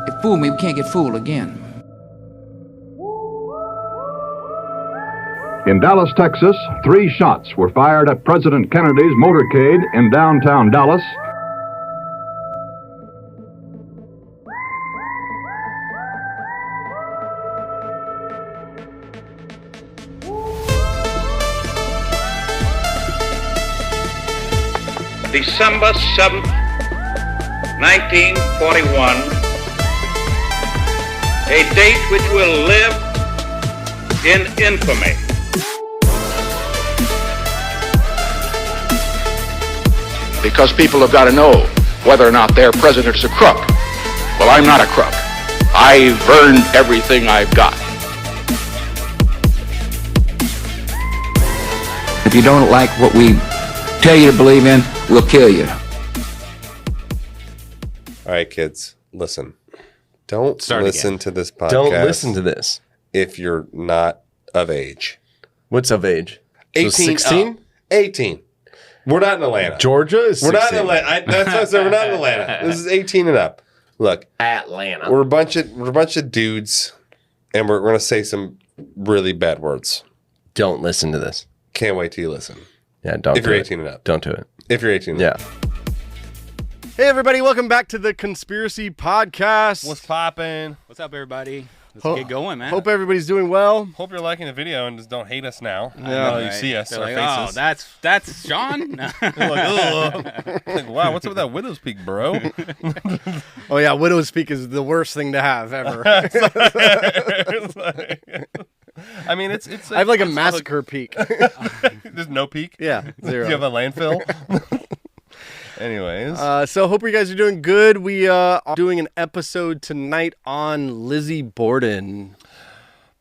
They fooled me, we can't get fooled again. In Dallas, Texas, 3 shots were fired at President Kennedy's motorcade in downtown Dallas. December 7th, 1941, a date which will live in infamy. Because people have got to know whether or not their president is a crook. Well, I'm not a crook. I've earned everything I've got. If you don't like what we tell you to believe in, we'll kill you. All right, kids, listen. Don't listen to this podcast. Don't listen to this. If you're not of age. What's of age? 18. 16? 18. We're not in Atlanta. Georgia is 16. We're not in Atlanta. That's what I said. We're not in Atlanta. This is 18 and up. Look, Atlanta. we're a bunch of dudes, and we're going to say some really bad words. Don't listen to this. Can't wait till you listen. Yeah, don't. If you're 18 and up. Don't do it. If you're 18 and up. Yeah. Hey, everybody. Welcome back to the Conspiracy Podcast. What's poppin'? What's up, everybody? Let's get going, man. Hope everybody's doing well. Hope you're liking the video and just don't hate us now. Yeah. You see us, They're our like, faces. oh, that's Sean? You're like, ugh. Like, wow, what's up with that widow's peak, bro? Oh, yeah. Widow's peak is the worst thing to have ever. It's like- I mean, it's I have like a massacre peak. There's no peak? Yeah, Do 0. you have a landfill? Anyways. So hope you guys are doing good. We are doing an episode tonight on Lizzie Borden.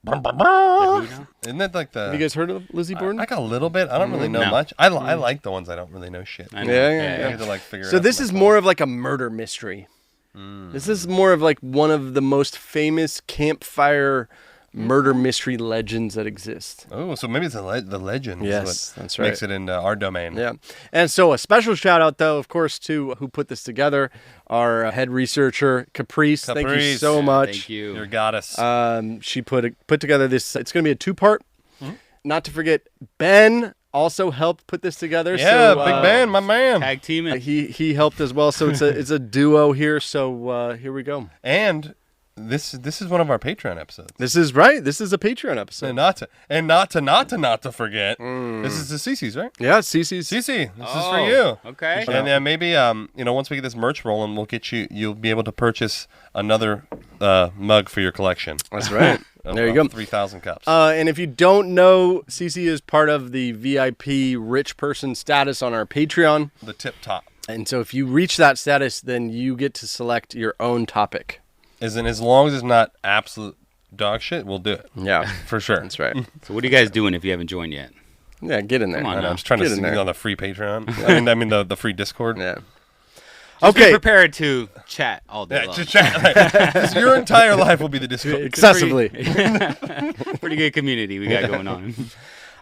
Isn't that like the... Have you guys heard of Lizzie Borden? I got a little bit. I don't really know No. much. I like the ones I don't really know shit. I know. Yeah. I have to like figure it out. So this for is myself. more of like a murder mystery. This is more of like one of the most famous campfire murder mystery legends that exist. Oh, so maybe it's the legend. Yes, that's right. Makes it into our domain. Yeah. And so a special shout out, though, of course, to who put this together, our head researcher, Caprice. Thank you Caprice. so much. Thank you. Your goddess. She put together this. It's going to be a 2-part. Not to forget, Ben also helped put this together. Yeah, so, Big Ben, my man. Tag team it. He helped as well. So it's a duo here. So here we go. And this is one of our Patreon episodes. This is right. This is a Patreon episode. And not to forget. This is the Cece's, right? Yeah, Cece's. Cece, this is Oh, for you. okay. And maybe once we get this merch rolling, we'll get you'll be able to purchase another mug for your collection. That's right. There you go. 3,000 cups. And if you don't know, Cece is part of the VIP rich person status on our Patreon. The tip top. And so if you reach that status, then you get to select your own topic. As long as it's not absolute dog shit, we'll do it. Yeah, For sure. that's right. So what are you guys doing if you haven't joined yet? Yeah, get in there. Come on. I know, now. I'm just trying to Get in sneak there. on the free Patreon. I mean the free Discord. Yeah. Just be Okay. prepared to chat all day Yeah, long. just chat. Just your entire life will be the Discord. Excessively. Pretty good community we got going on.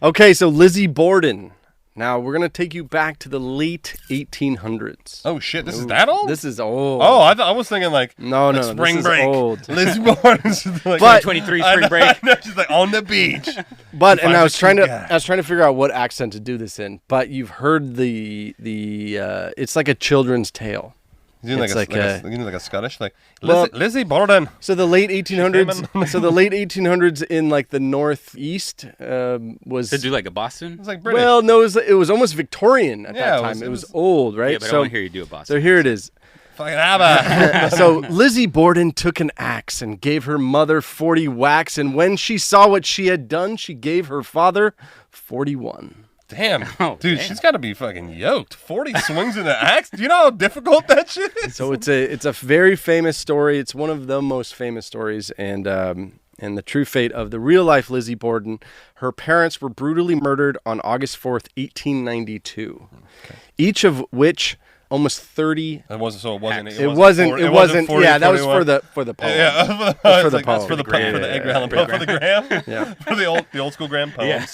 Okay, so Lizzie Borden. Now we're gonna take you back to the late 1800s. Oh shit, this is that old? This is old. Oh, I was thinking like No, like no, spring this is break. old. Lizzie Borden's like, But- 23 I spring know, break. I know, she's like on the beach. But and Find I was what trying you to got. I was trying to figure out what accent to do this in. But you've heard the it's like a children's tale. You doing It's like like a Scottish like Well- Lizzie Borden. So the late 1800s. So the late 1800s in like the northeast was. To do like a Boston? It's like British. Well, no, it was almost Victorian at Yeah, that time. It was old, right? Yeah, but I so want to hear you do a Boston. so here it is. Fucking ABBA. So Lizzie Borden took an axe and gave her mother 40 whacks, and when she saw what she had done, she gave her father 41. Damn. Oh, Dude, damn. she's got to be fucking yoked. 40 swings in the axe? Do you know how difficult that shit is? So it's a very famous story. It's one of the most famous stories, and the true fate of the real life Lizzie Borden. Her parents were brutally murdered on August 4th, 1892. Each of which almost 30. It wasn't. So it wasn't. It wasn't. 40, Yeah, that was 41. for the poem. Yeah, That's for the like, poem. that's for the gram. for the Edgar Allan For the Poe, for the gram. Yeah. For the old school gram poems.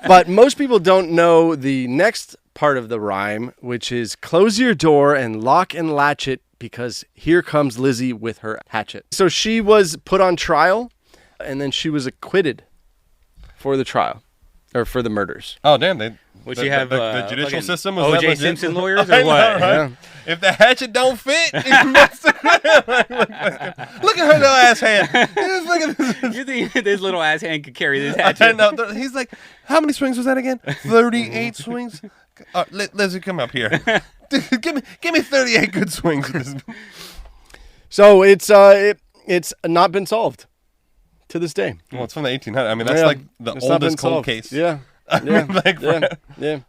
But most people don't know the next part of the rhyme, which is close your door and lock and latch it because here comes Lizzie with her hatchet. So she was put on trial and then she was acquitted for the trial or for the murders. Oh, damn. Would she have the judicial fucking system? Was that O.J. legit? Simpson lawyers I or know, what? right? Yeah. If the hatchet don't fit, look at her little ass hand. Just look at this. You think this little ass hand could carry this I hatchet? know. He's like, how many swings was that again? 38 swings. Lizzie, come up here. give me 38 good swings. With this. So it's not been solved to this day. Well, it's from the 1800s. I mean, that's Yeah, like the it's not been oldest cold solved. case. Yeah. I Yeah. mean, like, Yeah.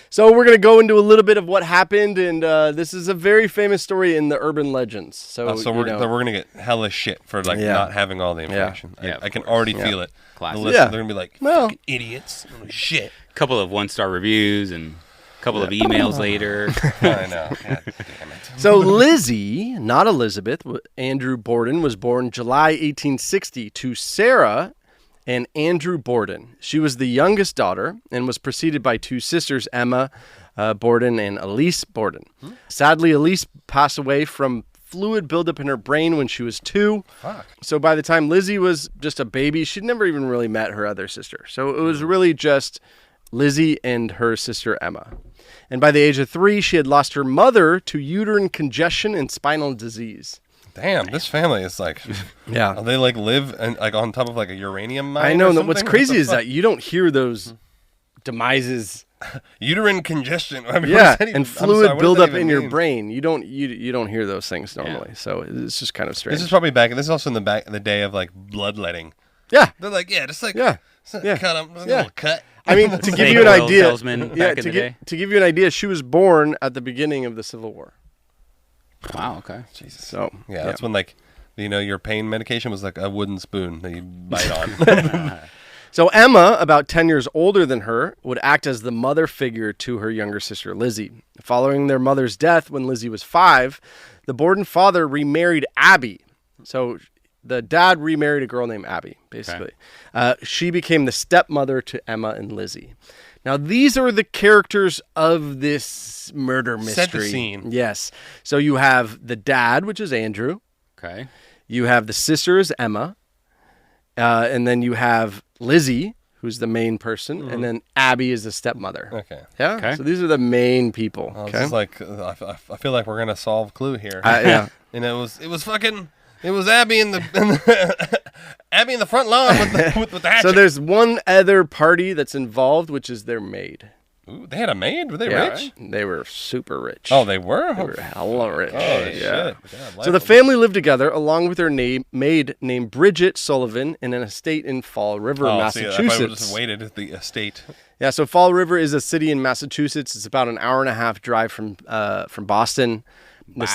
So we're going to go into a little bit of what happened, and this is a very famous story in the urban legends. So, so we're going to get hella shit for like Yeah. not having all the information. Yeah, I can of already Yeah. feel it. Classic. The listeners, Yeah. they're going to be like, Well- fucking idiots. Oh, shit. Couple of 1-star reviews and a couple of emails later. I know. God damn it. So Lizzie, not Elizabeth, Andrew Borden, was born July 1860 to Sarah and Andrew Borden. She was the youngest daughter and was preceded by two sisters, Emma Borden and Elise Borden. Sadly, Elise passed away from fluid buildup in her brain when she was 2. Fuck. So by the time Lizzie was just a baby, she'd never even really met her other sister. So it was really just Lizzie and her sister Emma. And by the age of 3, she had lost her mother to uterine congestion and spinal disease. Damn, this family is like, Yeah. they like live and like on top of like a uranium mine. I know. or And something? what's crazy is that you don't hear those demises. Uterine congestion. I mean, what Yeah, does that even- and I'm fluid sorry, what does buildup that even in your mean? brain. You don't hear those things normally. So it's just kind of strange. This is probably back. This is also in the day of like bloodletting. yeah. They're like, yeah, just like Yeah. Yeah. cut them, Yeah. little cut. I mean, to give Snake you an oil idea, salesman back in the day. to give you an idea, she was born at the beginning of the Civil War. Wow, okay. Jesus. So Yeah, that's when like, your pain medication was like a wooden spoon that you bite on. So Emma, about 10 years older than her, would act as the mother figure to her younger sister, Lizzie. Following their mother's death when Lizzie was 5, the Borden father remarried Abby. So the dad remarried a girl named Abby, basically. She became the stepmother to Emma and Lizzie. Now, these are the characters of this murder mystery. Set the scene. Yes. So you have the dad, which is Andrew. Okay. You have the sister is Emma. And then you have Lizzie, who's the main person. And then Abby is the stepmother. Okay. Yeah. Okay. So these are the main people. Well, Okay. This is like I feel like we're gonna solve Clue here. Yeah. And it was Abby in the Abby in the front lawn with the hatchet. So there's one other party that's involved, which is their maid. Ooh, they had a maid. Were they Yeah, rich? They were super rich. Oh, they were. They were hella rich. Oh, yeah. shit. God, So the family lived together along with their maid named Bridget Sullivan in an estate in Fall River, Massachusetts. See, I probably just waited at the estate. Yeah, so Fall River is a city in Massachusetts. It's about an hour and a half drive from Boston. The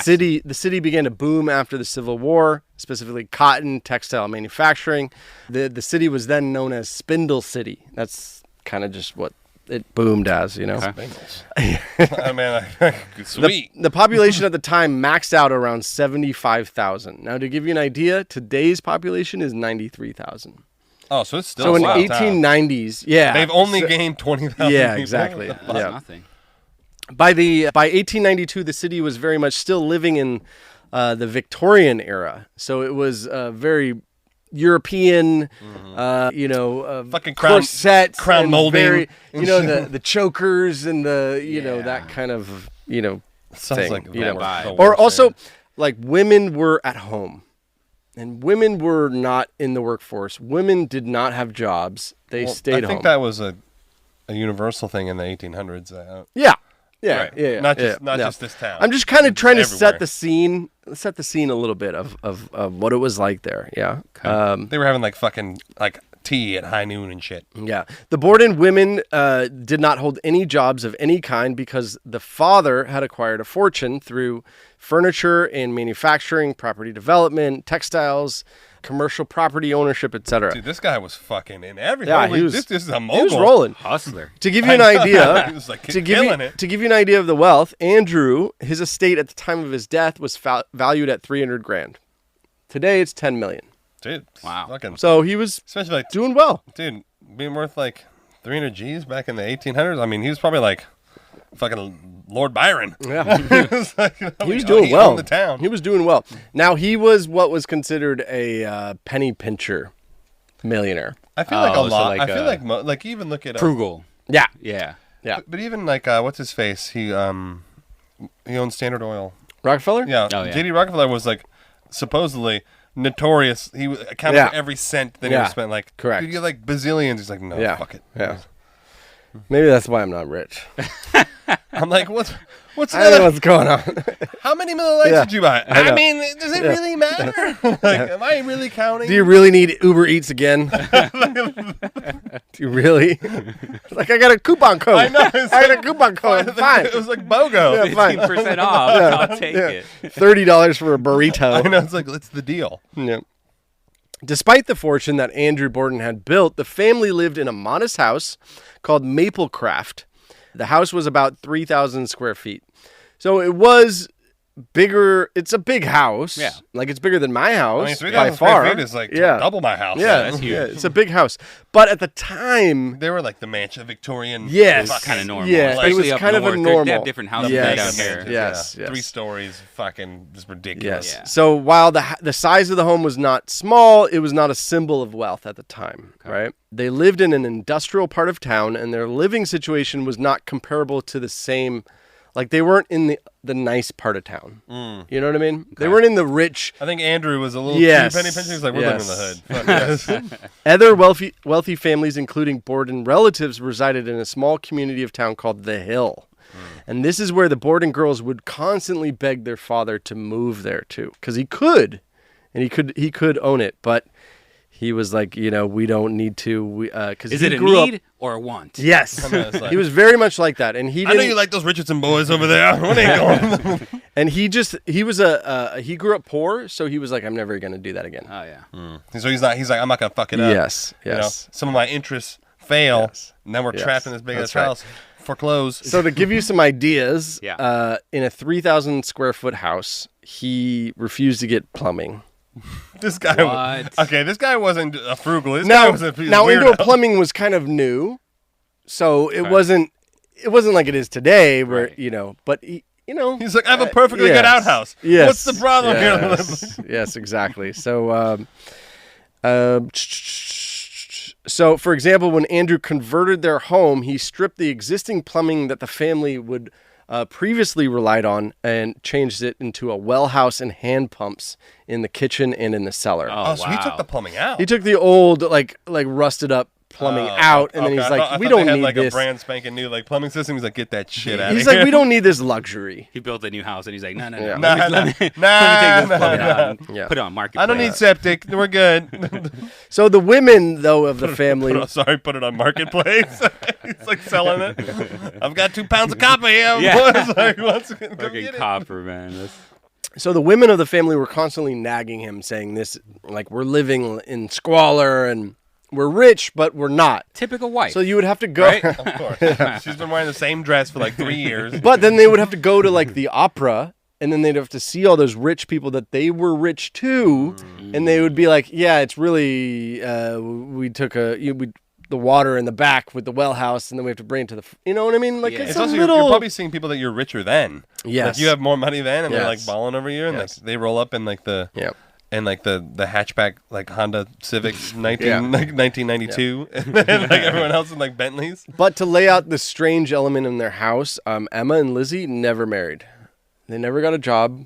city began to boom after the Civil War, specifically cotton, textile manufacturing. The city was then known as Spindle City. That's kind of just what it boomed as, Bengals. I mean, sweet. The population at the time maxed out around 75,000. Now, to give you an idea, today's population is 93,000. Oh, so it's still So in a small town. 1890s, yeah. They've only gained 20,000 Yeah, people. exactly. That's Yeah. nothing. By 1892, the city was very much still living in the Victorian era. So it was very European, Fucking crown- corsets, crown and molding. very, the chokers and the, that kind of, Sounds thing, like you know. the Or worst also, thing. like, women were at home. And women were not in the workforce. Women did not have jobs. They stayed I think home. that was a universal thing in the 1800s. Yeah. Yeah, Right. yeah, Not yeah, just not yeah. just this town. I'm just kind of It's trying to everywhere. set the scene a little bit of what it was like there. Yeah. They were having like fucking like tea at high noon and shit. Yeah. The Borden women did not hold any jobs of any kind because the father had acquired a fortune through furniture and manufacturing, property development, textiles, commercial property ownership, etc. Dude, this guy was fucking in everything. Yeah, Holy- he was. This is a He mogul. was rolling. Hustler. To give you an idea, He was, like, killing it. to give you an idea of the wealth, Andrew, his estate at the time of his death was valued at $300,000. Today, it's $10 million. Dude, Wow. Fucking, So he was especially like, doing well. dude, being worth like 300 G's back in the 1800s. I mean, he was probably like fucking Lord Byron. Yeah. It was like, He was doing well. owned the town. He was doing well. Now, he was what was considered a penny pincher millionaire. I feel like a so lot. like, I feel like you even look at Frugal. Yeah. Yeah. Yeah. but even like what's his face? He owned Standard Oil. Rockefeller? Yeah. Oh, yeah. J.D. Rockefeller was like supposedly notorious. He accounted Yeah. for every cent that he Yeah. ever spent. Like, Correct. You get like bazillions. He's like, no, Yeah. fuck it. Yeah. Maybe that's why I'm not rich. I'm like, what's I don't know another? what's going on. How many Miller Lights Yeah. did you buy? I know. I mean, does it really matter? Like, am I really counting? Do you really need Uber Eats again? Do you really? Like, I got a coupon code. I know. I got a coupon code. Fine. It was like BOGO. Yeah, fine. 15% off. I'll take it. $30 for a burrito. I know. It's like, it's the deal. Yeah. Despite the fortune that Andrew Borden had built, the family lived in a modest house called Maplecraft. The house was about 3,000 square feet. So it was bigger. It's a big house. Yeah. Like, it's bigger than my house I mean, 3,000 by square far. feet is like Yeah. double my house. Yeah, that's huge. yeah, it's a big house. But at the time, They were like the mansion, Victorian. yes, fucking- Kind of normal. Yeah, Especially it was up kind of a north. normal. They have different houses Yes. down here. Yes, Yeah. yes. 3 stories, fucking just ridiculous. Yes. Yeah. So while the size of the home was not small, it was not a symbol of wealth at the time, right? They lived in an industrial part of town, and their living situation was not comparable to the same. Like, they weren't in the nice part of town. You know what I mean? They weren't in the rich. I think Andrew was a little Yes. too penny pinching. He's like, we're living in the hood. Fuck yes. Other wealthy families, including Borden relatives, resided in a small community of town called The Hill. And this is where the Borden girls would constantly beg their father to move there too, because he could, and he could own it, but he was like, we don't need to. Because Is it a need or a want? Yes, know, it's like- he was very much like that, and he I know didn't. you like those Richardson boys over there. What ain't going? And he grew up poor, so he was like, I'm never gonna do that again. Oh, yeah. So he's like, I'm not gonna fuck it up. Yes, You know, yes. some of my interests fail, Yes. and then we're Yes. trapped in this big ass That's right. house. Foreclose. So to give you some ideas, Yeah. in a 3,000 square foot house, he refused to get plumbing. This guy. What? Okay, this guy wasn't a frugal. This guy was a Now weirdo. indoor plumbing was kind of new, so it wasn't like it is today, where Right. But He's like, I have a perfectly yes. good outhouse. Yes. What's the problem here? Yes, yes, exactly. So, so for example, when Andrew converted their home, he stripped the existing plumbing that the family would previously relied on and changed it into a well house and hand pumps in the kitchen and in the cellar. Oh, So he took wow. the plumbing out. He took the old like rusted up plumbing out, and then he's like, I "We thought don't they had need like this." a brand spanking new like plumbing system. He's like, get that shit out of He's here. like, "We don't need this luxury." He built a new house and he's like, no. Yeah. Let me take this plumbing out and Yeah. put it on marketplace. I don't need septic. We're good. So the women, though, of the family, Put it on marketplace. He's like selling it. I've got 2 pounds of copper here. Yeah. Boys. Like, let's go Fucking get it. copper, man. so the women of the family were constantly nagging him, saying this, like, "We're living in squalor and we're rich, but we're not." Typical wife. So you would have to go. Right? Of course. She's been wearing the same dress for like 3 years. But then they would have to go to like the opera, and then they'd have to see all those rich people that they were rich too, and they would be like, "Yeah, it's really we took the water in the back with the well house, and then we have to bring it to the you know what I mean? Like Yeah. it's, It's a also little. you're probably seeing people that you're richer than. Yes. Like you have more money than, and they're like Yes. balling over you, and Yes. like they roll up in like the Yeah. and like the hatchback like Honda Civic Yeah. 1992, and then like everyone else in like Bentleys. But to lay out the strange element in their house, Emma and Lizzie never married. They never got a job.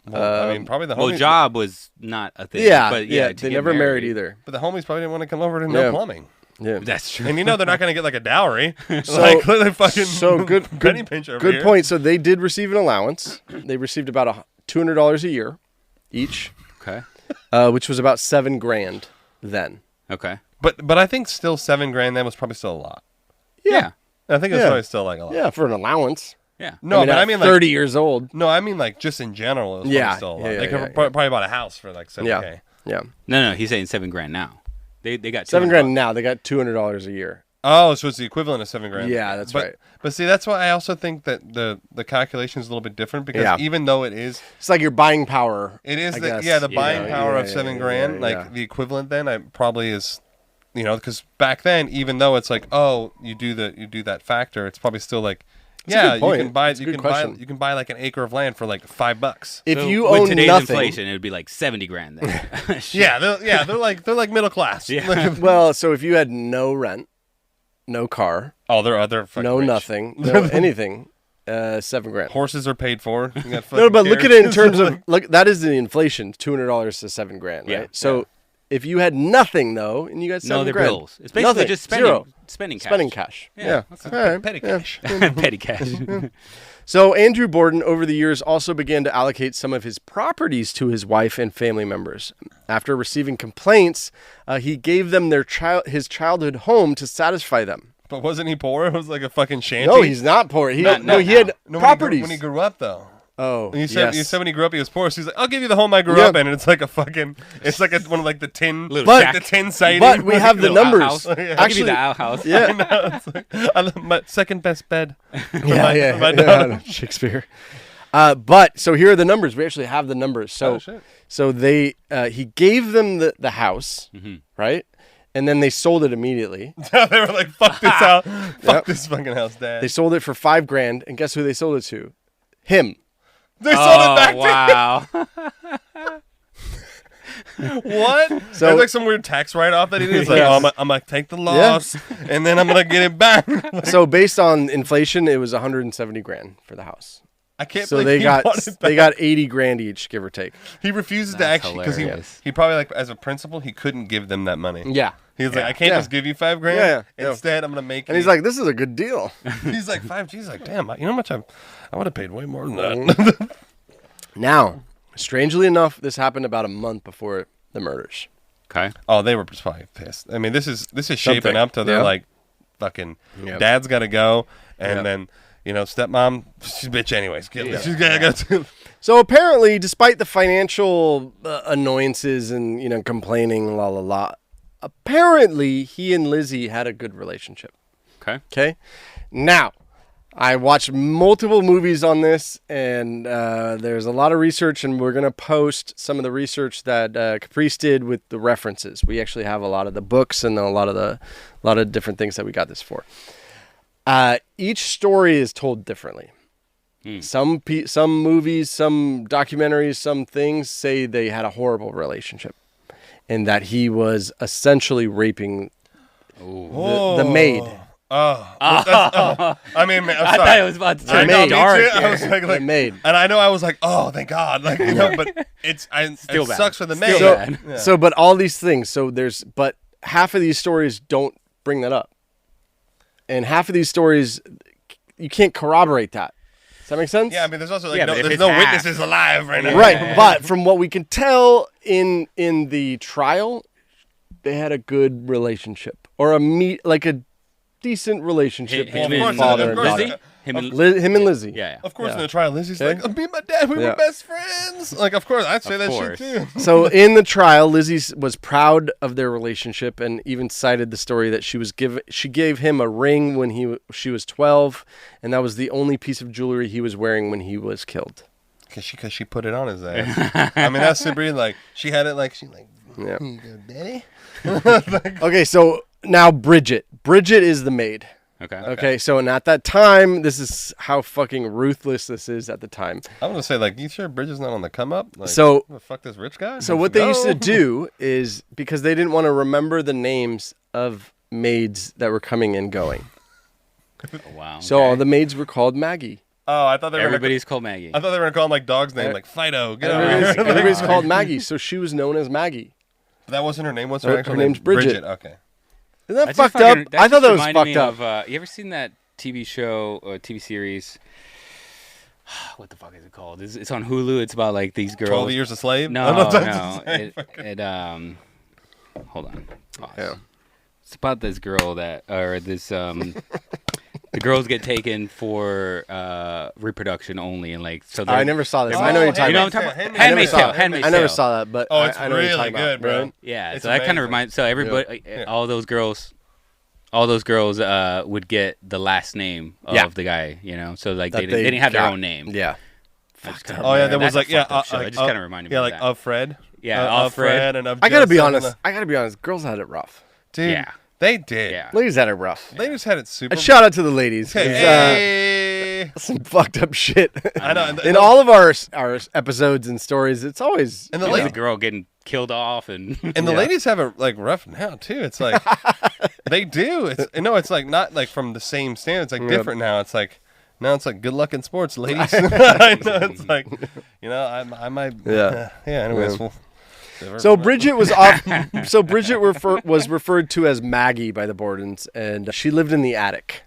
Well, I mean, probably the well, homies. job was not a thing. Yeah, but yeah. to They get never married either. But the homies probably didn't want to come over to Yeah. no plumbing. Yeah. That's true. And you know they're not going to get like a dowry. So- like they fucking So good, penny good, pinch over good here. point. So they did receive an allowance. They received about $200 a year each, Okay. which was about $7,000 then. Okay. But I think still $7,000 then was probably still a lot. Yeah. I think it's Yeah. probably still like a lot. Yeah, for an allowance. Yeah. No, but I at mean like 30 years old. no, I mean like just in general it was Yeah, probably still a lot. yeah, they yeah, could yeah, probably bought a house for like $7,000. Yeah, yeah. No, he's saying $7,000 now. They got $7,000 now. They got $200 a year. Oh, so it's the equivalent of $7,000. Yeah, that's right. But see, that's why I also think that the calculation is a little bit different because Yeah. even though it is It's like your buying power. It is I the guess. the buying Yeah, power yeah, of yeah, $7,000. yeah, Like yeah. the equivalent then, I probably is, because back then, even though it's like, oh, you do that factor, it's probably still like Yeah, good point. you can buy That's a good question. you can buy like an acre of land for like $5. If So you with own today's nothing, inflation, it would be like 70 grand. Then. Yeah, they're like middle class. Yeah. well, so if you had no rent, no car, Oh, they're fucking no rich. nothing, no anything, $7,000. Horses are paid for. You got No, fucking but look at it in carriages. terms of look. That is the inflation, $200 to $7,000, right? Yeah, So if you had nothing though, and you got No, they're $7,000, bills. It's basically nothing, just spending, zero. spending cash. Spending cash. Yeah. All right. petty Yeah. cash. Petty cash. So Andrew Borden, over the years, also began to allocate some of his properties to his wife and family members. After receiving complaints, he gave them his childhood home to satisfy them. But wasn't he poor? It was like a fucking shanty. No, he's not poor. He had No, properties. when he grew up though. Oh, You said yes. when he grew up he was poor. So he's like, I'll give you the home I grew Yeah. up in, and it's like a fucking, it's like one of like the tin, Little But- shack. the tin siding. But we have the Little numbers. outhouse. I'll give you Actually, the outhouse. yeah, I love my second best bed. yeah, Shakespeare. But so here are the numbers. We actually have the numbers. So, Oh, shit. so they he gave them the house, right, and then they sold it immediately. They were like, fuck this house, fuck this fucking house, Dad. They sold it for $5,000, and guess who they sold it to? Him. They sold it back to wow. what? So- There's like some weird tax write-off that he did. He's like, Yes. oh, I'm gonna take the loss, and then I'm gonna get it back. So based on inflation, it was $170,000 for the house. I can't So believe they he got bought it back. they got $80,000 each, give or take. He refuses to That's actually because hilarious. he probably like as a principal he couldn't give them that money. Yeah. He was like, I can't Yeah. just give you $5,000. Yeah, yeah. Instead, I'm gonna make. And he's like, this is a good deal. he's like 5G. He's like, damn, you know how much I would have paid way more than Mm-hmm. that. Now, strangely enough, this happened about a month before the murders. Okay. Oh, they were probably pissed. I mean, this is shaping Something. up to they're Yeah. like, fucking, Yep. dad's got to go, and Yep. then stepmom, she's a bitch anyways. She's gotta go too. So apparently, despite the financial annoyances and complaining, la la la, apparently he and Lizzie had a good relationship. Okay. Okay. Now, I watched multiple movies on this, and there's a lot of research, and we're gonna post some of the research that Caprice did with the references. We actually have a lot of the books and a lot of different things that we got this for. Each story is told differently. Some movies, some documentaries, some things say they had a horrible relationship, and that he was essentially raping the maid. I mean, man, I'm I sorry. thought it was about to I turn know, me dark. too. I was like, The maid. and I know I was like, oh, thank God, like but it Still bad. sucks for the Still maid. bad. So, but all these things. But half of these stories don't bring that up, and half of these stories you can't corroborate that. Does that make sense? Yeah, I mean, there's also like Yeah, but if there's it's no half. witnesses alive right now. Right, but from what we can tell in the trial, they had a good relationship or a decent relationship Him between course, father of and course. daughter. Him and Him and Lizzie. yeah. Of course, Yeah. in the trial, Lizzie's Okay. like, me and my dad, we Yeah. were best friends. Like, of course, I'd say Of that course. shit too. So in the trial, Lizzie was proud of their relationship and even cited the story that she gave him a ring when she was 12, and that was the only piece of jewelry he was wearing when he was killed. Because she put it on his ass. I mean, that's super. Like, she had it like, Yeah. here you go, daddy. Okay, so now Bridget. Bridget is the maid. Okay. Okay, so and at that time, this is how fucking ruthless this is at the time. I'm gonna say, like, you sure Bridget's not on the come up? Like, So- fuck this rich guy. So what they used to do is, because they didn't want to remember the names of maids that were coming and going, Oh, wow. so all the maids were called Maggie. Oh, I thought they were. Everybody's called Maggie. I thought they were gonna call him like dog's name, like Fido. Get over Everybody's, here. everybody's called Maggie, so she was known as Maggie. That wasn't her name. What's Her- her actual her name? name's Bridget. Okay. Isn't that That just fucked fucking- up? I thought just that was reminded fucked me up. Of, you ever seen that TV show or TV series? What the fuck is it called? It's on Hulu. It's about like these girls. 12 Years a Slave? No, I'm not no. supposed to say. Hold on. Pause. Yeah. It's about this girl the girls get taken for reproduction only, and like so. I never saw this. Oh, I know you're talking You know about. what I'm talking about? Handmaid's Handmaid's Tale. Tale. Handmaid's I never Tale. saw that, but Oh, it's I know what you're really talking good, about. bro. Right? Yeah, It's so that kind amazing. of reminds. So everybody, all those girls would get the last name of the guy. You know, so like That they didn't have their got. own name. Yeah. Oh yeah, there was like That's a fucked up show. It just kind of reminded me. Yeah, of like that. of Fred. Yeah, of of Fred. and of. I gotta be Joseph honest. and Girls had it rough. dude. Yeah. They did. Yeah. Ladies had it rough. They just had it super. A shout out to the ladies. 'cause, Hey, Hey. Some fucked up shit. I know. In all of our episodes and stories, it's always And the Like the girl getting killed off and the ladies have it like rough now too. It's like they do. It's like not like from the same stand. It's like different now. It's like now it's like good luck in sports, ladies. I know it's like I might anyways. Well, So Bridget was was referred to as Maggie by the Bordens, and she lived in the attic.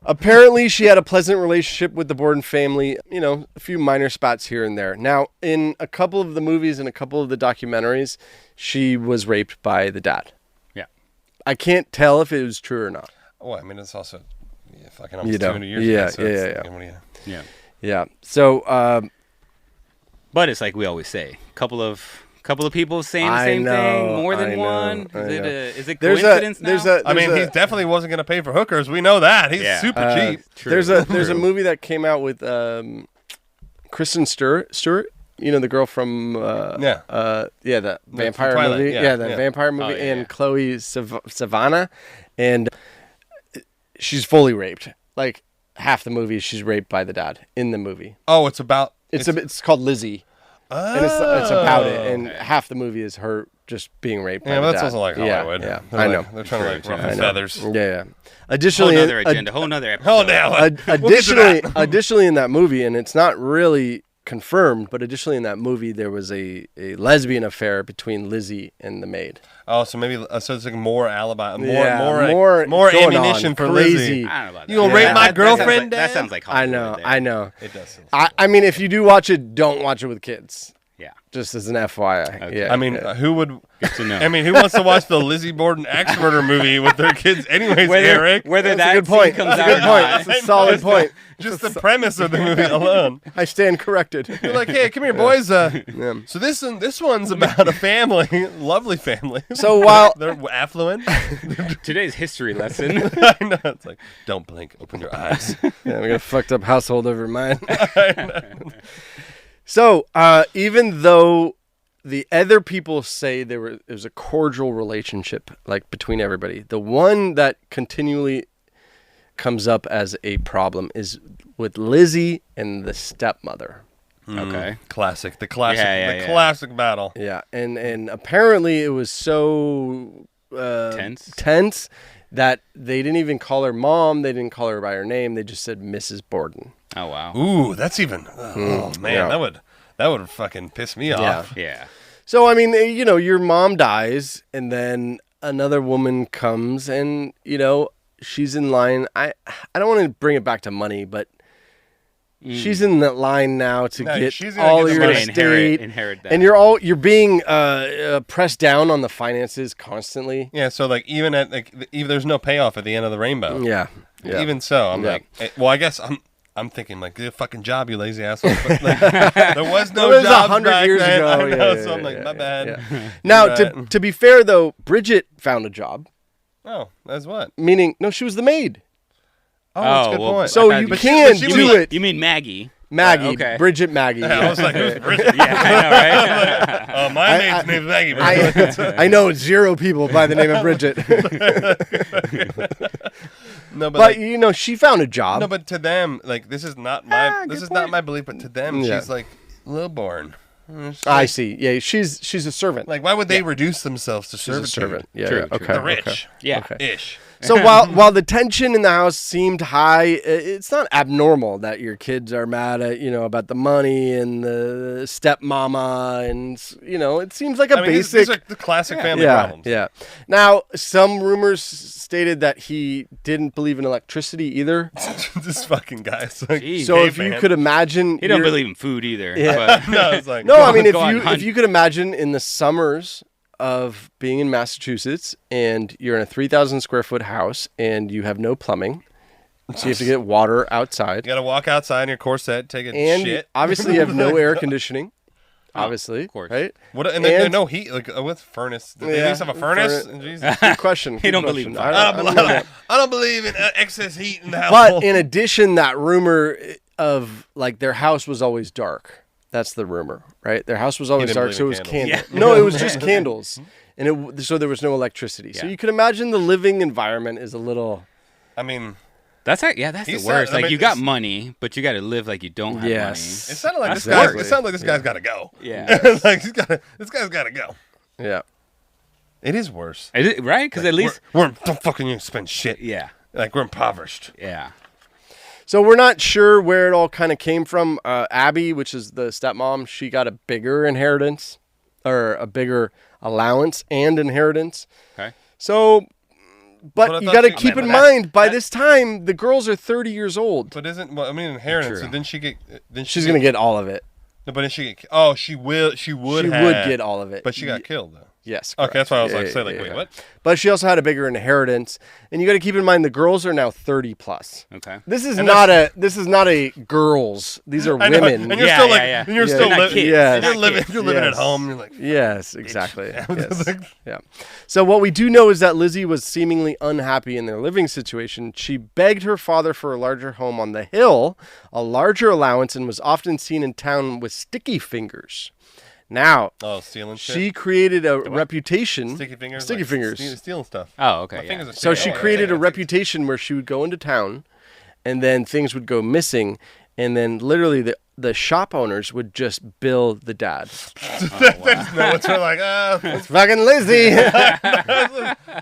Apparently, she had a pleasant relationship with the Borden family, a few minor spots here and there. Now, in a couple of the movies and a couple of the documentaries, she was raped by the dad. Yeah. I can't tell if it was true or not. Well, I mean, it's also fucking almost 200 years ago. So Yeah. Yeah. So, but it's like we always say, couple of people saying the same thing, more than one. Is it coincidence now? I mean, he definitely wasn't going to pay for hookers. We know that. He's super cheap. True. There's a movie that came out with Kristen Stewart. The girl from the vampire Twilight, movie. yeah. Vampire movie, Oh, and Chloe Savannah, and she's fully raped. Like half the movie, she's raped by the dad in the movie. Oh, it's about It's called Lizzie. And it's about it, and half the movie is her just being raped. Yeah, by but the that's dad. also like Hollywood. Yeah, I know. They're trying to ruffle feathers. Yeah. Whole Additionally, nother agenda, whole nother episode. Oh, now. additionally in that movie, and it's not really confirmed, but additionally in that movie, there was a lesbian affair between Lizzie and the maid. Oh, so maybe so it's like more alibi, more more going ammunition on. for Crazy. Lizzie. I don't know about that. You gonna rape my girlfriend, That Dad? sounds like I Hollywood know, there. I know. It does. I mean, if you do watch it, don't watch it with kids. Yeah. Just as an FYI. Okay. Yeah. I mean, who would? Good to know. I mean, who wants to watch the Lizzie Borden axe murder movie with their kids? Anyways, Eric. Whether That's a that good point. scene comes That's a out good or point. not. That's a solid point. Just the premise of the movie alone. I stand corrected. You're like, hey, come here, boys. So this one's about a family, lovely family. So while They're affluent. Today's history lesson. I know. It's like, don't blink, open your eyes. we got a fucked up household over mine. So even though the other people say there was a cordial relationship like between everybody, the one that continually comes up as a problem is with Lizzie and the stepmother. Okay. Classic. The classic. Yeah. Classic battle. Yeah, and apparently it was so tense that they didn't even call her mom. They didn't call her by her name. They just said Mrs. Borden. Oh wow. Ooh, that's even. Oh man, Yeah. that would fucking piss me off. Yeah. So I mean, your mom dies, and then another woman comes, and she's in line. I don't want to bring it back to money, but she's in that line now to get she's gonna all get the your money. estate, Inherit that. and you're being pressed down on the finances constantly. Yeah. So like even there's no payoff at the end of the rainbow. Yeah. Even so, I'm Yeah. like, well, I guess I'm thinking like, get a fucking job, you lazy asshole. But, like, there was no That was jobs 100 back years then. ago. I know, Yeah, so I'm like, my bad. Yeah. Now, Right. to be fair though, Bridget found a job. Oh, that's what? Meaning, no, she was the maid. Oh, that's a good well, point. So I you thought can she do was- it. You mean Maggie? Maggie, Okay. Bridget Maggie. Yeah, I was like, who's Bridget? Yeah, I know, right? Oh, my maid's name's Maggie. I know 0 people by the name of Bridget. No, But like, she found a job. no, but to them, like, this is not not my belief, but to them, Yeah. she's like lowborn. I see. Yeah, she's a servant. Like, why would they reduce themselves to She's a servitude? servant. Yeah, True, yeah. true. Okay. The okay. rich, Yeah. Okay. ish. So while the tension in the house seemed high, it's not abnormal that your kids are mad at about the money and the stepmama, and it seems like a basic. These are the classic family problems. Yeah. Now, some rumors stated that he didn't believe in electricity either. This fucking guy. It's like, Jeez. So hey, if you man. could imagine, He don't believe in food either. Yeah. But No, it's like, No, I mean Go on, if hunt. you could imagine in the summers of being in Massachusetts and you're in a 3,000 square foot house and you have no plumbing, so you have to get water outside, you gotta walk outside in your corset, take a and shit. obviously you have no air conditioning. Obviously, of course. right? What? And then and- no heat. Like with furnace. Do they at Yeah, least have a furnace? furnace. Jesus. Good question. He good don't question. believe in I fire. don't know. I don't believe in excess heat in the house. But in addition, that rumor of like their house was always dark. That's the rumor, right? Their house was always didn't dark, believe so it in was candles. candles. No, it was just candles, and so there was no electricity. So Yeah. you can imagine the living environment is a little. I mean, That's the worst. Like, you got money, but you got to live like you don't have money. It sounded like Exactly. this guy's got to go. Yeah. Like this guy's got to go. Yeah. It is worse. Is it, right? Because at least don't fucking spend shit. yeah. Like we're impoverished. Yeah. So we're not sure where it all kind of came from. Abby, which is the stepmom, she got a bigger inheritance or a bigger allowance and inheritance. Okay. So, but you got to keep in mind, by this time, the girls are 30 years old. But inheritance. True. So then she get. She's going to get all of it. No, but then she get. Oh, she would. She would get all of it. But she got killed though. Yes. Okay, that's why I was Yeah, wait, what? But she also had a bigger inheritance, and you got to keep in mind the girls are now 30 plus. Okay. This is not a girls. These are women. And you're still and you're still living. Yes. You're living at home. You're like. Yes, exactly. Yes. Yeah. So what we do know is that Lizzie was seemingly unhappy in their living situation. She begged her father for a larger home on the hill, a larger allowance, and was often seen in town with sticky fingers. Now, stealing shit? she created a reputation. Sticky fingers. Sticky like fingers. Stealing stuff. Oh, okay. My fingers are So sticky. she created a reputation where she would go into town, and then things would go missing, and then literally the shop owners would just bill the dad. No, it's like, It's fucking Lizzie.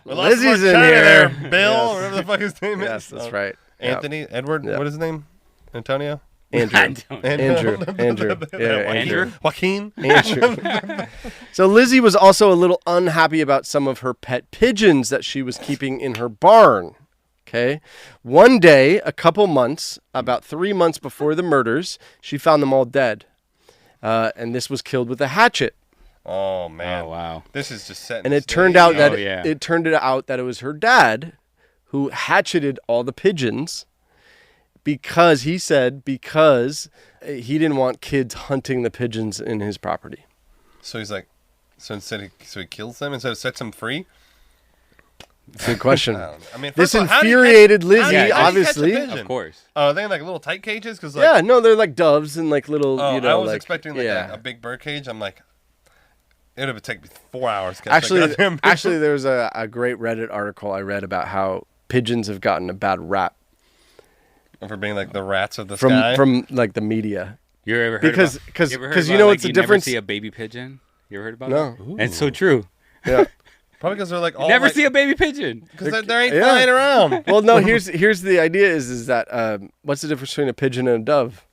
Lizzie's in here. Bill, Yes. whatever the fuck his name is. Yes, that's right. Anthony, Edward, Yep. what is his name? Antonio? Andrew. Andrew. Andrew. Yeah, Andrew? Joaquin? Andrew. So Lizzie was also a little unhappy about some of her pet pigeons that she was keeping in her barn. Okay. One day, about 3 months before the murders, she found them all dead. And this was killed with a hatchet. Oh, man. Oh, wow. This is just setting And the it turned stage. out that yeah. it turned out that it was her dad who hatcheted all the pigeons because he didn't want kids hunting the pigeons in his property. So he's like, so he kills them instead of sets them free? Good question. I mean, This first of all, how do you infuriated catch- Lizzie, how do you catch a obviously. pigeon? Of course. Oh, are they in like little tight cages? Cause Yeah, no, they're like doves and like little, I was like, expecting like yeah. a big bird cage. I'm like, it would take me 4 hours. To catch that Actually, goddamn pigeon. there was a great Reddit article I read about how pigeons have gotten a bad rap for being like the rats of the sky. from like the media. You ever heard Because- about, 'cause- you ever heard 'cause you about, know like, it's the you never difference- see a baby pigeon? You ever heard about No. that? And it's so true. Yeah. Probably because they're like all Never like, see a baby pigeon. because they ain't Yeah. flying around. Well, no. Here's the idea is that what's the difference between a pigeon and a dove?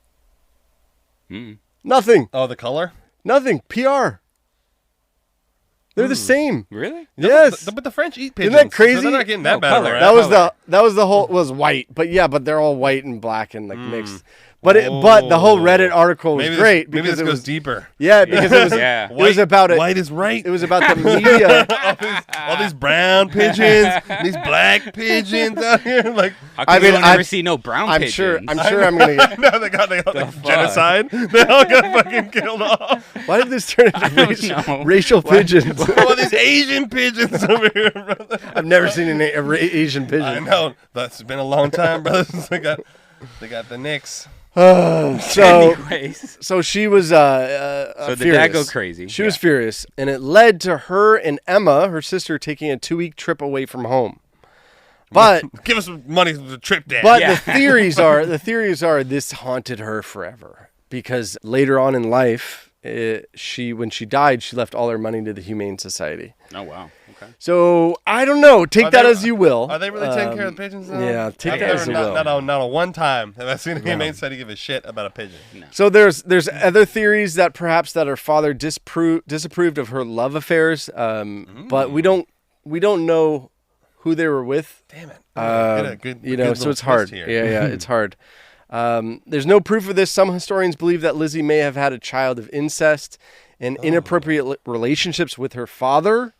Nothing. Oh, the color? Nothing. PR. They're the same. Really? Yes. But the French eat Isn't pigeons. that crazy? So they're not getting that No, bad of a color. rap. That was the whole was white, but they're all white and black and like mixed. But the whole Reddit article was great Maybe because this it goes was deeper. yeah because it was Yeah. it was about it. White is right. It was about the media. all these brown pigeons, these black pigeons out here. Like, How come I you mean, don't ever see no brown I'm pigeons? sure I'm gonna get. no, they got like, genocide. They all got fucking killed off. Why did this turn into know. racial pigeons? All these Asian pigeons over here, brother. I've never seen an Asian I pigeon. know. That's been a long time, brother. Since they got the Knicks. Anyways. So she was So the furious. dad go crazy. She was furious, and it led to her and Emma, her sister, taking a 2-week trip away from home. But Give us some money for the trip, Dad. but Yeah. the theories are this haunted her forever because later on in life, when she died, she left all her money to the Humane Society. Oh, wow. Okay. So I don't know. Take that as you will. Are they really taking care of the pigeons now? Yeah, take I've that never, as you will. not on one time have I seen a Humane Society give a shit about a pigeon. No. So there's other theories that perhaps that her father disapproved of her love affairs, but we don't know who they were with. Damn it. Get a good, You know, good so little it's hard. twist here. Yeah, it's hard. There's no proof of this. Some historians believe that Lizzie may have had a child of incest and inappropriate relationships with her father,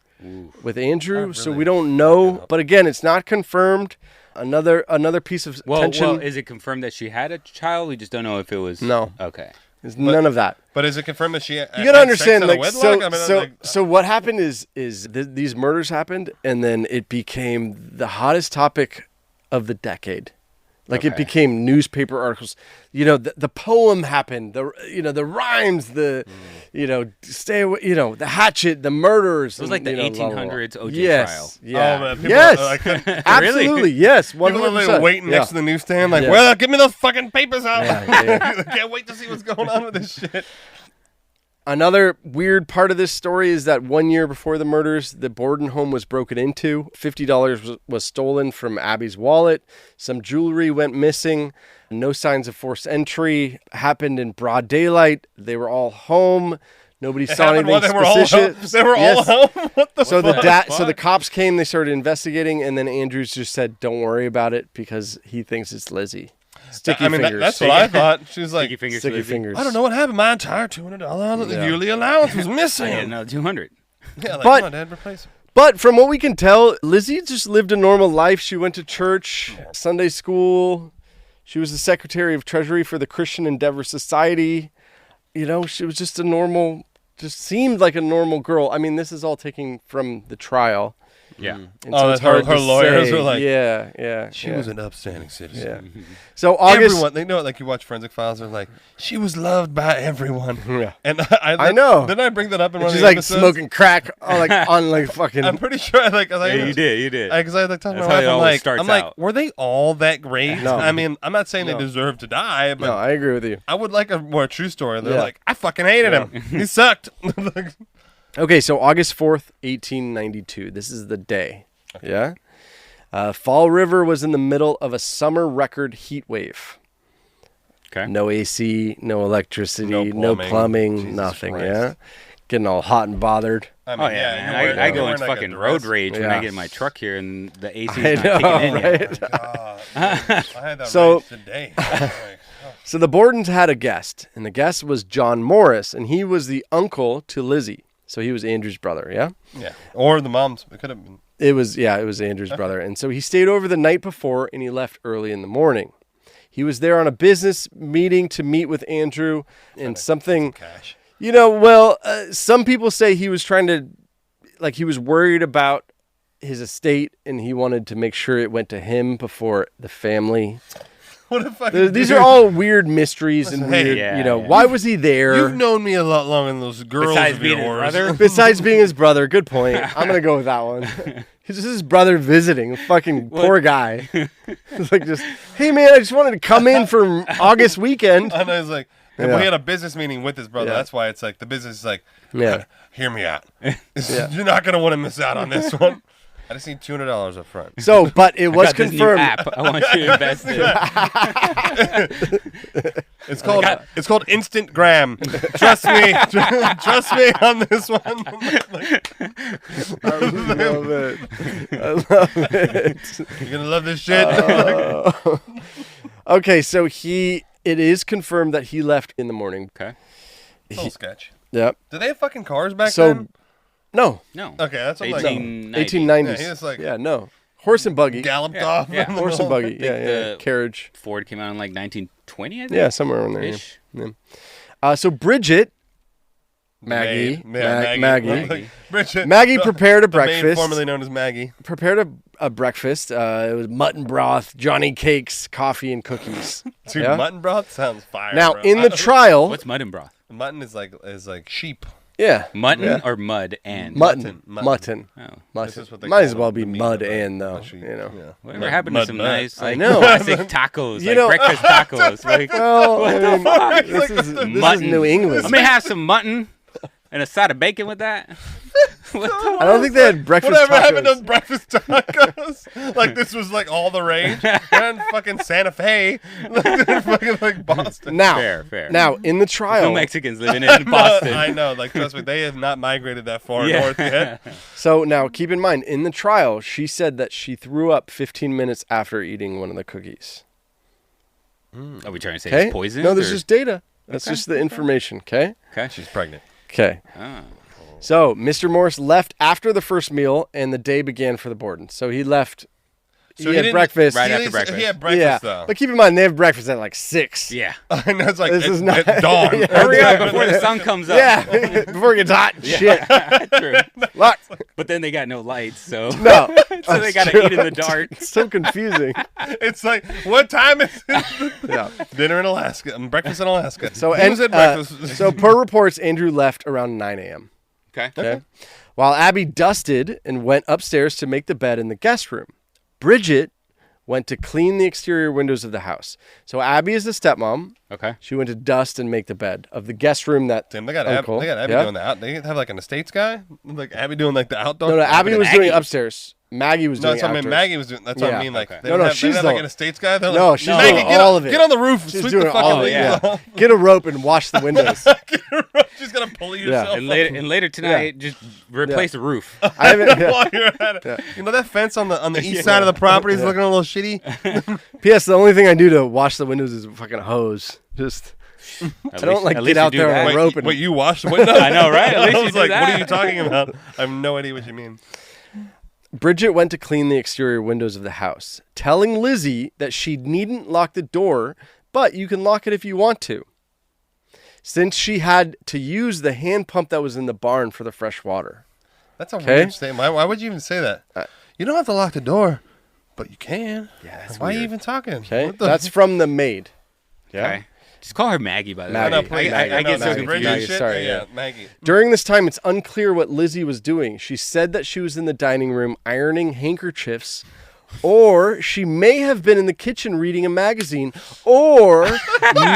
with Andrew. So we don't know. But again, it's not confirmed. Another piece of tension. Well, is it confirmed that she had a child? We just don't know if it was. No. Okay. There's none of that. But is it confirmed that she You gotta understand, like, so so what happened is these murders happened, and then it became the hottest topic of the decade. Like it Okay. became newspaper articles. You know, the poem happened. The rhymes. stay away, the hatchet, the murders. It was like the 1800s OJ yes. trial. Yeah. Oh, man, people Yes. Absolutely. Yes. 100%. People are like waiting next to the newsstand, like, well, give me those fucking papers out. I can't wait to see what's going on with this shit. Another weird part of this story is that 1 year before the murders, the Borden home was broken into. $50 was stolen from Abby's wallet. Some jewelry went missing. No signs of forced entry. Happened in broad daylight. They were all home. Nobody saw anything suspicious. They were all home? What the fuck? So the cops came. They started investigating, and then Andrews just said, "Don't worry about it," because he thinks it's Lizzie. Sticky fingers. That's what I thought. She was like, Sticky fingers. fingers. I don't know what happened. My entire $200 yearly allowance was missing. Yeah, no, 200. Yeah, like, But- come on, Dad, replace it. But from what we can tell, Lizzie just lived a normal life. She went to church, Sunday school. She was the Secretary of Treasury for the Christian Endeavor Society. She was just seemed like a normal girl. I mean, this is all taken from the trial. Yeah. And Oh, it's her hard to lawyers say. were like, yeah. She was an upstanding citizen. Yeah. So August. Everyone, they know, like you watch Forensic Files, they're like, she was loved by everyone. Yeah. And I know. Didn't I bring that up in one of She's the like episodes? smoking crack on fucking. I'm pretty sure. You did. Because I talked to my That's how wife. it always starts I'm like, out. were they all that great? No. I mean, I'm not saying they deserve to die, but No, I agree with you. I would like a more true story. They're Yeah. like, I fucking hated him. He sucked. Okay, so August 4th, 1892. This is the day. Yeah. Fall River was in the middle of a summer record heat wave. Okay. No AC, no electricity, No no plumbing. plumbing, Jesus nothing. Christ. Yeah. Getting all hot and bothered. I mean, Oh, yeah, man. I go into fucking road rage when I get in my truck here and the AC I is know, not kicking in right? yet. God, I had that So- rage today. Like, So the Bordens had a guest, and the guest was John Morris, and he was the uncle to Lizzie. So he was Andrew's brother, yeah? yeah. Or the moms. It could have been. It was Andrew's brother. And so he stayed over the night before and he left early in the morning. He was there on a business meeting to meet with Andrew and something, Cash. some people say he was trying to, he was worried about his estate and he wanted to make sure it went to him before the family. What a fucking These dude. are all weird mysteries and Hey, weird, yeah. why was he there? You've known me a lot longer than those girls Besides of being his yours. brother? Besides being his brother, good point. I'm going to go with that one. He's just his brother visiting, fucking poor guy. It's like just, hey man, I just wanted to come in for August weekend. I know, it's like, Yeah. we had a business meeting with his brother. Yeah. That's why it's like, the business is like, Yeah. hear me out. You're not going to want to miss out on this one. I just need $200 up front. So, but it was Got this new confirmed. app I want you to invest in. It's called Instant Gram. Trust me. Trust me on this one. I love it. I love it. You're going to love this shit. Okay, so it is confirmed that he left in the morning. Okay. Whole sketch. Yep. Did they have fucking cars back So, then? no. No. Okay, that's what I'm like. 1890s. Yeah, he was like- no. Horse and buggy. Galloped off. Yeah. in the Horse and middle. buggy. Yeah. the- Carriage. Ford came out in like 1920, I think. Yeah, somewhere around there. Ish. Yeah. So Bridget, Maggie, Maggie. Bridget, Maggie prepared a the maid breakfast. formerly known as Maggie. Prepared a breakfast. It was mutton broth, Johnny cakes, coffee, and cookies. Dude, Yeah? mutton broth sounds fire. Now, bro. in the trial, What's mutton broth? mutton is like sheep. yeah, Mutton or mud and? mutton. Oh. This is what they Might as call well it, be the meat mud of the and though. sheep. You know. Yeah. Whatever happened to some mud. nice, like, know. classic tacos, You like know- breakfast tacos? Like, Well, I mean, fuck? this Like, is mutton. New England. I'm gonna have some mutton and a side of bacon with that. I don't think they had breakfast Whatever tacos. happened to breakfast tacos? Like this was like all the rage. We're in fucking Santa Fe, fucking like Boston. Now, Fair. now in the trial, No Mexicans living in Boston. I know, like trust me, they have not migrated that far Yeah. north yet. so now keep in mind, in the trial, she said that she threw up 15 minutes after eating one of the cookies. Are we trying to say Okay? it's poison? No, this or- is data. That's just the information. Okay. Okay. She's pregnant. Okay. Ah. So Mr. Morris left after the first meal, and the day began for the Bordens. So he left. he had breakfast. Right after breakfast. He had breakfast, though. But keep in mind, they have breakfast at like 6. Yeah. I know, it's like, This is not- at dawn. Yeah. Hurry up before the sun comes up. Yeah, before it gets hot. Shit. True. Look. But then they got no lights, so No. so they got to eat in the dark. It's so confusing. It's like, what time is it? Yeah. Dinner in Alaska. Breakfast in Alaska. So, He was at breakfast. so per reports, Andrew left around 9 a.m. Okay. Okay. While Abby dusted and went upstairs to make the bed in the guest room, Bridget went to clean the exterior windows of the house. So Abby is the stepmom. Okay. She went to dust and make the bed of the guest room that Damn, they got uncle. Abby doing the out. They have like an estates guy, like Abby doing like the outdoor. No, Abby was Maggie. doing it upstairs. Maggie was No, doing that's what I mean. outdoors. Maggie was doing. That's what Yeah. I mean. Like, Okay. they No, don't no, have, they she's don't have like the- an estates guy. They're No, like, she's Maggie, doing get all on, of it. Get on the roof. She's Sweep doing the fucking all of it. leaves Yeah. off. Get a rope and wash the windows. She's gonna pull yourself. And later tonight, just replace the roof. I haven't. Yeah. While you're at it. You know that fence on the east side of the property is looking a little shitty. P.S. The only thing I do to wash the windows is a fucking hose. Just I don't like get out there on a Wait, rope and wait, you wash the window? I know, right? At least I you was do like, what that. are you talking about? I have no idea what you mean. Bridget went to clean the exterior windows of the house, telling Lizzie that she needn't lock the door, but you can lock it if you want to. Since she had to use the hand pump that was in the barn for the fresh water. That's a weird statement. Why would you even say that? You don't have to lock the door, but you can. Yeah, that's Why are you weird. even talking? Okay, What the- that's from the maid. Yeah. Okay. Just call her Maggie, by the Maggie. way. No, please. I get so Maggie. confused. Maggie, sorry, yeah. Maggie. During this time, it's unclear what Lizzie was doing. She said that she was in the dining room ironing handkerchiefs, or she may have been in the kitchen reading a magazine, or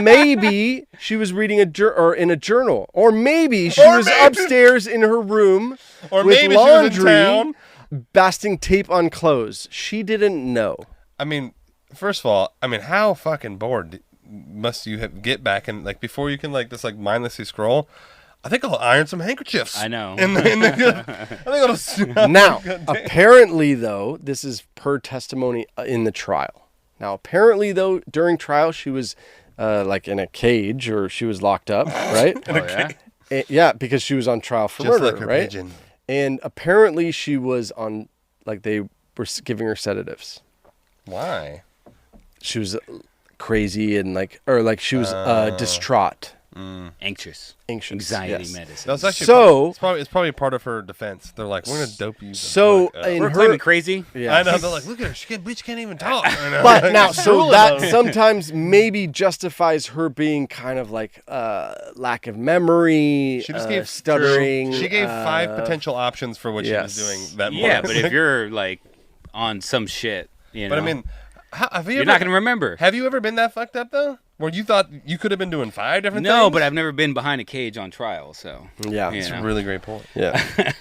maybe she was reading in a journal, or maybe she was upstairs in her room Or with maybe she was in laundry, town. basting tape on clothes. She didn't know. I mean, first of all, how fucking bored must you get back and like before you can like just like mindlessly scroll? I think I'll iron some handkerchiefs. I know. I think I'll. Now, apparently, though, this is per testimony in the trial. Now, apparently, though, during trial, she was like in a cage or she was locked up, right? Oh, yeah? Yeah, because she was on trial for Just murder, like her right? pigeon. And apparently, she was on, like, they were giving her sedatives. Why? She was crazy and she was distraught. Anxious. Anxious, Anxiety yes. medicine. That was actually So- it's probably part of her defense. They're like, we're gonna dope you. So, in We're her, claiming crazy. yeah. I know. They're like, look at her. Bitch can't even talk. I know. But now, It's so drooling that on her. sometimes maybe justifies her being kind of like lack of memory, She just gave stuttering. She gave 5 potential options for what yes. she was doing that morning. Yeah, but if you're like on some shit, you know. But I mean, have you you're ever, not gonna remember. Have you ever been that fucked up though? Where you thought you could have been doing 5 different things? No, but I've never been behind a cage on trial, so. Yeah. you That's know. a really great point. Yeah. I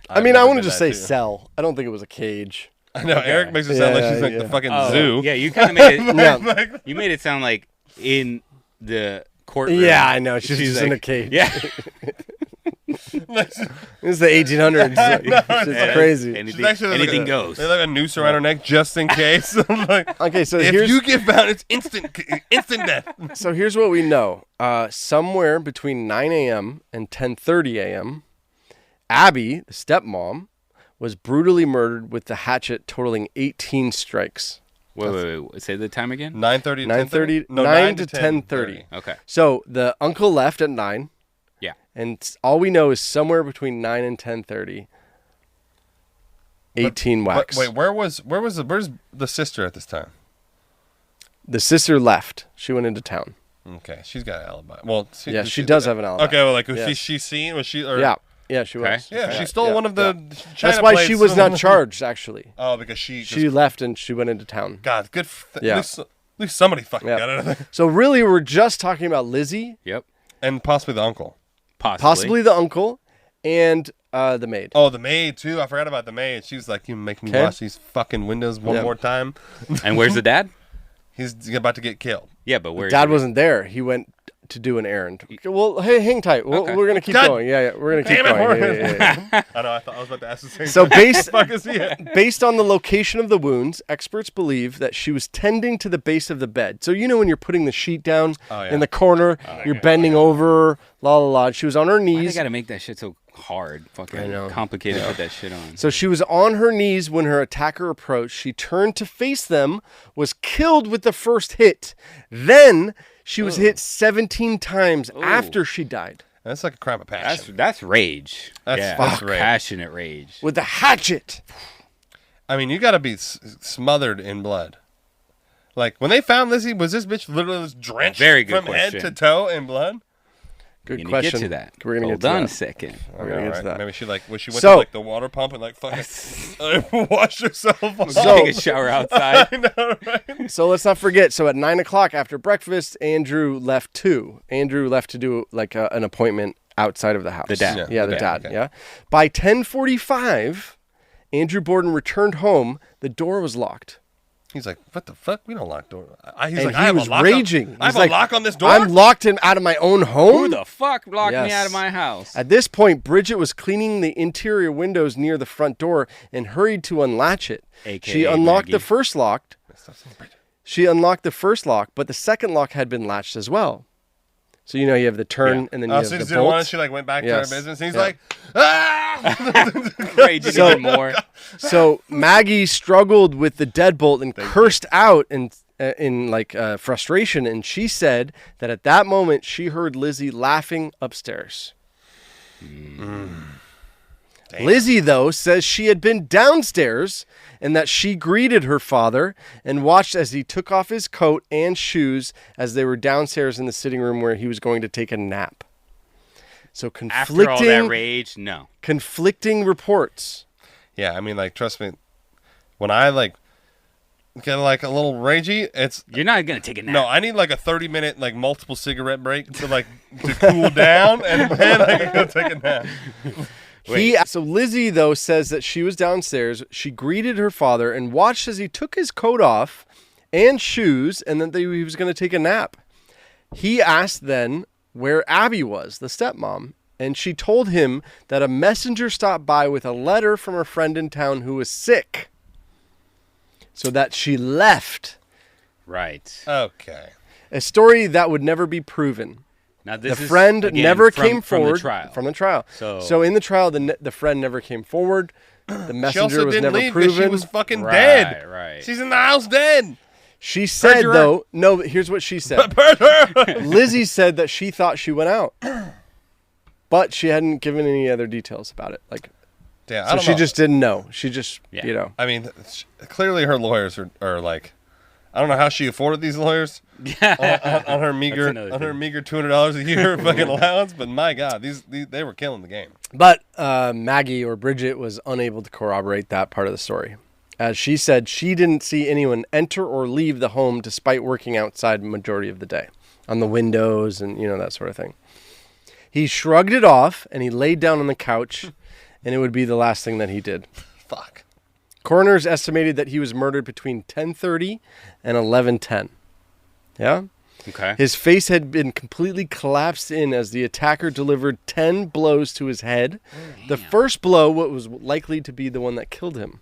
I've mean, I never want to been just that say too. cell. I don't think it was a cage. I know Eric makes it sound like she's like the fucking Oh, zoo. yeah, you kind of made it. Yeah. You made it sound like in the courtroom. Yeah, I know. She's just in like- a cage. Yeah. This is the 1800s. It's crazy. Anything goes. They like a noose around her neck just in case. I'm like, Okay, so if here's you get found, it's instant death. so here's what we know. Somewhere between 9 a.m. and 10:30 a.m., Abby, the stepmom, was brutally murdered with the hatchet totaling 18 strikes. Wait. Say the time again? 9:30 to 9:30, 10:30? No, 9 to 10:30. Okay. So the uncle left at 9. Yeah. And all we know is somewhere between 9 and 10:30. 18 whacks. Wait, where's the sister at this time? The sister left. She went into town. Okay, she's got an alibi. Well, She does have an alibi. Okay, well, like was Yes. she seen? Was she? Or, Yeah, she was. Okay. Yeah, she Yeah, stole yeah, one of the. yeah. China That's why she plates. was not charged, actually. Oh, because she. She left and she went into town. God, good. Yeah. At least somebody fucking Yeah. got it. So really, we're just talking about Lizzie, Yep. And possibly the uncle. possibly the uncle, and the maid. Oh, the maid too. I forgot about the maid. She was like, "You make me Okay. wash these fucking windows one Yeah. more time." And where's the dad? He's about to get killed. Yeah, but where? Dad wasn't there. He went to do an errand. Well, hey, hang tight. We're going to keep going. Yeah, we're going to keep going. Yeah. I know, I was about to ask the same So thing. based on the location of the wounds, experts believe that she was tending to the base of the bed. So when you're putting the sheet down in the corner, you're bending over, la. She was on her Why knees. they gotta make that shit so hard? Fucking complicated to put that shit on. So she was on her knees when her attacker approached. She turned to face them, was killed with the first hit. Then she was hit 17 times after she died. That's like a crime of passion. That's rage. That's rage. Passionate rage. With a hatchet. I mean, you got to be smothered in blood. Like, when they found Lizzie, was this bitch literally drenched from head to toe in blood? Good We're question. Get to that. We're gonna Hold get to on that. a second. We're gonna get to that. Maybe she went to like the water pump and like fucking washed herself off. Take a shower outside. I know, right? So let's not forget. So at 9:00 after breakfast, Andrew left too. Andrew left to do like an appointment outside of the house. The dad. Yeah, the dad. Okay. Yeah. By 10:45, Andrew Borden returned home. The door was locked. He's like, what the fuck? We don't lock door. He's And like, he I have was a lock raging. I have He's like, a lock on this door? I'm locked out of my own home. Who the fuck locked me Yes. out of my house? At this point, Bridget was cleaning the interior windows near the front door and hurried to unlatch it. AKA She unlocked Maggie. the first lock. She unlocked the first lock, but the second lock had been latched as well. So you have the turn and then you have so the she didn't want it. bolt. She like went back Yes. to her business. And he's Yeah. like, ah! Raging even more. So Maggie struggled with the deadbolt and cursed out in frustration. And she said that at that moment she heard Lizzie laughing upstairs. Lizzie, though, says she had been downstairs and that she greeted her father and watched as he took off his coat and shoes as they were downstairs in the sitting room where he was going to take a nap. So conflicting, After all that rage, no. conflicting reports. Yeah, I mean, like, trust me, when I like get like a little ragey, You're not gonna take a nap. no, I need like a 30-minute like multiple cigarette break to cool down, and then I can go take a nap. So Lizzie, though, says that she was downstairs. She greeted her father and watched as he took his coat off and shoes and that he was going to take a nap. He asked then where Abby was, the stepmom, and she told him that a messenger stopped by with a letter from a friend in town who was sick, so that she left. Right. Okay. A story that would never be proven. Now this The is, friend again, never from, came from forward the trial. from the trial. So in the trial, the friend never came forward. The She messenger also was didn't never leave because proven. she was fucking Right, dead. right. She's in the house dead. She said, Perjurer. though, no, here's what she said. Lizzie said that she thought she went out, but she hadn't given any other details about it. Damn, I So don't she know. just didn't know. She just, Yeah. I mean, clearly her lawyers are like, I don't know how she afforded these lawyers on her meager $200 a year fucking allowance, but my God, these they were killing the game. But Maggie or Bridget was unable to corroborate that part of the story. As she said, she didn't see anyone enter or leave the home despite working outside the majority of the day on the windows and, that sort of thing. He shrugged it off and he laid down on the couch, and it would be the last thing that he did. Fuck. Coroners estimated that he was murdered between 10:30 and 11:10. Yeah? Okay. His face had been completely collapsed in as the attacker delivered 10 blows to his head. The first blow, what was likely to be the one that killed him.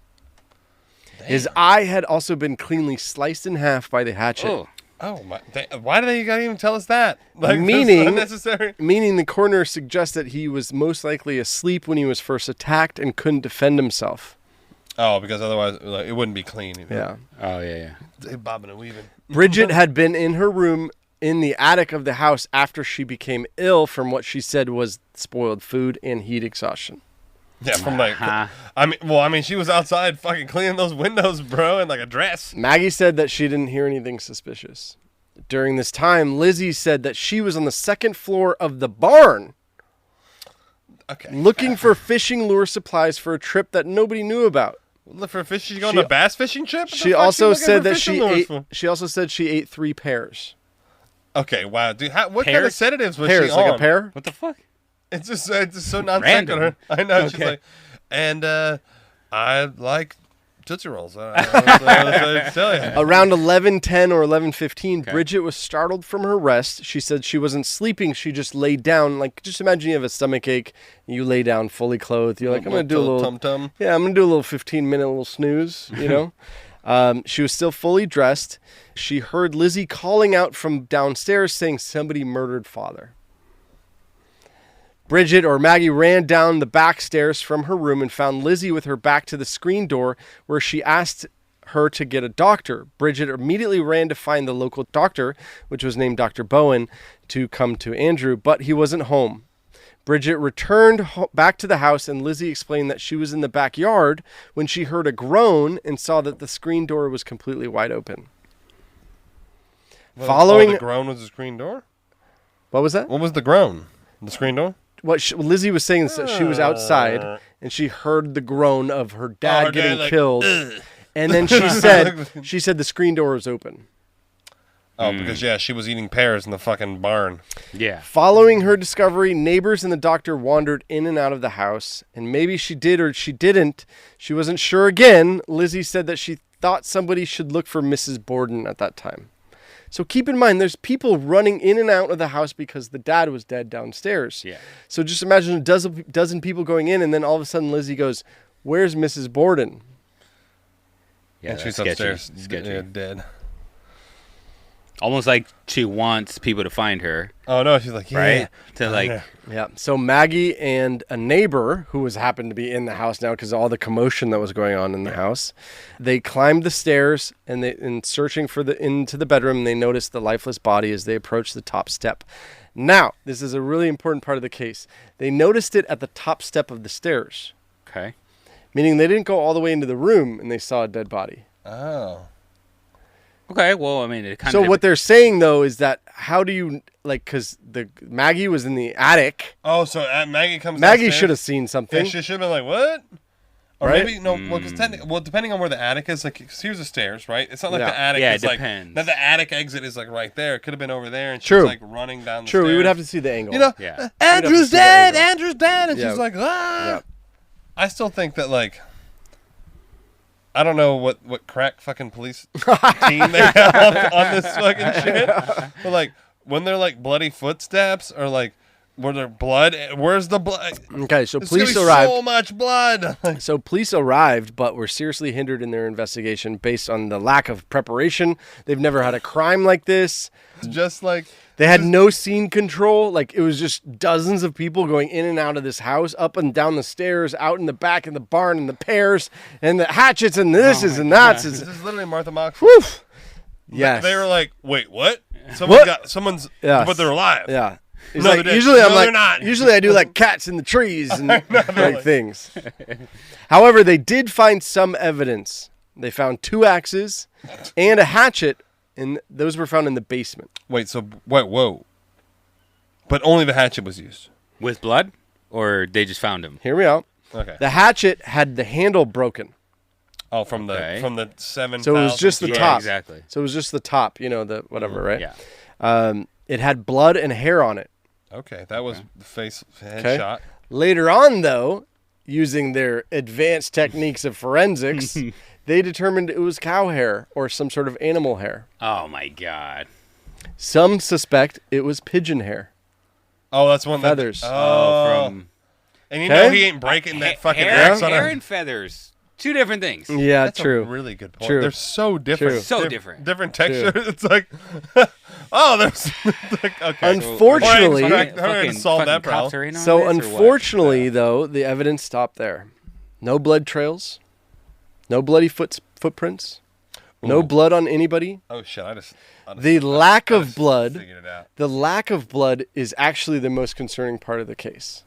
Damn. His eye had also been cleanly sliced in half by the hatchet. Oh my! Why do they gotta even tell us that? Like, Meaning, this is unnecessary. Meaning the coroner suggests that he was most likely asleep when he was first attacked and couldn't defend himself. Oh, because otherwise it wouldn't be clean. Yeah. Oh yeah. They bobbing and weaving. Bridget had been in her room in the attic of the house after she became ill from what she said was spoiled food and heat exhaustion. Yeah, from she was outside fucking cleaning those windows, bro, in like a dress. Maggie said that she didn't hear anything suspicious. During this time, Lizzie said that she was on the second floor of the barn. Okay. Looking for fishing lure supplies for a trip that nobody knew about. Look for fish. She's going on a bass fishing trip? She also said that she ate 3 pears. Okay, wow, dude. What kind Pears? of sedatives was Pears, she like on? a pear? What the fuck? It's just so non Random. sequitur. I know. Okay. She's like, and I like Tootsie Rolls. That's what I tell you. Around 11:10 or 11:15, Bridget was startled from her rest. She said she wasn't sleeping. She just laid down. Like, just imagine you have a stomach ache. And you lay down fully clothed. You're like, I'm going to do a little... Tum-tum. Yeah, I'm going to do a little 15-minute little snooze, you know? She was still fully dressed. She heard Lizzie calling out from downstairs saying somebody murdered father. Bridget or Maggie ran down the back stairs from her room and found Lizzie with her back to the screen door where she asked her to get a doctor. Bridget immediately ran to find the local doctor, which was named Dr. Bowen, to come to Andrew, but he wasn't home. Bridget returned back to the house, and Lizzie explained that she was in the backyard when she heard a groan and saw that the screen door was completely wide open. The groan was the screen door? What was that? What was the groan? The screen door? What Lizzie was saying is that she was outside and she heard the groan of her dad getting killed. And then she said the screen door was open. Oh, because, she was eating pears in the fucking barn. Yeah. Following her discovery, neighbors and the doctor wandered in and out of the house. And maybe she did or she didn't. She wasn't sure again. Lizzie said that she thought somebody should look for Mrs. Borden at that time. So keep in mind, there's people running in and out of the house because the dad was dead downstairs. Yeah. So just imagine a dozen people going in, and then all of a sudden Lizzie goes, "Where's Mrs. Borden?" Yeah, and she's sketchy. upstairs, Sketchy. dead. Almost like she wants people to find her. Oh no, she's like, right? To like, yeah. So Maggie and a neighbor who happened to be in the house now because of all the commotion that was going on in the house, they climbed the stairs and searching for into the bedroom. They noticed the lifeless body as they approached the top step. Now, this is a really important part of the case. They noticed it at the top step of the stairs. Okay. Meaning they didn't go all the way into the room and they saw a dead body. Oh. Okay, well, I mean, it kind of... So what they're saying, though, is that how do you, like, because Maggie was in the attic. Oh, so Maggie comes Maggie downstairs. should have seen something. Yeah, she should have been like, what? Or right? maybe, no, well, because depending on where the attic is, like, here's the stairs, right? It's not like Yeah. the attic is it like, depends. that the attic exit is like right there. It could have been over there, and she's True. like running down the stairs. True, we would have to see the angle. You know, Yeah. Andrew's see the dead, angle. Andrew's dead, and Yeah. she's like, ah. Yeah. I still think that, like, I don't know what crack fucking police team they have on this fucking shit. But, like, when they're, like, bloody footsteps or, like, where there blood, where's the blood? Okay, so There's police gonna be arrived. so much blood. So police arrived, but were seriously hindered in their investigation based on the lack of preparation. They've never had a crime like this. Just like... They had no scene control. Like, it was just dozens of people going in and out of this house, up and down the stairs, out in the back in the barn, and the pears, and the hatchets, and this and that. This is literally Martha Mox. Whew. Yes. They were like, wait, what? Someone's... Yes. But they're alive. Yeah. He's No, like, they're usually dead. I'm No, like, they're not. usually I do like cats in the trees and like things. However, they did find some evidence. They found 2 axes and a hatchet, and those were found in the basement. Wait, whoa. But only the hatchet was used. With blood? Or they just found him? Hear me out. Okay. The hatchet had the handle broken. Oh, from the 7,000. So it was just the Yeah, top. exactly. So it was just the top, the whatever, right? Yeah. It had blood and hair on it. Okay, that was the head Okay. shot. Later on, though, using their advanced techniques of forensics, they determined it was cow hair or some sort of animal hair. Oh, my God. Some suspect it was pigeon hair. Oh, that's one Feathers. From... And you know he ain't breaking that fucking hair, axe on hair her. and feathers. 2 different things. Yeah, That's true. a really good point. True. They're so different. True. So They're different. Different texture. It's like, oh, there's like, okay. Unfortunately, All right, solve that cops problem. are in on so this, or what? unfortunately, though, the evidence stopped there. No blood trails, no bloody footprints, no blood on anybody. Oh shit! I just The lack of blood. figured it out. The lack of blood is actually the most concerning part of the case.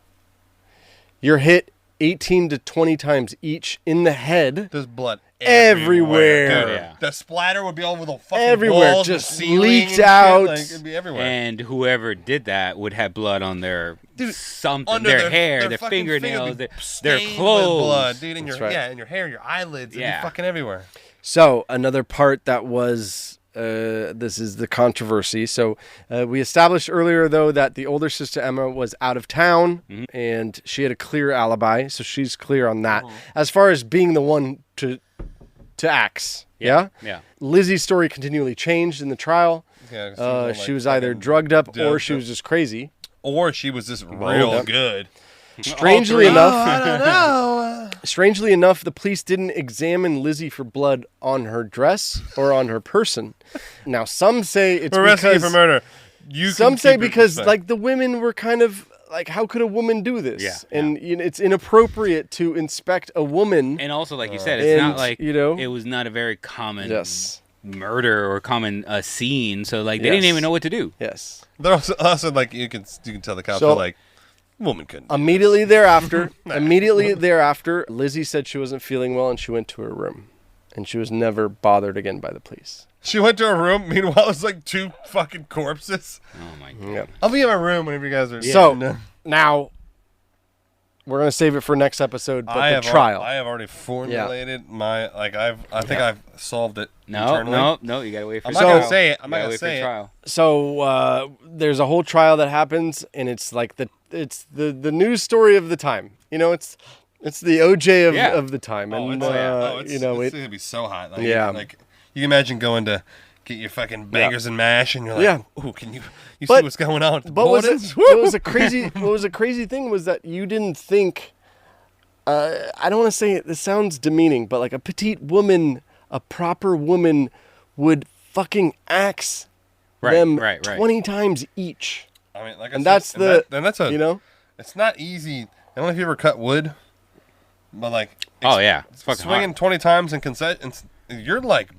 You're hit 18 to 20 times each in the head. There's blood Everywhere. Dude, Yeah. the splatter would be all over the fucking Everywhere, walls, just the ceiling leaked and shit. out. Like, it'd be everywhere. And whoever did that would have blood on their something, Under their hair, their fucking fingernails, finger their stained with clothes. blood, dude, in your That's right. in your hair, your eyelids, it'd Yeah. be fucking everywhere. So another part that was, this is the controversy. So we established earlier, though, that the older sister Emma was out of town and she had a clear alibi. So she's clear on that. As far as being the one to to axe. Yeah? Yeah. Lizzie's story continually changed in the trial. Yeah, She was either drugged up or she was just crazy. Or she was just real good. Strangely enough, I don't know. Strangely enough, the police didn't examine Lizzie for blood on her dress or on her person. Now, some say it's We're arresting you because for murder. some say because like the women were kind of like, how could a woman do this? Yeah, And you know, it's inappropriate to inspect a woman. And also, like you said, it's not like, you know, it was not a very common yes. murder or common scene. So like they Yes. didn't even know what to do. Yes. They're also like you can tell the cops So- are like, woman couldn't. Immediately thereafter, Lizzie said she wasn't feeling well and she went to her room. And she was never bothered again by the police. She went to her room. Meanwhile, it's like 2 fucking corpses. Oh my god. Yep. I'll be in my room whenever you guys are. So now we're gonna save it for next episode. But the trial. I have already formulated my I think I've solved it. No, internally. you gotta wait for I'm the not trial. gonna say it. I'm not You gotta gonna wait for say the it. trial. So there's a whole trial that happens, and it's like the news story of the time. You know, it's the OJ of the time, and it's you know it's gonna be so hot. Like, Yeah. like you can imagine going to get your fucking bangers and mash, and you're like, Yeah. "Ooh, can you see But- what's going on?" But what Borders? was a crazy thing was that you didn't think. I don't want to say it. This sounds demeaning, but like a petite woman, a proper woman, would fucking axe them right. 20 times each. I mean, like, And I that's said, and that's a you know. It's not easy. I don't know if you ever cut wood, but like, Oh yeah, it's fucking swinging hot. 20 times in concessions, you're like,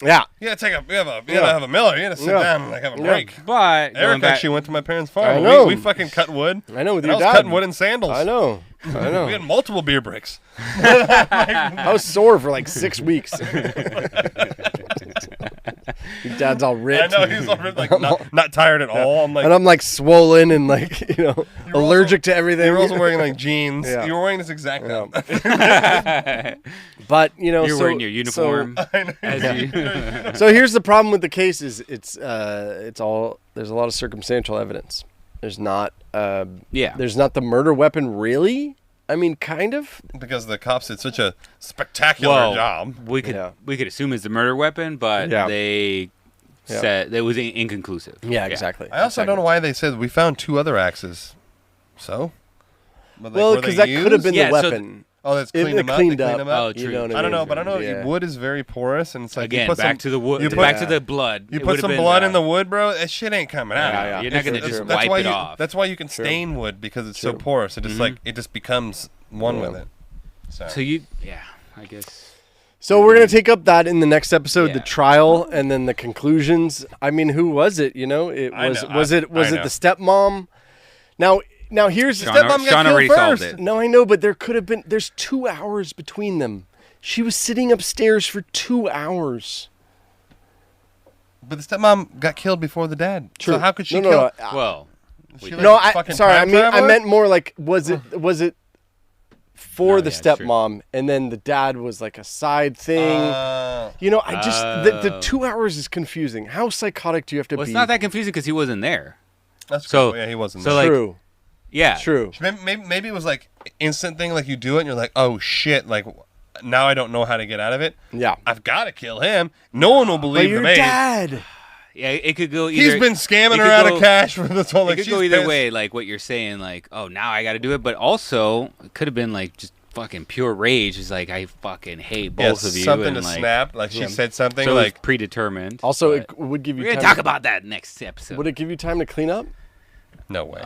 Yeah. you gotta have a miller. You gotta sit down and like have a break. But going Eric back, actually went to my parents' farm. I know. We fucking cut wood. I know with And your I was dad. cutting wood in sandals. I know. We had multiple beer bricks. I was sore for like 6 weeks. Your dad's all ripped. I know he's already like not tired at all. I'm like, And I'm like swollen and like, you know, allergic to everything. you're also wearing like jeans. Yeah. You're wearing this exact outfit. But, you know, you're wearing your uniform. So here's the problem with the case is there's a lot of circumstantial evidence. There's not there's not the murder weapon really. I mean, kind of. Because the cops did such a spectacular job. We could assume it's the murder weapon, but they said it was inconclusive. Yeah, exactly. I also don't know why they said we found 2 other axes. So? But, like, Well, were because they that could have been used? the Yeah, so weapon. Oh, that's It cleaned them up. cleaned They up. cleaned them up. Oh, You true. know what I don't know, but I know Yeah. wood is very porous, and it's like Again, you put back some, to the wood. you put- Back to the blood. You It put would've some been, blood in the wood, bro. That shit ain't coming out. Yeah. You're not gonna just That's wipe why it you, off. That's why you can stain wood because it's so porous. It just like it just becomes one with it. So I guess. So we're gonna take up that in the next episode, the Yeah. trial, and then the conclusions. I mean, who was it? You know, it I was know. was it I know. the stepmom? Now here's Sean, stepmom got Sean killed already solved first. it. No, I know, but there could have been. There's 2 hours between them. She was sitting upstairs for 2 hours. But the stepmom got killed before the dad. True. So how could she No, kill? Well, She, No, like, fucking sorry. time I traveler? meant more like was it for No, the yeah, true. stepmom, and then the dad was like a side thing. You know, I just the 2 hours is confusing. How psychotic do you have to well, be? it's not that confusing because he wasn't there. That's So- cool. Yeah, he wasn't. so, there. like- True. Yeah. True. Maybe it was like instant thing. Like you do it, and you're like, oh shit! Like now I don't know how to get out of it. Yeah. I've got to kill him. No one will But believe your the maid. dad. Yeah, it could go either. He's been scamming it her could out go- of cash for this whole. Like it could she's go either pissed. way, like what you're saying, like, oh, now I got to do it, but also it could have been like just fucking pure rage. It's like I fucking hate both of you. Something and, to like, snap. Like she said something So it was like predetermined. Also, but it would give you we're time. gonna talk about that next episode. Would it give you time to clean up? no way.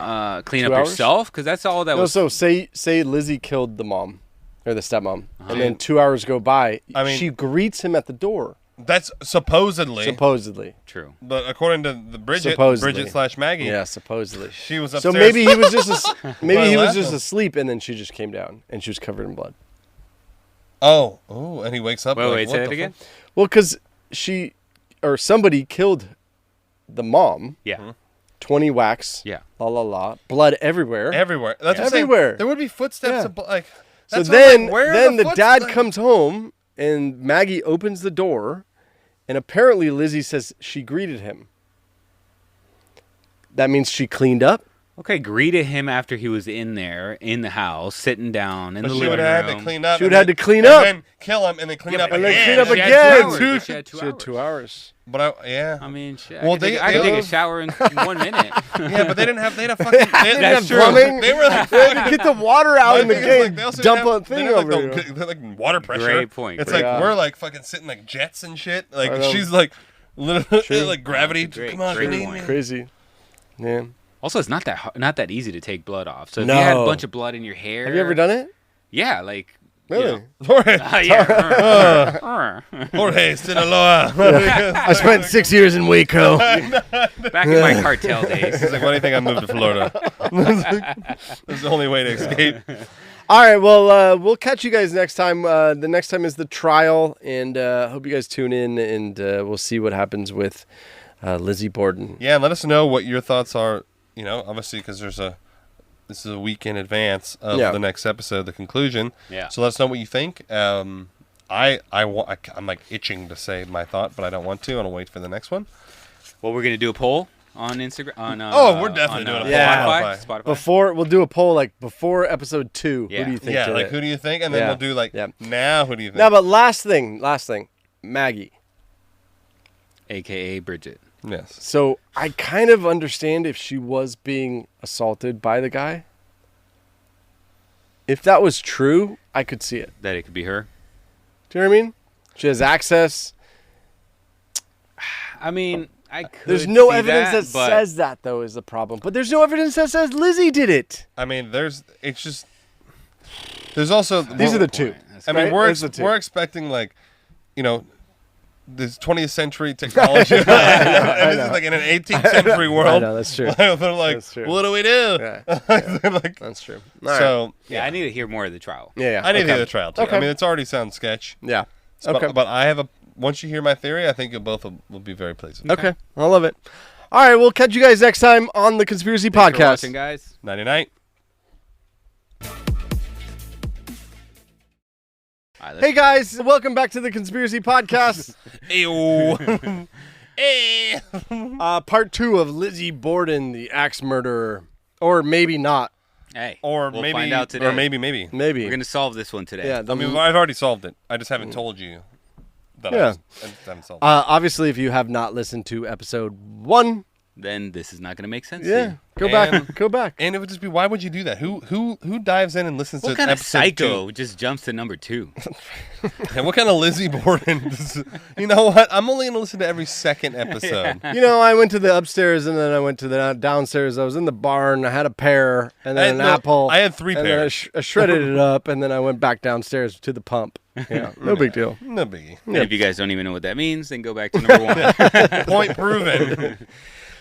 Clean 2 up hours? yourself because that's all that No. was. So say Lizzie killed the mom or the stepmom, and then 2 hours go by. I mean- she greets him at the door. That's supposedly. Supposedly. True. But according to the Bridget Supposedly. / Maggie, Yeah, supposedly. she was So upstairs. maybe he was just maybe he was laughing. just asleep, and then she just came down, and she was covered in blood. Oh, and he wakes up. Wait, like, say what that the again. fuck? Well, because she or somebody killed the mom. Yeah. 20 whacks. Yeah. La la la. Blood everywhere. Everywhere. That's what I'm saying. Everywhere. There would be footsteps. Yeah. Of, like. So That's why I'm then, like, where are then the dad footsteps? comes home, and Maggie opens the door, and apparently Lizzie says she greeted him. That means she cleaned up. Okay, greeted him after he was in there, in the house, sitting down in the She living would have room. had to clean up. She would have had to clean and up. then kill him and then clean up And again. then clean up She had again. 2 hours. She had 2 She had hours. 2 hours. But yeah. I mean, shit. Well, I could take a shower in 1 minute. Yeah, but they didn't have. They had a fucking. They didn't have true. plumbing. They were like. They had to get the water out in the game. They also Dump didn't a thing they didn't over have, here. they're like water pressure. Great point, It's great like point. we're like fucking sitting like jets and shit. I Like know. she's like, literally True. like gravity. Great- Come on, great clean point. me. Crazy. Yeah. Also, it's not that easy to take blood off. So if No. you had a bunch of blood in your hair, Have you ever done it? Yeah, like Really? Jorge, yeah. Jorge Sinaloa. I spent 6 years in Waco. Back in my cartel days. He's like, why do you think I moved to Florida? That's the only way to escape. All right, well, we'll catch you guys next time. The next time is the trial, and hope you guys tune in, and we'll see what happens with Lizzie Borden. Yeah, and let us know what your thoughts are. You know, obviously, because this is a week in advance of the next episode, the conclusion. Yeah. So let us know what you think. I'm like itching to say my thought, but I don't want to. I'll wait for the next one. Well, we're gonna do a poll on Instagram. We're definitely doing a poll Yeah. on Spotify. Before we'll do a poll like before episode 2. Yeah. Who do you think? Yeah, did like it? who do you think? And then Yeah. we'll do like Yeah. now. Who do you think? No, but last thing, Maggie. AKA Bridget. Yes. So I kind of understand if she was being assaulted by the guy. If that was true, I could see it. That it could be her. Do you know what I mean? She has access. I mean, I could. There's no see evidence that but says that, though, is the problem. But there's no evidence that says Lizzie did it. I mean, there's also These are the two. I mean, right? Those are the two. we're expecting like, you know, this 20th century technology. And this is like in an 18th century world. I know, that's true. They're like, That's true. what do we do? Yeah. They're like, That's true. so Yeah, I need to hear more of the trial. Yeah. I need to okay. hear the trial too. Okay. I mean, it's already sounds sketch. Yeah. But, Okay. but I have once you hear my theory, I think you both will be very pleased. Okay. I love it. All right. We'll catch you guys next time on the Conspiracy Thanks for Podcast. watching, guys. Nighty night. All right, let's Hey, guys. Welcome back to the Conspiracy Podcast. Ew. Hey. Part 2 of Lizzie Borden, the axe murderer. Or maybe not. Hey, Or we'll maybe, find out today. or maybe. Maybe. We're gonna solve this one today. Yeah. I mean, I've already solved it. I just haven't told you that Yeah. I just haven't solved it. Obviously, if you have not listened to episode 1, Then this is not gonna make sense. To yeah, you. go And- back. Go back. And it would just be, why would you do that? Who dives in and listens What to kind of episode psycho just jumps to number 2? 2? And what kind of Lizzie Borden? You know what? I'm only going to listen to every second episode. You know, I went to the upstairs and then I went to the downstairs. I was in the barn. I had a pear and then an apple. I had 3 and then pears. I shredded it up and then I went back downstairs to the pump. Yeah, no big deal. No biggie. And if you guys don't even know what that means, then go back to number 1. Point proven.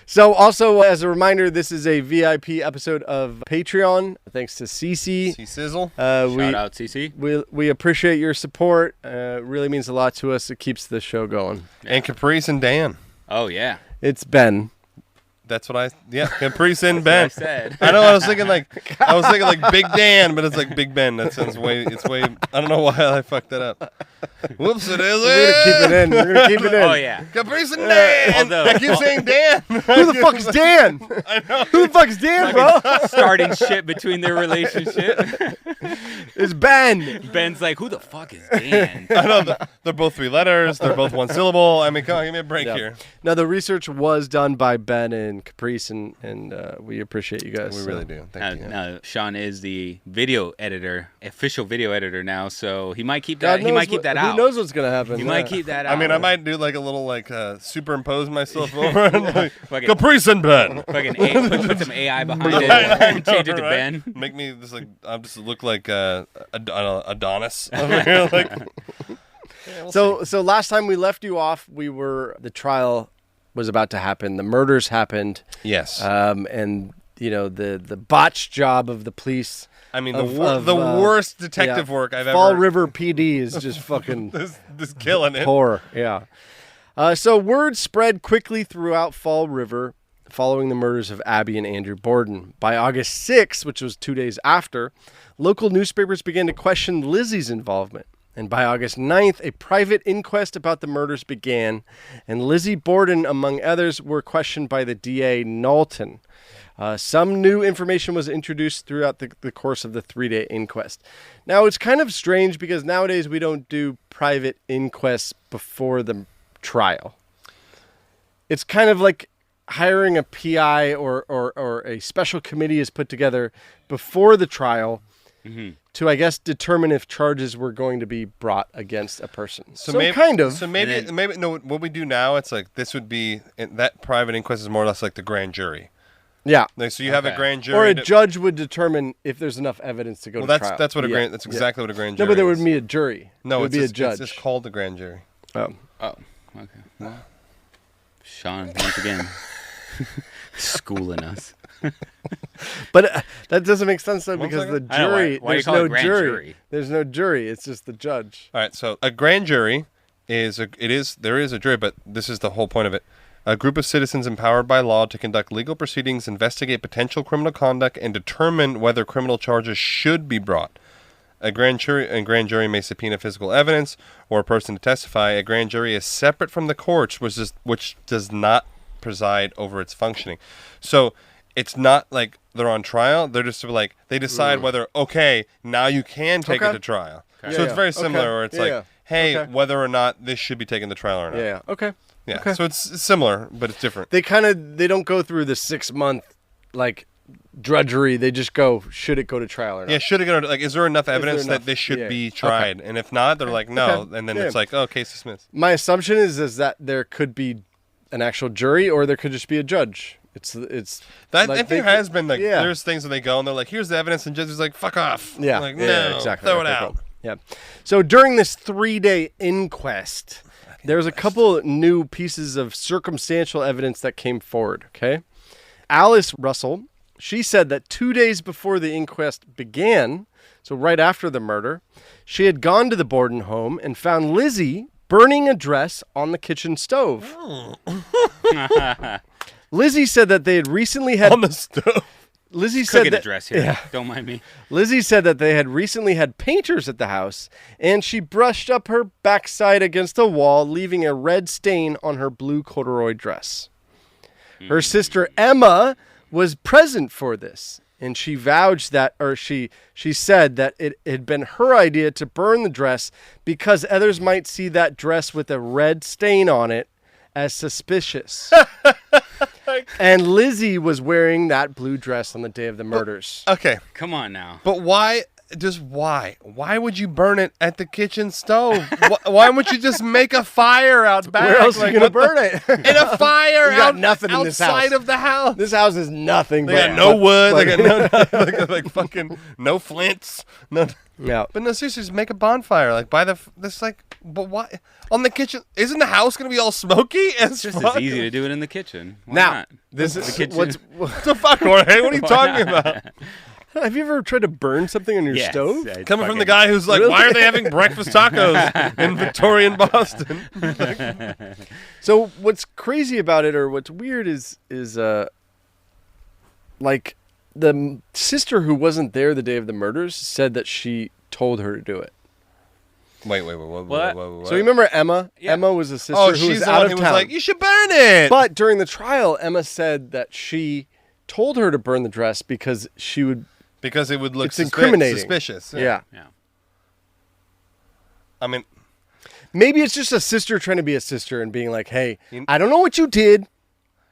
So also, as a reminder, this is a VIP episode of Patreon. Thanks to Cece. See Sizzle? Shout out, CC. We appreciate your support. It really means a lot to us. It keeps the show going. And Caprice and Dan. Oh yeah. It's Ben. That's what Caprice and What I Ben. said. I know. I was thinking like Big Dan, but it's like Big Ben. That sounds way. I don't know why I fucked that up. Whoops! It is. We're gonna keep it in. We're gonna keep it in. Oh yeah. Caprice and Dan. Although- I keep saying Dan. Who the fuck's Dan? I know. Who the fuck's Dan, bro? Starting shit between their relationship. It's Ben. Ben's like, who the fuck is Dan? I know. They're both 3 letters. They're both 1 syllable. I mean, come on, give me a break Yeah. here. Now the research was done by Ben and Caprice, and we appreciate you guys. We really do. Thank you. Now, Sean is the video editor, official video editor now, so he might keep God that. He knows might keep that out. Who knows what's gonna happen? He might keep that out. I mean, I might do like a little superimpose myself over and like Fucking- Caprice and Ben. Fucking put some AI behind it and change it to Right? Ben. Make me just like I just look like Adonis over here. Like, So last time we left you off, the trial was about to happen. The murders happened. yes. And you know the botched job of the police. I mean, of- the worst detective yeah, work I've Fall ever. River PD is just fucking Just killing it. poor. Yeah. So word spread quickly throughout Fall River following the murders of Abby and Andrew Borden. By August 6th, which was 2 days after, local newspapers began to question Lizzie's involvement. And by August 9th, a private inquest about the murders began, and Lizzie Borden, among others, were questioned by the DA Knowlton. Some new information was introduced throughout the course of the 3-day inquest. Now, it's kind of strange because nowadays we don't do private inquests before the trial. It's kind of like hiring a PI or a special committee is put together before the trial to, I guess, determine if charges were going to be brought against a person. So maybe, kind of. So maybe no. What we do now, it's like this would be that private inquest is more or less like the grand jury. Yeah. Like, so you have a grand jury, or a judge would determine if there's enough evidence to go to trial. That's what a grand. That's exactly what a grand jury. No, but there would be a jury. No, it would be a judge. It's called the grand jury. Oh. Okay. Well, Sean once again schooling us. But that doesn't make sense though, because the jury. Why there's do you call no it grand jury? There's no jury. It's just the judge. All right. So a grand jury there is a jury, but this is the whole point of it. A group of citizens empowered by law to conduct legal proceedings, investigate potential criminal conduct, and determine whether criminal charges should be brought. A grand jury may subpoena physical evidence or a person to testify. A grand jury is separate from the courts, which does not preside over its functioning. So it's not like they're on trial. They're just like, they decide whether, okay, now you can take it to trial. Okay. So it's very similar where it's hey, whether or not this should be taken to trial or not. Yeah. Okay. Yeah, okay. So it's similar, but it's different. They don't go through the 6-month drudgery. They just go, should it go to trial or not? Yeah, should it go to, is there enough evidence that this should be tried? Okay. And if not, they're like, no. Okay. And then it's like, oh, case dismissed. My assumption is that there could be an actual jury or there could just be a judge. It's that like there has been there's things that they go and they're like, here's the evidence, and judges like, fuck off. Yeah. Like, no, exactly. Throw it out. Yeah. So during this 3-day inquest, there's a couple new pieces of circumstantial evidence that came forward, okay? Alice Russell, she said that 2 days before the inquest began, so right after the murder, she had gone to the Borden home and found Lizzie burning a dress on the kitchen stove. Lizzie said that they had recently had... On the stove? Lizzie said that... dress here. Yeah. Don't mind me. Lizzie said that they had recently had painters at the house, and she brushed up her backside against a wall, leaving a red stain on her blue corduroy dress. Her sister Emma was present for this, and she vouched that, or she said that it had been her idea to burn the dress because others might see that dress with a red stain on it as suspicious. And Lizzie was wearing that blue dress on the day of the murders. Okay. Come on now. But why? Just why? Why would you burn it at the kitchen stove? Why wouldn't you just make a fire out back? Where else are you going to burn it? In a fire nothing in this house. Outside of the house. This house is nothing. They got no wood. They got no fucking no flints. No. Yeah. But no, seriously, just make a bonfire. But why? On the kitchen, isn't the house going to be all smoky? It's just as easy to do it in the kitchen. Why now, not? This is the kitchen. What the fuck, Jorge? What are you talking about? Have you ever tried to burn something on your stove? Yeah, coming from the guy who's like, why are they having breakfast tacos in Victorian Boston? So what's crazy about it, or what's weird, is like the sister who wasn't there the day of the murders said that she told her to do it. Wait. What? So you remember Emma? Yeah. Emma was a sister who was out of town. Was like, you should burn it. But during the trial, Emma said that she told her to burn the dress because she would... Because it would look incriminating. Suspicious. Yeah. I mean... Maybe it's just a sister trying to be a sister and being like, hey, I don't know what you did.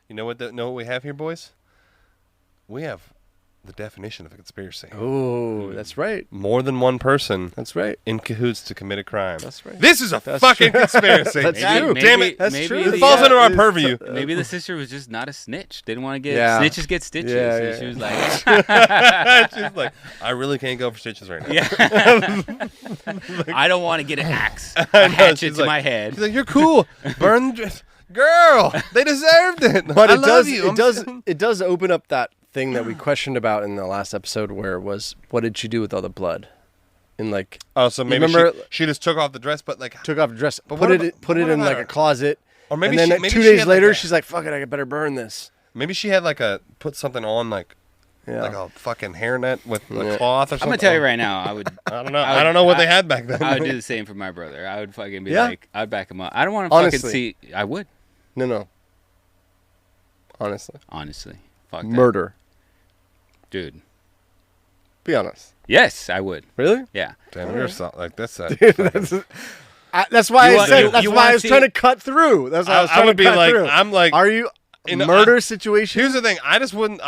You know what we have here, boys? We have the definition of a conspiracy. Oh, that's right. More than one person. That's right. In cahoots to commit a crime. That's right. This is a fucking conspiracy. That's true. Damn it. That's true. It falls under our purview. Maybe the sister was just not a snitch. Didn't want to get snitches get stitches. Yeah. She was like, she's like, I really can't go for stitches right now. Yeah. I don't want to get an axe, a hatchet to my head. She's like, you're cool. Burn the dress. Girl, they deserved it. But it does open up that thing that we questioned about in the last episode, where it was, what did she do with all the blood? And like, so maybe she just took off the dress, but like took off the dress, but put it in like a closet, or maybe and then 2 days later she's like, fuck it, I better burn this. Maybe she had put something on like a fucking hairnet with a cloth or something. I'm gonna tell you right now, I don't know. I don't know what they had back then. I would do the same for my brother. I would fucking be like, I'd back him up. I don't want to fucking see. I would. No. Honestly. Fuck murder. Dude. Be honest. Yes, I would. Really? Yeah. Damn, you're so, like that's that. That's why You I said. That's you why want I was to trying to cut through. That's why I was I trying would to be cut like, through. I'm like, Are you in a- murder situation? Here's the thing. I just wouldn't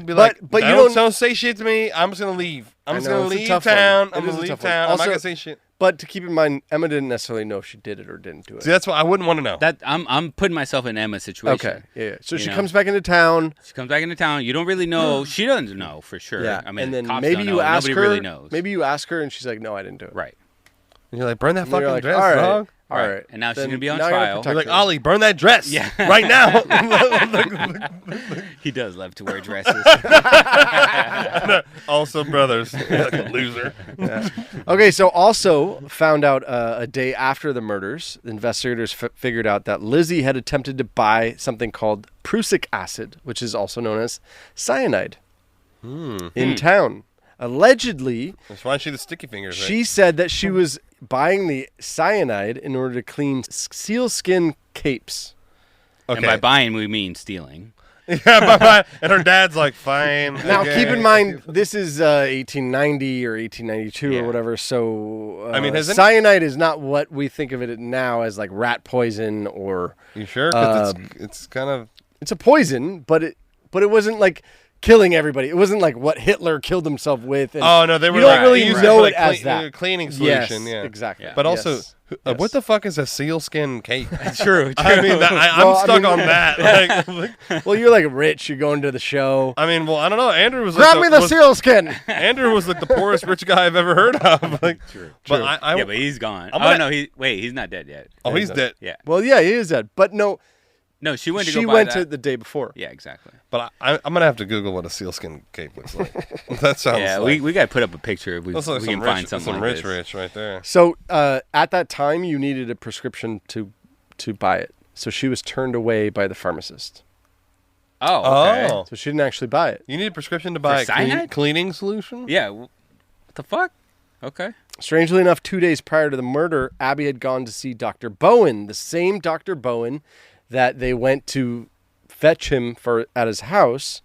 be But- like, but you don't don't- say shit to me. I'm just gonna leave. I'm just know, gonna it's a leave tough one. town. It I'm is gonna a leave tough one. town. I'm Also- not gonna say shit. But to keep in mind, Emma didn't necessarily know if she did it or didn't do it. See, that's what I wouldn't want to know. That I'm putting myself in Emma's situation. Okay. Yeah. So You she know? comes back into town. She comes back into town. You don't really know. She doesn't know for sure. Yeah. I mean, and then cops maybe don't you know. ask Nobody her. really knows. Maybe you ask her, and she's like, "No, I didn't do it." Right. And you're like, burn that And then fucking you're like, dress, all right, dog. all Right. right. And now she's Then gonna be on now you're gonna trial. protect You're like, her. Ollie, burn that dress. Yeah. Right now. He does love to wear dresses. Also brothers. You're like a loser. Okay, so also found out a day after the murders, the investigators figured out that Lizzie had attempted to buy something called prussic acid, which is also known as cyanide, in town. Allegedly, That's why she the sticky fingers. Right? she said that she was buying the cyanide in order to clean sealskin capes. Okay. And by buying, we mean stealing. Yeah, bye. And her dad's like, fine. Now, okay. keep in mind, this is 1890 or 1892 Yeah. or whatever, so I mean, has any- cyanide is not what we think of it now as like rat poison or... You sure? Because it's kind of. It's a poison, but it wasn't like killing everybody. It wasn't like what Hitler killed himself with. And Oh no, they were. you don't like, really they used know for, it as that. cleaning Yes, solution. Yeah, exactly. But also, Yes. what the fuck is a sealskin cape? True. I mean, I'm Well, I stuck mean- on that. Like, Well, you're like rich. You're going to the show. I mean, well, I don't know. Andrew was Grab like me the sealskin. Andrew was like the poorest rich guy I've ever heard of. Like, True. But I Yeah, but he's gone. I'm Oh gonna- no, he's not dead yet. oh, he's dead. Yeah. Well, yeah, he is dead. But no, No, she went to she go buy went that. to the day before. Yeah, exactly. But I'm gonna have to Google what a sealskin cape looks like. That sounds. Yeah, like, we got to put up a picture if we Looks like can some find rich, something some like rich, this. rich right there. So at that time, you needed a prescription to buy it. So she was turned away by the pharmacist. Oh, okay. Oh, So she didn't actually buy it. you need a prescription to buy a cyanide? cleaning solution? Yeah. What the fuck? Okay. Strangely enough, 2 days prior to the murder, Abby had gone to see Dr. Bowen, the same Dr. Bowen that they went to fetch him at his house.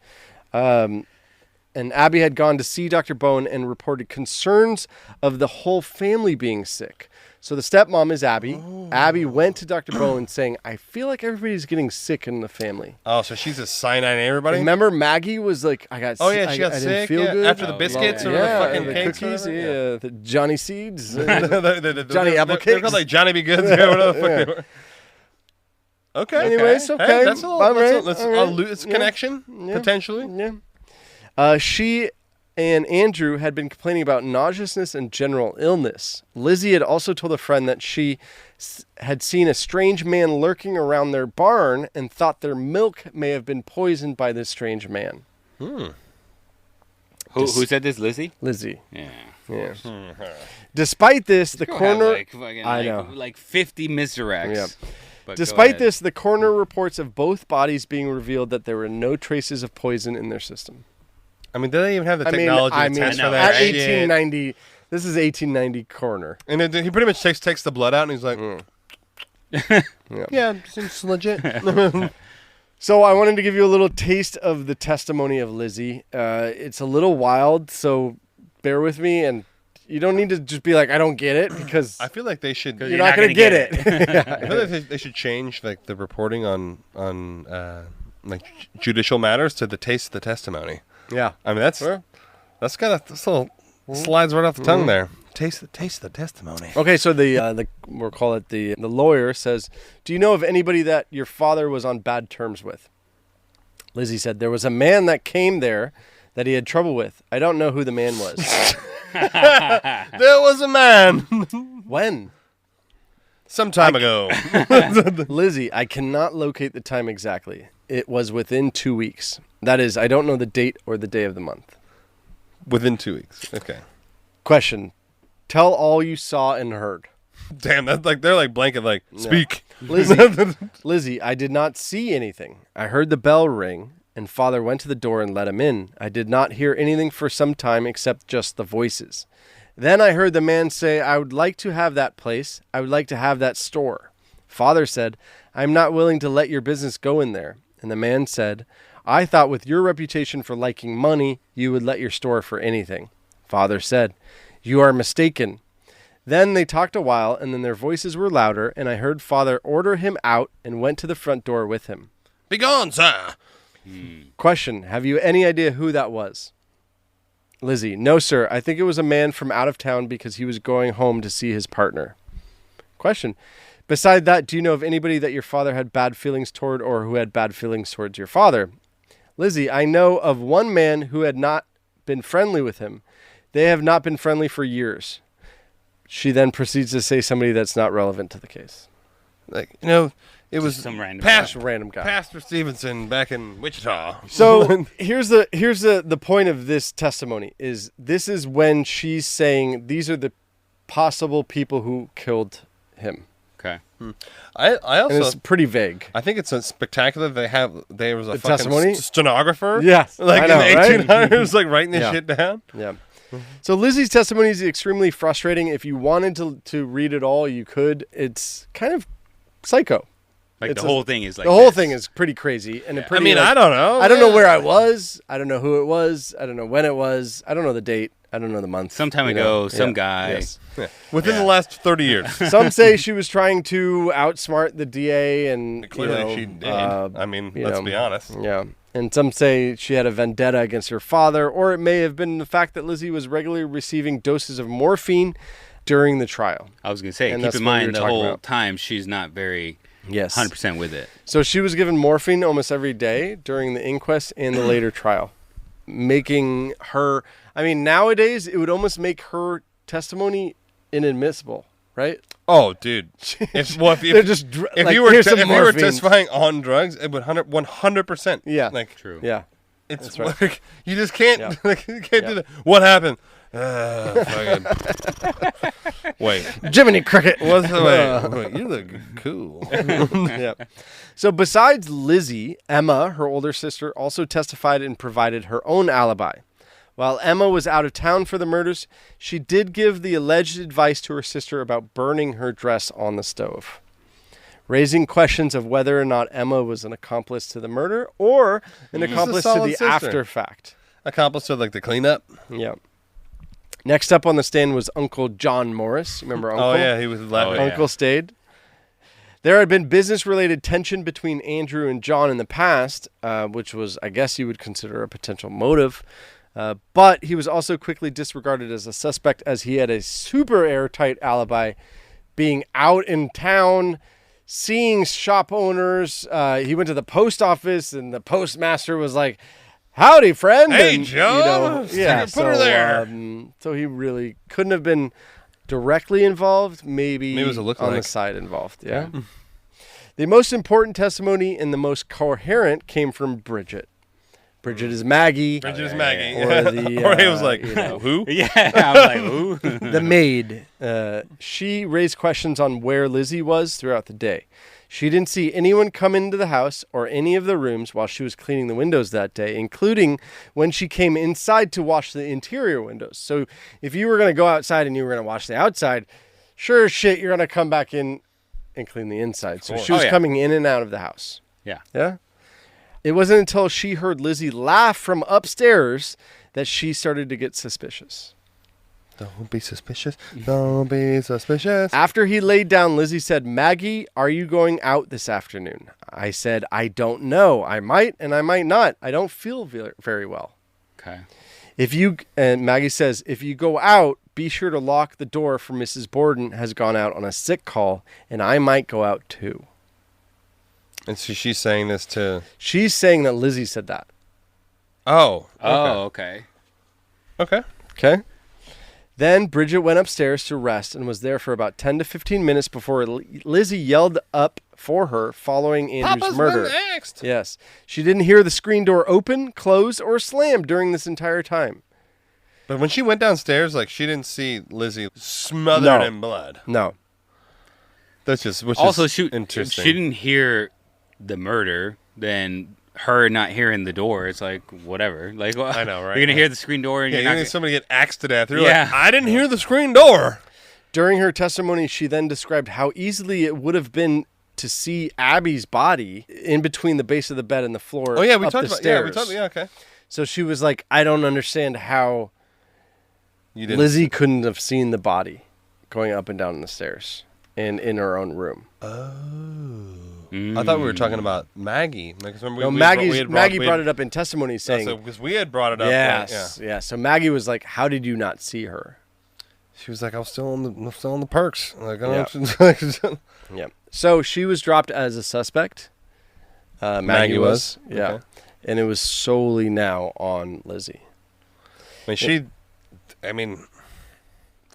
And Abby had gone to see Dr. Bowen and reported concerns of the whole family being sick. So the stepmom is Abby. Oh. Abby went to Dr. Bowen saying, I feel like everybody's getting sick in the family. Oh, so she's a cyanide everybody? Remember Maggie was like, I got Oh, yeah, I she got didn't sick, feel yeah, good. after the biscuits or the yeah, fucking the cakes or cookies, whatever? yeah, the Johnny Seeds. Johnny Apple They're Cakes. called like Johnny Be Goods. Yeah, whatever the fuck they were. Okay. Anyways, okay. Hey, that's a All right, that's all right. it's a connection, potentially. Yeah. She and Andrew had been complaining about nauseousness and general illness. Lizzie had also told a friend that she had seen a strange man lurking around their barn and thought their milk may have been poisoned by this strange man. Who said this? Lizzie? Lizzie. Yeah. Yeah. Despite this, the Go have, coroner... like, fucking, I like, know. like 50 misdirects. Yep. But go Despite ahead. this, the coroner reports of both bodies being revealed that there were no traces of poison in their system. I mean, do they even have the technology to test for I that at shit? 1890, this is 1890 coroner. And then he pretty much takes the blood out and he's like, yeah, seems legit. So I wanted to give you a little taste of the testimony of Lizzie. It's a little wild, so bear with me, and you don't need to just be like, I don't get it, because I feel like they should. you're not going to get it. I feel like they should change like the reporting on like judicial matters to the taste of the testimony. Yeah. I mean that's kind of this little slides right off the tongue there. Taste the testimony. Okay, so we'll call it the lawyer says, do you know of anybody that your father was on bad terms with? Lizzie said, there was a man that came there that he had trouble with. I don't know who the man was. There was a man When? some time ago. Lizzie, I cannot locate the time exactly. It was within 2 weeks. That is, I don't know the date or the day of the month. Within 2 weeks. Okay. Question. Tell all you saw and heard. Damn, that's like they're like blanket like speak. Lizzie, I did not see anything. I heard the bell ring, and Father went to the door and let him in. I did not hear anything for some time except just the voices. Then I heard the man say, I would like to have that place. I would like to have that store. Father said, I am not willing to let your business go in there. And the man said, I thought with your reputation for liking money, you would let your store for anything. Father said, you are mistaken. Then they talked a while, and then their voices were louder, and I heard Father order him out and went to the front door with him. Begone, sir. Question, have you any idea who that was? Lizzie, no, sir. I think it was a man from out of town because he was going home to see his partner. Question, beside that, do you know of anybody that your father had bad feelings toward or who had bad feelings towards your father? Lizzie, I know of one man who had not been friendly with him. They have not been friendly for years. She then proceeds to say somebody that's not relevant to the case. Like, you know, it was some random guy. Pastor Stevenson back in Wichita. So here's the point of this testimony is this is when she's saying these are the possible people who killed him. Okay. I also and it's pretty vague. I think it's spectacular. There was a fucking testimony? Stenographer. Yes, like I know, in the 1800s, right? like writing this shit down. Yeah. So Lizzie's testimony is extremely frustrating. If you wanted to read it all, you could. It's kind of psycho. Like the whole thing is like the whole thing is pretty crazy, and I mean, I don't know. I don't know where I was. I don't know who it was. I don't know when it was. I don't know the date. I don't know the month. Some time ago, some guy. Yes. Yeah. Within the last 30 years. Some say she was trying to outsmart the DA, and clearly she did. I mean, let's be honest. Yeah. And some say she had a vendetta against her father, or it may have been the fact that Lizzie was regularly receiving doses of morphine during the trial. I was going to say, And keep that's in what we mind were the talking whole about. time she's not very 100% with it. So she was given morphine almost every day during the inquest and the later trial, making her, I mean, nowadays it would almost make her testimony inadmissible, right? Oh, dude. If you were testifying on drugs, it would 100%. Yeah. Like, true. Yeah. It's right. like, you just can't, Yeah. you can't do that. What happened? Wait. Jiminy Cricket. Wait, you look cool. Yeah. So besides Lizzie, Emma, her older sister, also testified and provided her own alibi. While Emma was out of town for the murders, she did give the alleged advice to her sister about burning her dress on the stove, raising questions of whether or not Emma was an accomplice to the murder or an accomplice to the after fact. Accomplice to like the cleanup? Yeah. Next up on the stand was Uncle John Morris. Remember Uncle? Oh, yeah, he was laughing. Uncle stayed. There had been business-related tension between Andrew and John in the past, which was, I guess you would consider a potential motive. But he was also quickly disregarded as a suspect as he had a super airtight alibi, being out in town, seeing shop owners. He went to the post office, and the postmaster was like, "Howdy, friend." Hey, and, Joe. Put her there. So he really couldn't have been directly involved. Maybe it was a lookalike on the side involved. Yeah. The most important testimony and the most coherent came from Bridget. Bridget is Maggie. Bridget is Maggie. Or he was like, who? Yeah, I was like, who? The maid. She raised questions on where Lizzie was throughout the day. She didn't see anyone come into the house or any of the rooms while she was cleaning the windows that day, including when she came inside to wash the interior windows. So if you were going to go outside and you were going to wash the outside, sure as shit, you're going to come back in and clean the inside. So she was coming in and out of the house. Yeah. Yeah? It wasn't until she heard Lizzie laugh from upstairs that she started to get suspicious. Don't be suspicious. Don't be suspicious. After he laid down, Lizzie said, "Maggie, are you going out this afternoon?" I said, "I don't know. I might and I might not. I don't feel very well." Okay. And Maggie says, "If you go out, be sure to lock the door, for Mrs. Borden has gone out on a sick call, and I might go out too." And so she's saying this to... She's saying that Lizzie said that. Oh. Okay. Okay. Okay. Then Bridget went upstairs to rest and was there for about 10 to 15 minutes before Lizzie yelled up for her following Andrew's murder. Been axed. Yes. She didn't hear the screen door open, close, or slam during this entire time. But when she went downstairs, like, she didn't see Lizzie smothered in blood. No. That's just... Also, interesting. If she didn't hear the murder, then her not hearing the door, it's like, whatever. Like, I know, right? You're going to hear the screen door and you're you're not not... somebody get axed to death. You're like, I didn't hear the screen door. During her testimony, she then described how easily it would have been to see Abby's body in between the base of the bed and the floor. Oh yeah, we up talked the about. stairs. Yeah, we talked. Yeah, okay. So she was like, I don't understand how Lizzie couldn't have seen the body going up and down the stairs and in her own room. I thought we were talking about Maggie. Because Maggie brought it up in testimony saying... because we had brought it up. Yes, yeah. So Maggie was like, how did you not see her? She was like, I was still on the perks. Like, I don't Yeah. So she was dropped as a suspect. Maggie was. Yeah. Okay. And it was solely now on Lizzie.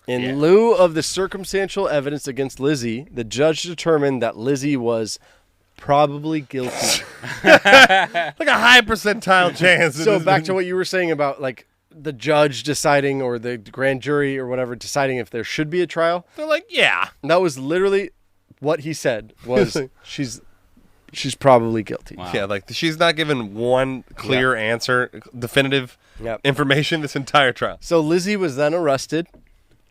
In lieu of the circumstantial evidence against Lizzie, the judge determined that Lizzie was probably guilty. like a high percentile chance. So back to what you were saying about like the judge deciding or the grand jury or whatever deciding if there should be a trial. They're like, yeah. And that was literally what he said was she's probably guilty. Wow. Yeah, like she's not given one clear answer, definitive information this entire trial. So Lizzie was then arrested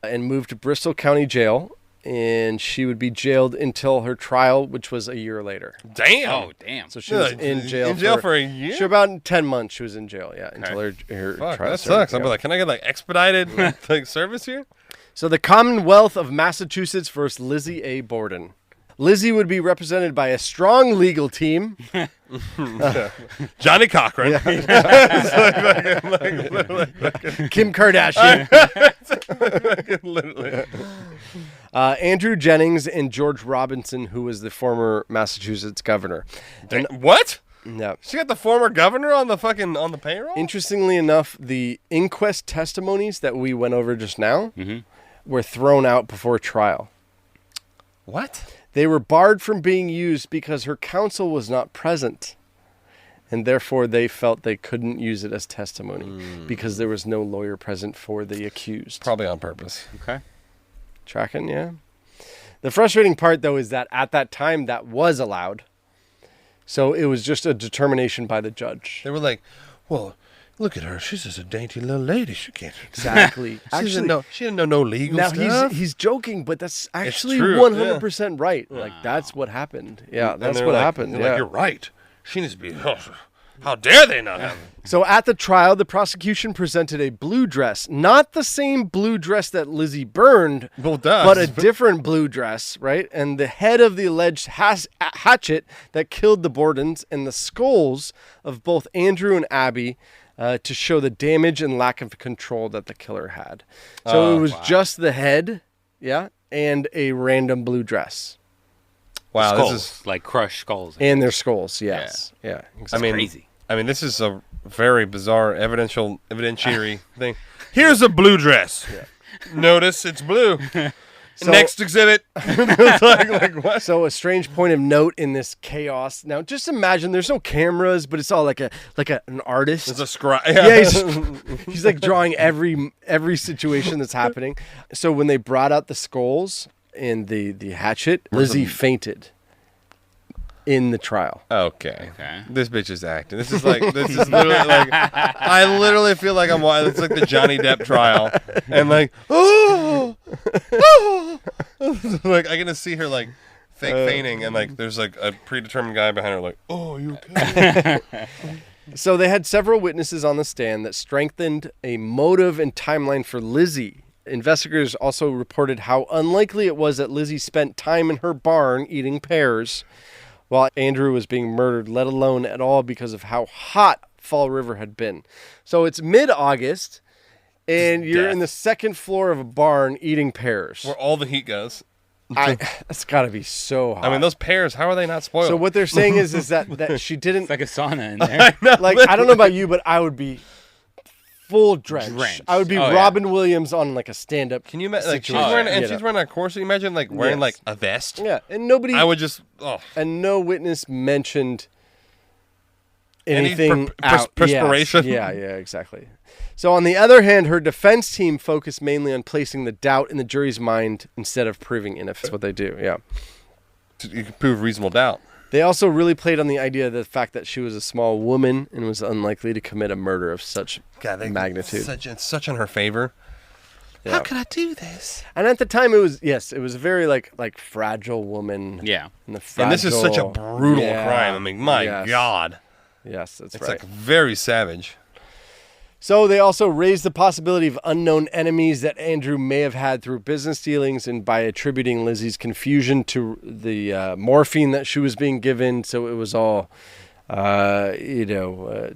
and moved to Bristol County Jail, and she would be jailed until her trial, which was a year later. Damn. Oh, damn. So she was in jail. In jail for a year? She about 10 months she was in jail, until her Fuck, trial that started. sucks. I'd be like, can I get like expedited like service here? So the Commonwealth of Massachusetts versus Lizzie A. Borden. Lizzie would be represented by a strong legal team. Johnny Cochran. Kim Kardashian. Literally. Andrew Jennings and George Robinson, who was the former Massachusetts governor. What? Yeah. She got the former governor on the payroll? Interestingly enough, the inquest testimonies that we went over just now were thrown out before trial. What? They were barred from being used because her counsel was not present, and therefore they felt they couldn't use it as testimony because there was no lawyer present for the accused. Probably on purpose. Okay. Tracking, yeah. The frustrating part, though, is that at that time that was allowed, so it was just a determination by the judge. They were like, well, look at her. She's just a dainty little lady. She can't. Exactly. She didn't know no legal now stuff. he's joking, but that's actually true, 100% right. Like that's what happened. Yeah, that's what happened. Like, you're right. She needs to be. How dare they not have it? So at the trial, the prosecution presented a blue dress, not the same blue dress that Lizzie burned, but a different blue dress, right? And the head of the alleged hatchet that killed the Bordens and the skulls of both Andrew and Abby. To show the damage and lack of control that the killer had. So it was just the head, and a random blue dress. Wow, skulls, this is like crushed skulls. And their skulls, yes. Yeah. Exactly. crazy. I mean, this is a very bizarre evidentiary thing. Here's a blue dress. Yeah. Notice it's blue. So, next exhibit. like what? So a strange point of note in this chaos. Now, just imagine there's no cameras, but it's all like an artist. It's a scribe. Yeah, he's like drawing every situation that's happening. So when they brought out the skulls and the hatchet, Lizzie fainted in the trial. Okay. This bitch is acting. This is literally like, I literally feel like it's like the Johnny Depp trial. And like, like I gonna see her like fake fainting and like there's like a predetermined guy behind her like, oh, you okay? So they had several witnesses on the stand that strengthened a motive and timeline for Lizzie. Investigators also reported how unlikely it was that Lizzie spent time in her barn eating pears while Andrew was being murdered, let alone at all because of how hot Fall River had been. So it's mid-August, and you're in the second floor of a barn eating pears. Where all the heat goes. That's got to be so hot. I mean, those pears, how are they not spoiled? So what they're saying is that she didn't... It's like a sauna in there. I don't know about you, but I would be full drenched. I would be Robin Williams on like a stand-up. Can you imagine? Like she's wearing a corset. You imagine like wearing like a vest. Yeah, and nobody. I would just. And no witness mentioned anything. Perspiration. Yeah, exactly. So on the other hand, her defense team focused mainly on placing the doubt in the jury's mind instead of proving innocence. That's what they do. Yeah. You can prove reasonable doubt. They also really played on the idea of the fact that she was a small woman and was unlikely to commit a murder of such magnitude. It's such in her favor. How could I do this? And at the time, it was a very like fragile woman. Yeah. And this is such a brutal crime. I mean, my God. Yes, that's it's right. It's like very savage. So they also raised the possibility of unknown enemies that Andrew may have had through business dealings and by attributing Lizzie's confusion to the morphine that she was being given. So it was all,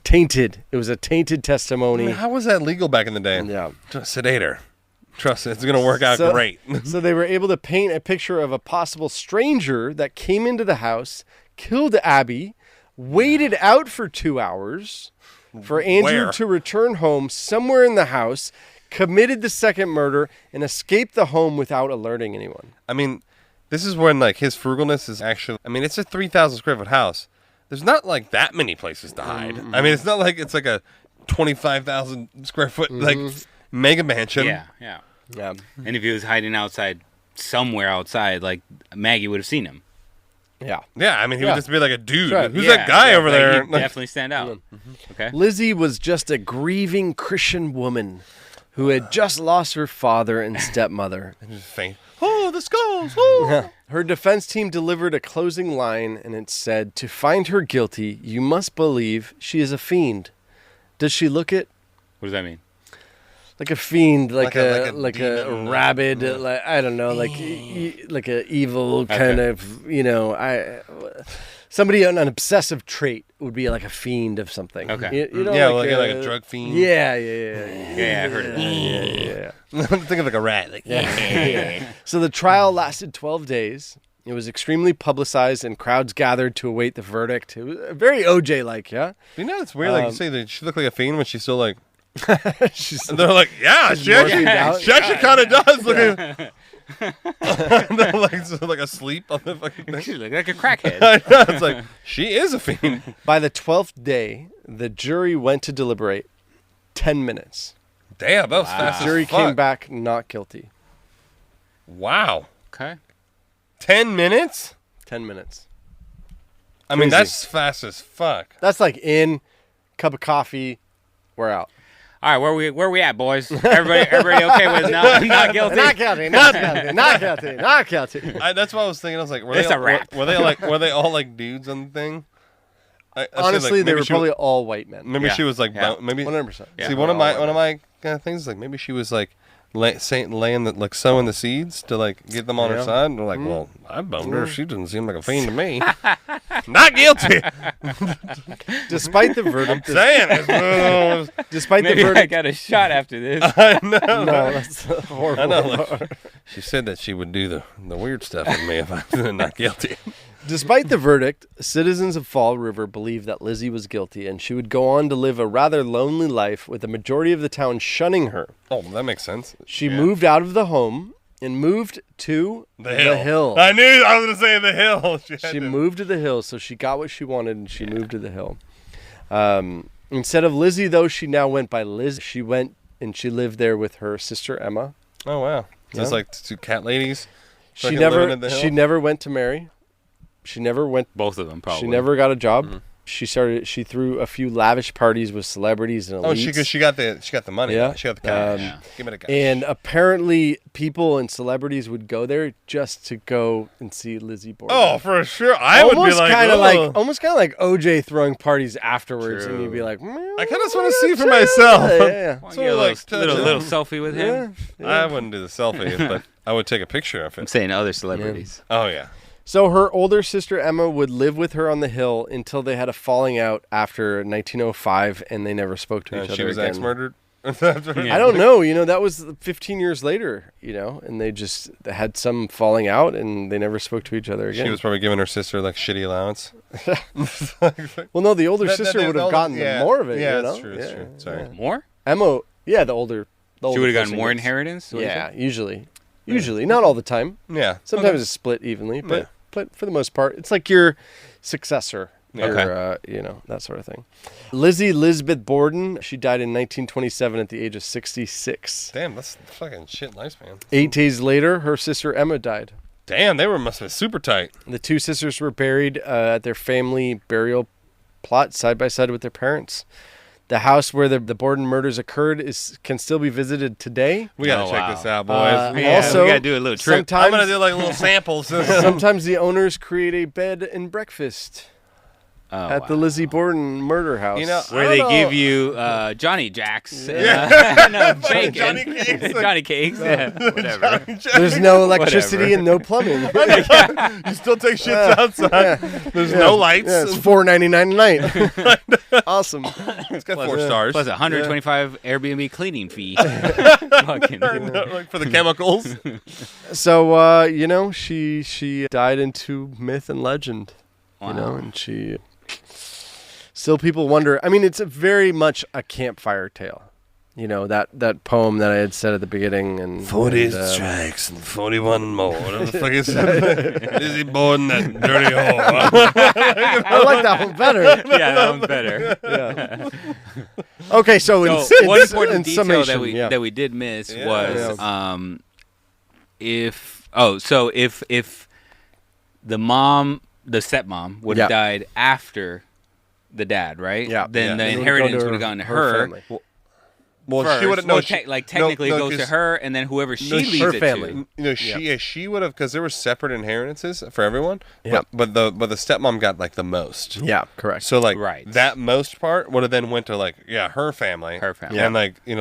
tainted. It was a tainted testimony. I mean, how was that legal back in the day? Yeah. Just sedate her. Trust me, it's going to work out great. So they were able to paint a picture of a possible stranger that came into the house, killed Abby, waited out for 2 hours for Andrew to return home somewhere in the house, committed the second murder, and escaped the home without alerting anyone. I mean, this is when like his frugalness is actually. I mean, it's a 3,000 square foot house. There's not like that many places to hide. Mm-hmm. I mean, it's not like it's like a 25,000 square foot like mega mansion. Yeah. And if he was hiding somewhere outside, like Maggie would have seen him. Yeah. Yeah, I mean, he would just be like a dude. Right. Who's that guy over there? He'd definitely stand out. Okay. Lizzie was just a grieving Christian woman who had just lost her father and stepmother. And just faint. Oh, the skulls. Oh. Her defense team delivered a closing line, and it said, "To find her guilty, you must believe she is a fiend." Does she look it? What does that mean? Like a fiend, like a demon. rabid, like I don't know, like like a evil kind of, somebody an obsessive trait would be like a fiend of something. Okay. You know, like a drug fiend. Yeah, I heard of that. Yeah. Think of like a rat. Like, So the trial lasted 12 days. It was extremely publicized, and crowds gathered to await the verdict. It was very OJ-like, yeah? You know, it's weird. Like you say that she looked like a fiend when she's still like. And they're like, yeah, she actually kind of does look like. They're like asleep on the fucking thing. She looked like a crackhead. I know, it's like she is a fiend. By the 12th day, the jury went to deliberate 10 minutes. Damn, that was fast. The jury as fuck. came back not guilty. Wow. Okay. 10 minutes? 10 minutes. I mean, Crazy. that's fast as fuck. That's like in, cup of coffee, we're out. All right, where we at, boys? Everybody okay with not guilty? Not guilty, not guilty, not guilty, not guilty. That's what I was thinking. I was like, It's a wrap. were they all like dudes on the thing? I Honestly, like, they were probably all white men. Maybe she was like, Yeah. maybe 100%. Yeah. See, one of my kind of things is like maybe she was like laying the like sowing the seeds to like get them on her side. And they're like, well, I boned her. She doesn't seem like a fiend to me. Not guilty. Despite the verdict, Saying. despite Maybe the I verdict, got a shot after this. I know. no, that's horrible. I know. Like, she said that she would do the weird stuff with me if I was not guilty. Despite the verdict, citizens of Fall River believed that Lizzie was guilty, and she would go on to live a rather lonely life, with the majority of the town shunning her. Oh, that makes sense. She moved out of the home and moved to the hill. I knew I was going to say the hill. She moved to the hill, so she got what she wanted, and she moved to the hill. Instead of Lizzie, though, she now went by Liz. She went and she lived there with her sister Emma. Oh wow! Yeah. Just like two cat ladies. She fucking living in the hill? never went to marry. She never went. Both of them, probably. She never got a job. She threw a few lavish parties with celebrities and elites. Oh, she got the money. Yeah. She got the cash. Give me the cash. And apparently, people and celebrities would go there just to go and see Lizzie Borden. Oh, for sure. I would be like, almost kind of like OJ throwing parties afterwards, and you'd be like, I kind of just want to see for myself. Yeah. Want to get a little selfie with him? I wouldn't do the selfie, but I would take a picture of I'm it. saying other celebrities. Oh yeah. So her older sister Emma would live with her on the hill until they had a falling out after 1905, and they never spoke to each other She was again. ex-murdered. I don't know. That was 15 years later. And they just had some falling out, and they never spoke to each other again. She was probably giving her sister like shitty allowance. Well, no, the older sister would have gotten more of it. Yeah, that's true. That's true. Sorry. Yeah. More? Emma, yeah, the older. She would have gotten person more gets- inheritance? What do you Yeah, think? usually, not all the time. Yeah. Sometimes it's split evenly, but for the most part, it's like your successor. Okay. That sort of thing. Lizzie Lisbeth Borden, she died in 1927 at the age of 66. Damn, that's fucking shit lifespan. 8 days later, her sister Emma died. Damn, must have been super tight. The two sisters were buried at their family burial plot side by side with their parents. The house where the Borden murders occurred can still be visited today. We gotta check this out, boys. Also, we gotta do a little trip. I'm gonna do like little samples. Sometimes the owners create a bed and breakfast at the Lizzie Borden murder house. You know, where they give you Johnny Jacks and bacon. Johnny cakes. Johnny cakes. Yeah, whatever. There's no electricity and no plumbing. You still take shits outside. There's no lights. Yeah, it's $4.99 a night. Awesome. It's got 4 stars. Plus $125 Airbnb cleaning fee. Fucking. Like for the chemicals. So she died into myth and legend. Wow. You know, and she still people wonder. I mean, it's very much a campfire tale. You know, that poem that I had said at the beginning. And 40 strikes and 41 more. What the fuck is that? Lizzie Borden, that dirty whore. I like that one better. Yeah, that one's better. Yeah. Okay, so one important detail summation, that we did miss was if the stepmom would have died after the dad, right? Yeah. Then the inheritance would have gone to her. Well, first. she would have. Technically, it goes to her, and then whoever she leaves her it family. to. She would have, because there were separate inheritances for everyone. Yeah. But the stepmom got like the most. Yeah, correct. So like Right. that most part would have then went to her family. Her family. And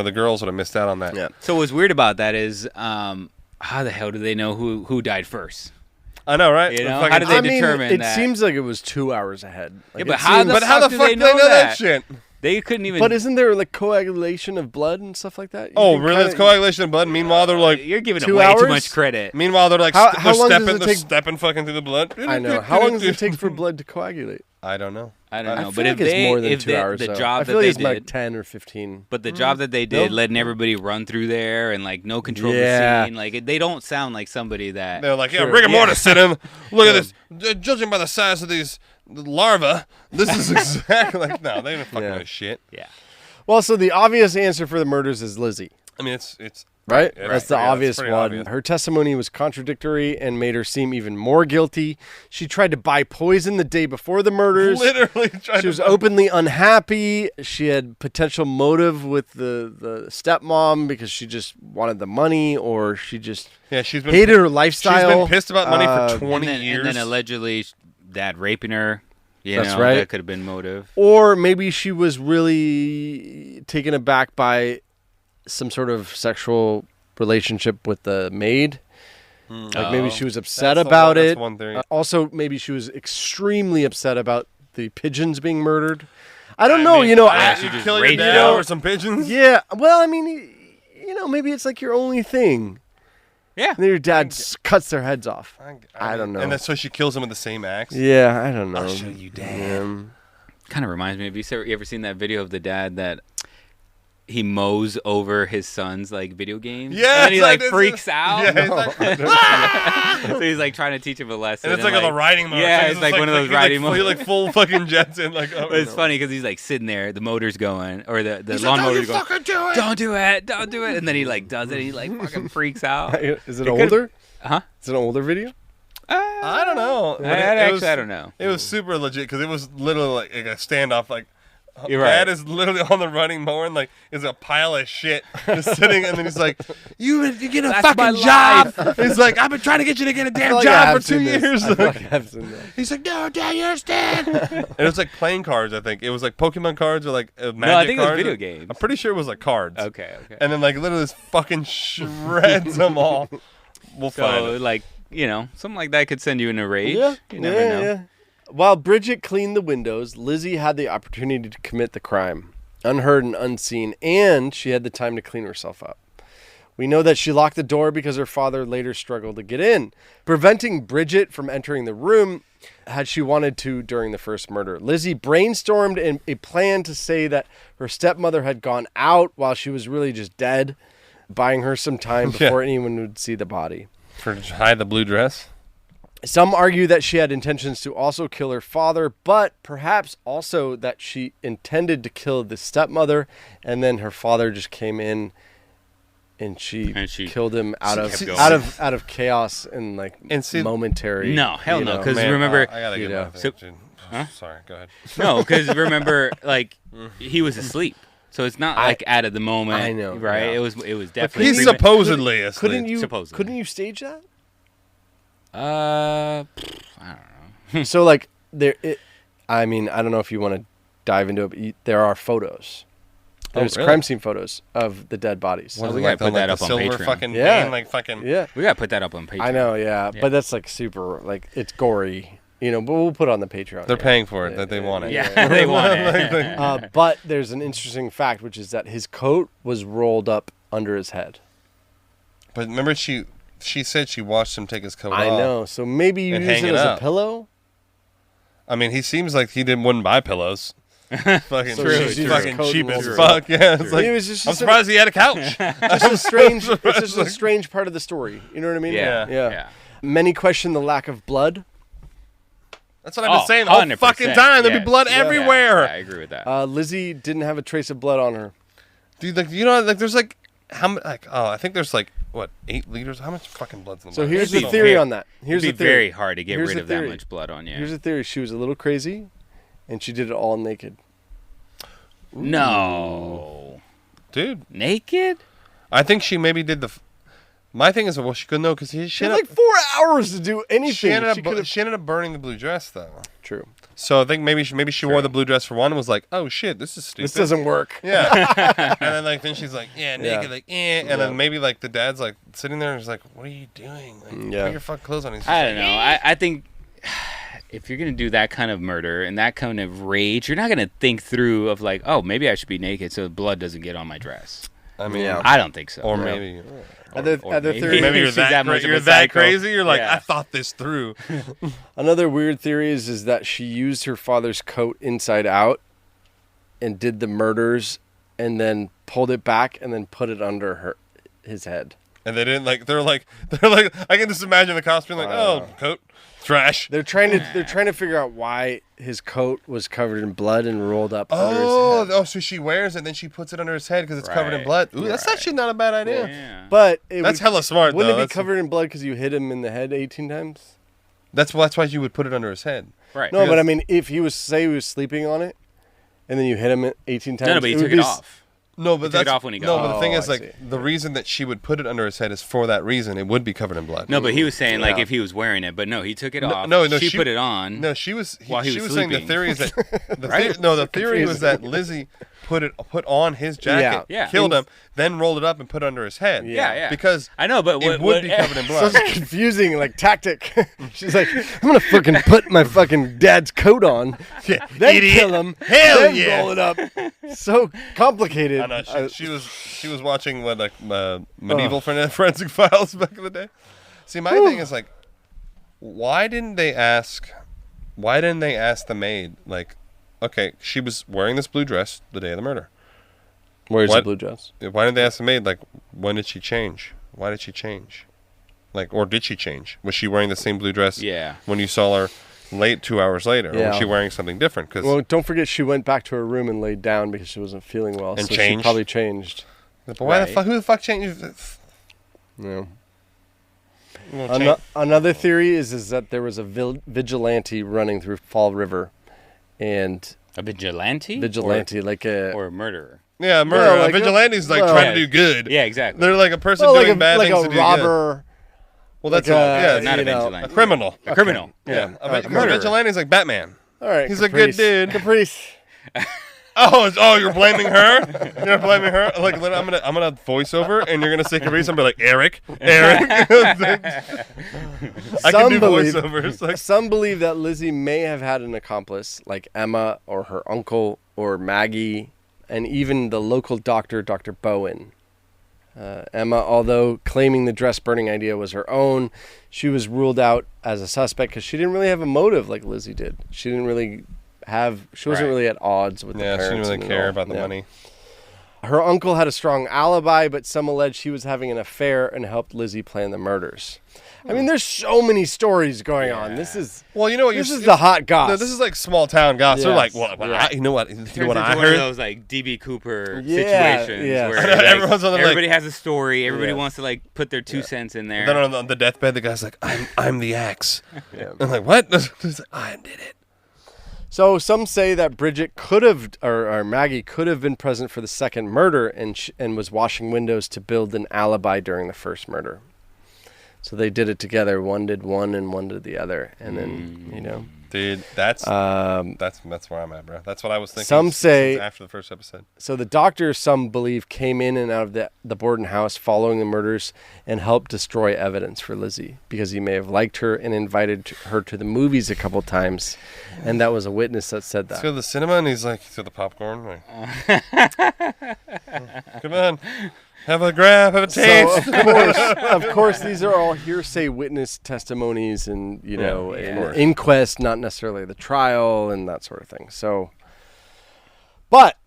the girls would have missed out on that. Yeah. So what's weird about that is, how the hell do they know who died first? I know, right? You know, how did they determine it that? seems like it was 2 hours ahead. Like, but how the fuck do they know that shit? They couldn't even. But isn't there like coagulation of blood and stuff like that? Oh, really? It's coagulation of blood. Meanwhile, they're like, you're giving 2 them way hours? too much credit. Meanwhile, they're like, How long does it take- stepping fucking through the blood. I know. How long does it take for blood to coagulate? I don't know. I don't know, I but feel if like it's more than if 2 hours. the though. job I that feel like they it's like did, 10 or 15. but the job that they did, Nope. letting everybody run through there and like no control of Yeah. the scene, like they don't sound like somebody that. They're like, Sure. rigor mortis hit him. Look at this. Judging by the size of these larvae, this is exactly like, no, they didn't fucking know shit. Yeah. Well, so the obvious answer for the murders is Lizzie. I mean, it's Right? Yeah, That's the yeah, that's obvious pretty one. obvious. Her testimony was contradictory and made her seem even more guilty. She tried to buy poison the day before the murders. literally trying She was openly unhappy. She had potential motive with the stepmom because she just wanted the money, or she just she's been hated her lifestyle. She's been pissed about money for 20 and years. then allegedly dad raping her. That's That right. could have been motive. Or maybe she was really taken aback by some sort of sexual relationship with the maid. Like maybe she was upset about it. That's one theory. Also, maybe she was extremely upset about the pigeons being murdered. I don't know. she just Kill your raged dad out. over some pigeons? Yeah. Well, I mean, maybe it's like your only thing. Yeah. And then your dad cuts their heads off. I don't know. And then so she kills him with the same axe? Yeah, I don't know. I'll show you, Dad. Kind of reminds me of you ever seen that video of the dad that he mows over his son's like video games? Yeah, and he like freaks out. Yeah, he's like, So he's like trying to teach him a lesson. and it's like on the riding mode. Yeah, it's like one of those riding modes. He like full fucking jets in. Like, oh, But it's funny because he's like sitting there, the motor's going, or the He's lawn like, motor's "Don't going. you fucking do it!" Don't do it. And then he like does it. And he like fucking freaks out. Is it older? Huh? Is it an older video? I don't know. But I don't know. It was super legit because it was literally like a standoff. Like, You're Dad right. is literally on the running mower and like is a pile of shit just sitting, and then he's like, "You get a That's my fucking job." He's like, "I've been trying to get you to get a damn job for 2 years." I feel like I have seen that. He's like, "No, Dad, you understand?" And it was like playing cards. I think it was like Pokemon cards or like magic No, I think it was cards. video games. I'm pretty sure it was like cards. Okay. And then like literally just fucking shreds them all. We'll find So it. like, something like that could send you in a rage. Yeah, You never know. yeah. While Bridget cleaned the windows, Lizzie had the opportunity to commit the crime, unheard and unseen, and she had the time to clean herself up. We know that she locked the door because her father later struggled to get in, preventing Bridget from entering the room had she wanted to during the first murder. Lizzie brainstormed a plan to say that her stepmother had gone out while she was really just dead, buying her some time before anyone would see the body. For hide the blue dress. Some argue that she had intentions to also kill her father, but perhaps also that she intended to kill the stepmother, and then her father just came in and she killed him out of chaos and like momentary. No, hell no. Because Man, remember, I gotta get you know, my thing, dude. Sorry, go ahead. No, because remember, like, he was asleep. So it's not like out of the moment. I know, right? yeah. It was definitely. He's supposedly asleep. Couldn't you stage that? I don't know. So like I don't know if you want to dive into it, but there are photos. There's crime scene photos of the dead bodies. We gotta put that up on silver Patreon. fucking Yeah. vein, like fucking. Yeah, We gotta put that up on Patreon. I know. Yeah, but that's like super. Like it's gory. But we'll put it on the Patreon. They're paying for it. That they want it. Yeah, they want it. But there's an interesting fact, which is that his coat was rolled up under his head. But remember, she said she watched him take his coat off. I know. So maybe you And use hang it it as up. a pillow. I mean, he seems like he wouldn't buy pillows. Fucking, True, she's true. fucking Coat cheap and as roll. fuck. Yeah, it's like, It was just I'm surprised he had a couch. It's just a strange part of the story. You know what I mean? Yeah. Many question the lack of blood. That's what I've been saying the whole 100%. fucking time. There'd be blood everywhere. Yeah, I agree with that. Lizzie didn't have a trace of blood on her. Dude, like there's like how much? Like I think there's like what 8 liters? How much fucking blood's in the So body? here's It'd the be theory very- on that. Here's the It'd be theory. very hard to get Here's rid the of that theory. much blood on you. Here's the theory. She was a little crazy, and she did it all naked. No. Dude, Naked? I think she maybe did the. My thing is, well, she couldn't know because she She had like 4 hours to do anything. She ended could've- up burning the blue dress though. True. So I think maybe she wore the blue dress for one and was like, oh shit, this is stupid. This doesn't work. Yeah. And then she's like, yeah, naked, Yeah. like, eh. And then maybe like the dad's like sitting there and he's like, what are you doing? Like, put your fucking clothes on. He's just I like, don't know. I think if you're going to do that kind of murder and that kind of rage, you're not going to think through of like, oh, maybe I should be naked so the blood doesn't get on my dress. I mean, I don't think so. or maybe. Other theory. Maybe you're She's that, much of a you're that psycho. crazy. You're like, Yeah. I thought this through. Another weird theory is that she used her father's coat inside out and did the murders and then pulled it back and then put it under his head. And they didn't they're like I can just imagine the cops being like, oh, coat, trash. They're trying to figure out why his coat was covered in blood and rolled up under his head. Oh, so she wears it and then she puts it under his head because it's covered in Right. blood. Ooh, that's actually not a bad idea. Yeah. But That's hella smart, Wouldn't though. it be covered in blood because you hit him in the head 18 times? That's why you would put it under his head. Right. No, but I mean, if he was sleeping on it, and then you hit him 18 times. No, but he would took be it off. No, but took it off when he got no, home. but the thing Oh, is, I like, see. the reason that she would put it under his head is for that reason. It would be covered in blood. No, but he was saying like Yeah. if he was wearing it, but no, he took it No, off. no, she she put it on. No, she was. While he she was was saying the sleeping. theory is that Right? the theory was that Lizzie put on his jacket, Yeah. killed him, then rolled it up and put it under his head. Yeah. Because I know, but it would be covered in blood. Such a confusing tactic. She's like, I'm gonna fucking put my fucking dad's coat on, then Idiot. kill him, Hell then yeah. roll it up. So complicated. I know she was watching medieval forensic files back in the day. See, my thing is like, why didn't they ask the maid like, okay, she was wearing this blue dress the day of the murder. Where's What? the blue dress? Why didn't they ask the maid like, when did she change? Why did she change? Like, or did she change? Was she wearing the same blue dress? Yeah. When you saw her 2 hours later, or was Yeah. she wearing something different? Because Well, don't forget she went back to her room and laid down because she wasn't feeling well. And so changed? she probably changed. but why the Right. fuck? Who the fuck changed? Yeah. Well, change- Another theory is that there was a vigilante running through Fall River, and A vigilante? or Or a murderer? Yeah, murder. Well, like, vigilante's like well- trying to do good. Yeah, exactly. They're like a person like doing bad like things a to do good. robber. Well, that's like yeah, not a you know, vigilante. a criminal. A criminal. Yeah, Alright, a murderer. vigilante is like Batman. All right, He's a good dude. Caprice. Oh, you're blaming her? You're blaming her? Like, I'm gonna voice over, and you're gonna say Caprice. I'm gonna be like Eric. I can do voiceovers. Like, Some believe that Lizzie may have had an accomplice, like Emma or her uncle or Maggie, and even the local doctor, Dr. Bowen. Emma, although claiming the dress burning idea was her own, she was ruled out as a suspect because she didn't really have a motive like Lizzie did. She wasn't really at odds with the yeah, parents. she didn't really and care all. about the Yeah. money. Her uncle had a strong alibi, but some alleged he was having an affair and helped Lizzie plan the murders. I mean, there's so many stories going on. This is Well, you know what? this is the hot goss. No, this is like small town goss. They're like, Yes, well, yeah. you know what? You Turns know what into I one of heard? those like DB Cooper Yeah, situations yeah. where Everyone's on the, like- everybody has a story. Everybody Yes. wants to like put their 2 cents in there. Then on the deathbed, the guy's like, I'm the axe. I'm like, what? He's like, I did it. So some say that Bridget could have, or Maggie could have been present for the second murder and was washing windows to build an alibi during the first murder. So they did it together. One did one and one did the other. And then, Dude, that's where I'm at, bro. That's what I was thinking. Some say after the first episode. So the doctor, some believe, came in and out of the Borden house following the murders and helped destroy evidence for Lizzie because he may have liked her and invited her to the movies a couple times, and that was a witness that said that. Let's go to the cinema, and he's like, to the popcorn. Like, come on, have a grab, have a taste. So, of course, these are all hearsay witness testimonies, and an inquest, not necessarily the trial, and that sort of thing. So, but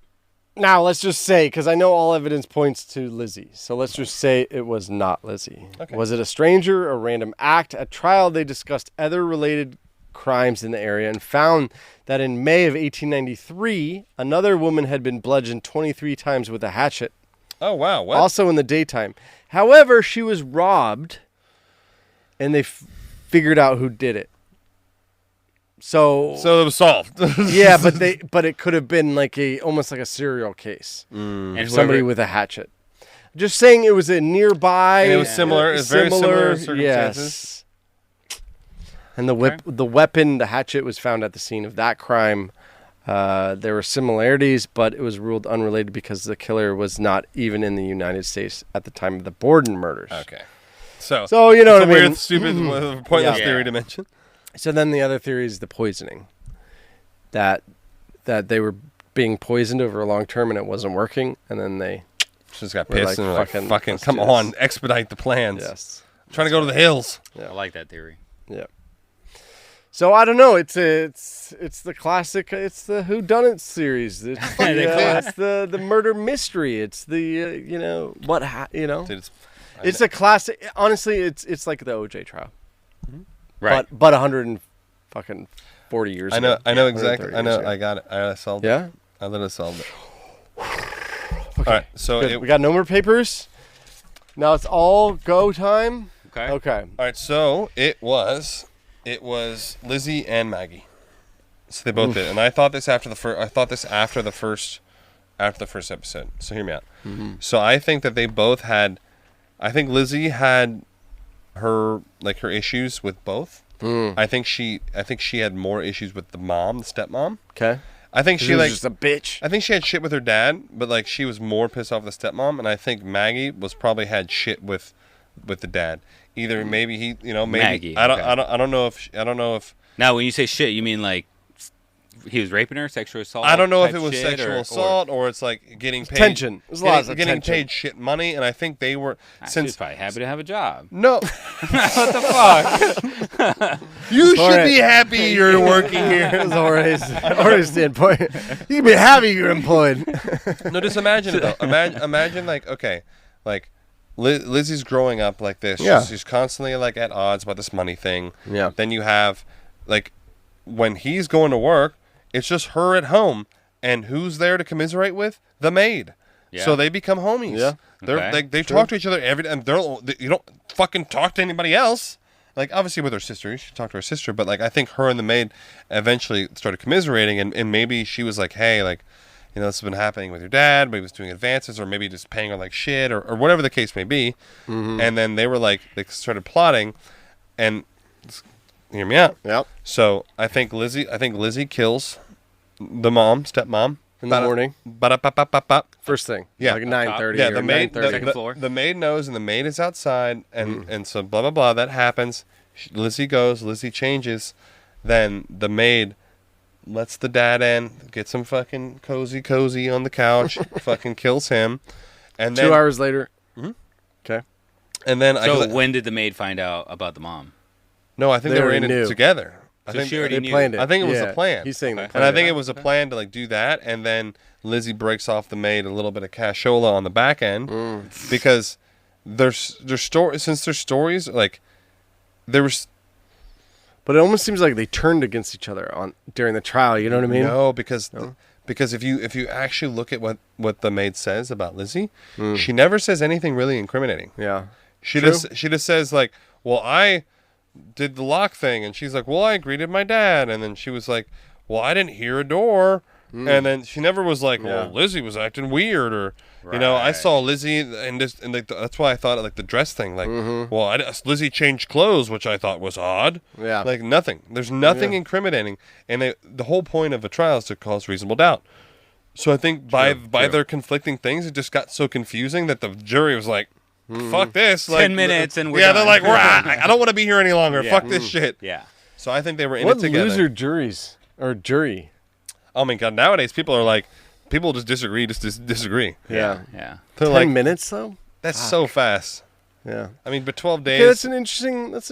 now let's just say, because I know all evidence points to Lizzie, so let's just say it was not Lizzie. Okay. Was it a stranger, a random act? At trial, they discussed other related crimes in the area and found that in May of 1893, another woman had been bludgeoned 23 times with a hatchet. Oh, wow. What? Also in the daytime. However, she was robbed, and they figured out who did it. So it was solved. Yeah, but it could have been almost like a serial case. And somebody with a hatchet. Just saying it was a nearby. And it was similar. It was very similar circumstances. Yes. And the weapon, the hatchet, was found at the scene of that crime. There were similarities, but it was ruled unrelated because the killer was not even in the United States at the time of the Borden murders. Okay. So you know what I mean? Weird, stupid, pointless theory to mention. So then the other theory is the poisoning. That they were being poisoned over a long term and it wasn't working, and then they just got pissed and were like, fucking let's come do on, this. expedite the plans. Yes. I'm trying to go to the hills. Yeah. I like that theory. Yeah. So I don't know. It's the classic. It's the whodunit series. It's the murder mystery. It's the Dude, it's a classic. Honestly, it's like the OJ trial. Right. But 140 years ago. I know exactly. 130 I know. years ago. I got it. I solved it. Yeah? I literally solved it. All right. So Good. We got no more papers. Now it's all go time. Okay. All right. So it was Lizzie and Maggie. So they both did, and I thought this after the first episode. So hear me out. Mm-hmm. So I think that they both had. I think Lizzie had her issues with both. I think she had more issues with the stepmom. Okay. I think she was just a bitch. I think she had shit with her dad, but she was more pissed off with the stepmom, and I think Maggie probably had shit with the dad. Either maybe he, maybe Maggie, I don't know if Now, when you say shit, you mean he was raping her, sexual assault? I don't know if type it was shit, sexual assault or it's getting paid tension. There's a lot of getting tension. paid shit money, and I think they were She was probably happy to have a job. No. What the fuck? You should be happy you're working here. That's Jorge's standpoint. You can be happy you're employed. No, just imagine it though. Imagine Lizzie's growing up like this. Yeah. She's constantly at odds about this money thing. Yeah. Then you have when he's going to work, it's just her at home, and who's there to commiserate with? The maid. Yeah. So they become homies. Yeah. They talk to each other every day, and you don't fucking talk to anybody else. Obviously with her sister, you should talk to her sister, but I think her and the maid eventually started commiserating, and maybe she was like, hey, this has been happening with your dad, maybe he was doing advances, or maybe just paying her shit, or whatever the case may be. Mm-hmm. And then they were they started plotting, and hear me out. Yep. So I think Lizzie kills the stepmom In the morning. Ba-da-ba-ba-ba-ba. First thing. Yeah. 9:30. Yeah, or the maid, 9:30. floor. the maid knows, and the maid is outside, and so blah blah blah. That happens. Lizzie goes. Lizzie changes. Then the maid lets the dad in, gets him fucking cozy on the couch, fucking kills him, and then 2 hours later. Mhm. Okay. And then When did the maid find out about the mom? No, I think They they were already in it knew. together. I So think she already They knew. planned it. I think it was Yeah. a plan. He's saying they And planned I think it. it was a plan to do that, and then Lizzie breaks off the maid a little bit of cashola on the back end because there's stories there was. But it almost seems like they turned against each other during the trial. You know what I mean? No, because if you actually look at what the maid says about Lizzie, she never says anything really incriminating. Yeah. She True. just says well, I did the lock thing, and she's like, well, I greeted my dad, and then she was like, well, I didn't hear a door. And then she never was like, well, Lizzie was acting weird, or you know, I saw Lizzie, and like, that's why I thought like the dress thing, like, well, Lizzie changed clothes, which I thought was odd. Yeah, like nothing. There's nothing incriminating, and the whole point of a trial is to cause reasonable doubt. So I think by their conflicting things, it just got so confusing that the jury was like, fuck this, like 10 minutes and we're they're done. like, I don't want to be here any longer. Fuck this shit. Yeah. So I think they were in what it together. loser juries or jury? Oh my god! Nowadays, people just disagree. Disagree. Yeah. Yeah. They're 10 like, minutes though. that's so fast. Yeah. I mean, but 12 days. Okay, that's an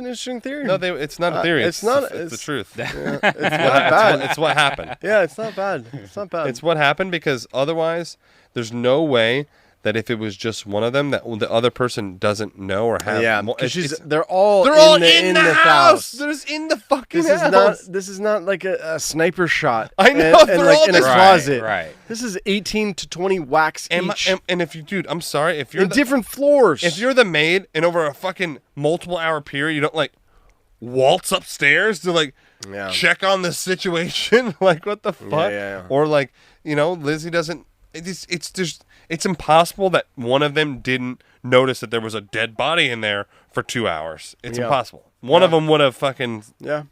interesting theory. No, it's not a theory. it's not. It's the truth. It's not bad. It's what happened. Yeah, it's not bad. It's not bad. It's what happened, because otherwise, there's no way that if it was just one of them, that the other person doesn't know or have. yeah, more, because they're all in the house. They're just in the fucking house. This is not like a sniper shot. I know, and they're like all in a just- closet. Right. This is 18 to 20 whacks each. And if you, dude, I'm sorry, if you're in different floors. if you're the maid and over a fucking multiple hour period, you don't like waltz upstairs to like check on the situation, like what the fuck? Yeah. Or like, you know, Lizzie doesn't. It's impossible that one of them didn't notice that there was a dead body in there for 2 hours. It's impossible. One of them would have fucking. Yeah.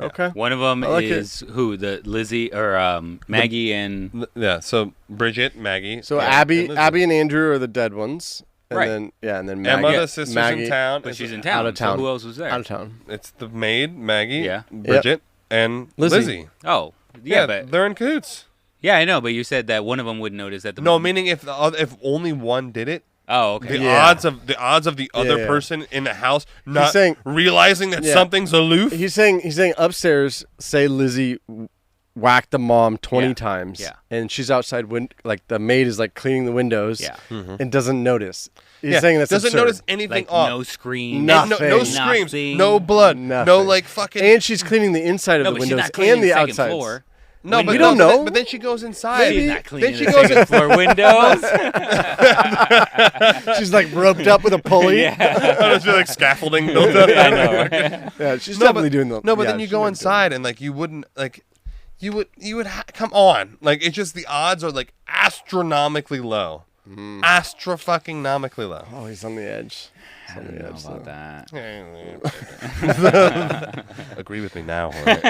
Okay. One of them like is who? The Lizzie or Maggie and Yeah. So Bridget, Maggie. So and Abby Lizzie. and Andrew are the dead ones. And Right. then then Emma, Maggie. the sister's Maggie, in town. but she's in town. Out of town. So who else was there? Out of town. It's the maid, Maggie, Yeah. Bridget, and Lizzie. Lizzie. Oh, yeah, but they're in cahoots. yeah, I know. But you said that one of them would notice that the No, meaning if only one did it, Oh, okay. the Yeah. odds of the other yeah. person in the house not saying- realizing that Yeah. something's aloof. He's saying upstairs. Say Lizzie whacked the mom 20 times. Yeah. And she's outside. Like the maid is like cleaning the windows. Yeah. And doesn't notice. He's saying that's doesn't absurd. notice anything Like off. no scream. Nothing. No screams, Nothing. no blood, no Nothing. like fucking. And she's cleaning the inside of No, the but she's windows not cleaning and the second outside. floor. no, but we don't know. But then she goes inside. She's not cleaning Then she the goes second floor windows. She's like roped up with a pulley. There's like scaffolding built up. I know. Right? Yeah, she's definitely doing the. No, but yeah, then you she's go definitely inside and like you wouldn't like. You would come on, like it's just the odds are like astronomically low, astra-fucking-nomically low. Oh, he's on the edge. He's I on don't the know edge. about that. Agree with me now. Jorge.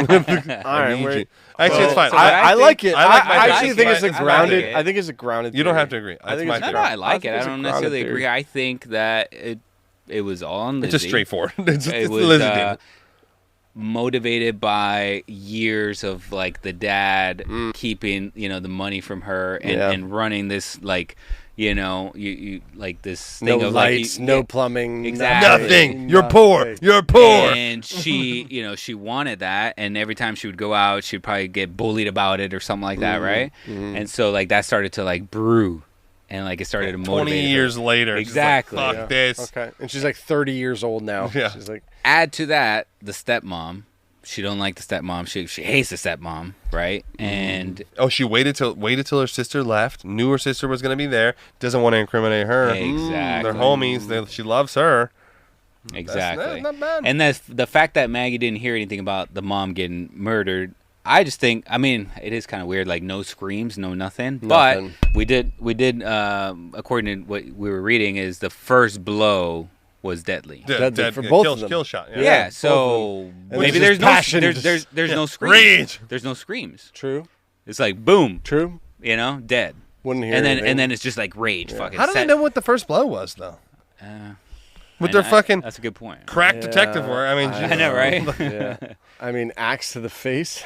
All right, Actually, it's fine. so what I like it. I like my I theory. actually think it's a I like grounded. it. I think it's a grounded. You don't theory. have to agree. I think That's my it's No, theory. I like it. I it's a don't grounded necessarily theory. agree. I think that it was all on Lizzie. It's just straightforward. It's It was Lizzie. motivated by years of like the dad keeping the money from her and running this like you like this No thing of lights, like no plumbing, Exactly. Nothing. You're poor. You're poor. and she she wanted that, and every time she would go out she'd probably get bullied about it or something like that, right? And so like that started to like brew, and like it started to motivate 20 her. years later. she's like, Exactly. Fuck Yeah. this. Okay, and she's like 30 years old now. Yeah. She's like, Add to that the stepmom. She don't like the stepmom. She hates the stepmom, right? And Oh, she waited till her sister left. Knew her sister was gonna be there. Doesn't want to incriminate her. Exactly. They're homies. She loves her. exactly. That's not bad. And that's the fact that Maggie didn't hear anything about the mom getting murdered. I just think, I mean, it is kind of weird, like no screams, no nothing. Nothing. But we did, according to what we were reading, is the first blow was deadly. Deadly for both of them. Kill shot. Yeah. Yeah, so And maybe there's there's no passion, there's no screams. Rage. There's no screams. true, It's like boom, true. dead. Wouldn't hear And anything. then it's just like rage. Fucking. How do they know what the first blow was though? With their fucking That's a good point. crack detective work. I mean, I know, right? Yeah. I mean, axe to the face.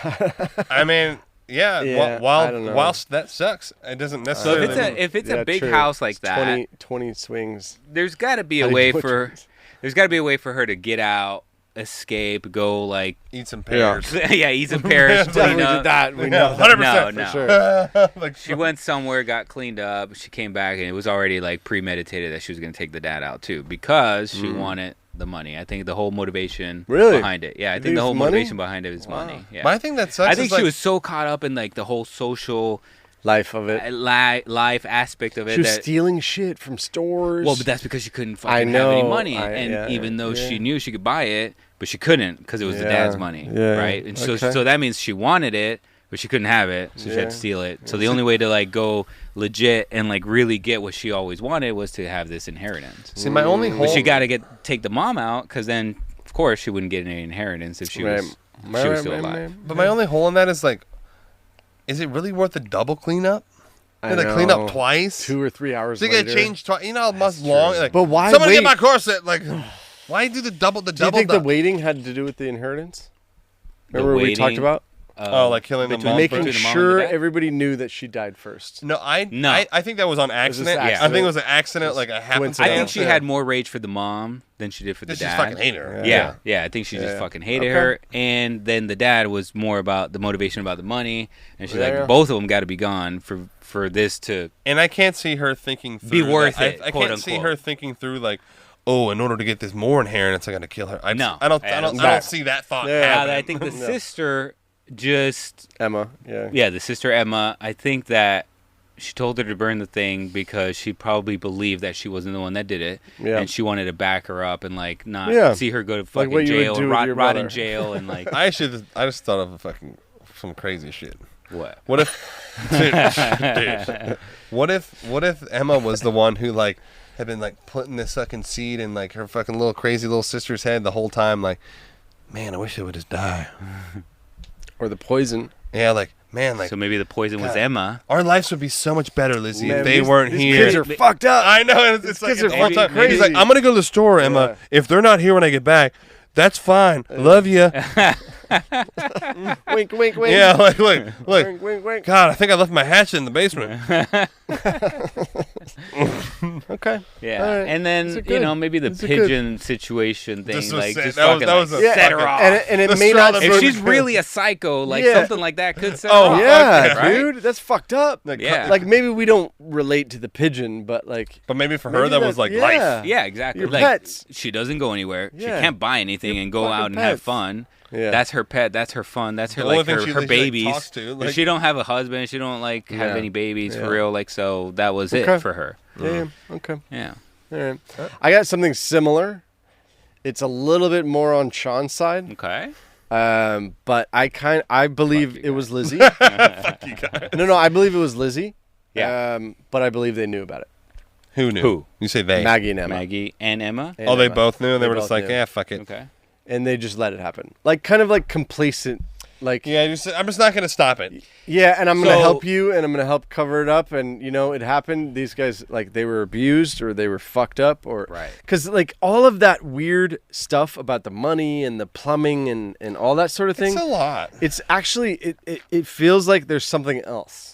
I mean, yeah. Yeah, I don't know. Whilst that sucks, it doesn't So necessarily. if it's Yeah, a big true. house like It's that, 20 swings. there's got to be a How do you way do what for you- there's got to be a way for her to get out, escape, go like Eat some pears. yeah, eat some pears, clean Definitely up. did that. We know. 100%. No, For sure. Like, She went somewhere, got cleaned up. She came back, and it was already like premeditated that she was going to take the dad out too because she wanted the money. I think the whole motivation Really? behind it. Yeah, I You think think the whole it's money? motivation behind it is money. Yeah. my thing that sucks. I think is she like, was so caught up in like the whole social Life of it. life aspect of it She was that stealing shit from stores. well, but that's because she couldn't I fucking have any know. money, and Yeah, even though yeah. she knew she could buy it, but she couldn't because it was the Yeah, dad's money, yeah, right? And okay. so that means she wanted it, but she couldn't have it, so she had to steal it. So the only way to like go legit and like really get what she always wanted was to have this inheritance. See, my only But hole. she got to take the mom out, because then of course she wouldn't get any inheritance if she was still alive. But my only hole in that is like, is it really worth a double cleanup? I They know. clean up twice. 2 or 3 hours So you later. gotta change twice. You know how much long? Like, But why Someone wait? get my corset. Like, why do the double? Do you think the waiting had to do with the inheritance? Remember what we talked waiting? about? like killing the mom? Making between the mom and sure the dad? everybody knew that she died first. No, I think that was on accident. accident? I think it was an accident, like a happenstance. I think she had more rage for the mom than she did for the She just dad. fucking hate her. Yeah. I think she just fucking hated her. And then the dad was more about the motivation about the money. And she's like, both of them got to be gone for this to And I can't see her thinking through be worth that. it. I quote can't see unquote. her thinking through like, oh, in order to get this more inheritance, I got to kill her. I No. don't I don't see that thought happening. I think the sister just Emma, the sister Emma, I think that she told her to burn the thing because she probably believed that she wasn't the one that did it, and she wanted to back her up and like not see her go to fucking what you would jail, do with rot your Oh, brother. in jail, and like I just thought of some crazy shit. What? What if, dude, what if Emma was the one who like had been like putting this fucking seed in like her fucking little crazy little sister's head the whole time? Like, man, I wish I would just die. Or the poison. Yeah, like, man, like. So maybe the poison was God. Emma. Our lives would be so much better, Lizzie, Man, if they weren't these here. kids are fucked up. I know, it's like kids are the whole fucking time. He's like, crazy. I'm gonna go to the store, Emma. Yeah. If they're not here when I get back, that's fine. Love you. Wink, wink, wink. Yeah, like, look. Wink, wink, wink. God, I think I left my hatchet in the basement. Okay. Yeah, All right. and These are then good. maybe the These are pigeon situation thing, This was like set- just that was- fucking that was like, a set her fucking- off. And it The may straw not. that If broke she's the- really a psycho, like Yeah. something like that could set her off. Yeah, right? dude, that's fucked up. Yeah. Like maybe we don't relate to the pigeon, but like But maybe for her, maybe that was like yeah. life. Yeah, exactly. Your like pets. she doesn't go anywhere. She Yeah. can't buy anything and go fucking out and have pets. fun. Yeah. That's her pet. That's her fun. That's her The only like thing her, she her like, babies. talks to, like- She don't have a husband. She don't like have Yeah. any babies Yeah. for real. Like so, that was Okay. it for her. Yeah. Okay. Yeah. All right. I got something similar. It's a little bit more on Sean's side, Okay. but I believe it was Lizzie. Fuck you guys. No, I believe it was Lizzie. Yeah. But I believe they knew about it. Who knew? Who? You say they. Maggie and Emma. Maggie and Emma. And Oh, they Emma. both knew, and they were both just like, knew. yeah, fuck it. Okay. And they just let it happen. Like kind of like complacent. Like Yeah, I'm just not gonna stop it. yeah, and I'm gonna So- help you, and I'm gonna help cover it up, and it happened. These guys like they were abused or they were fucked up or Right. because like all of that weird stuff about the money and the plumbing and all that sort of thing. It's a lot. It's actually it feels like there's something else.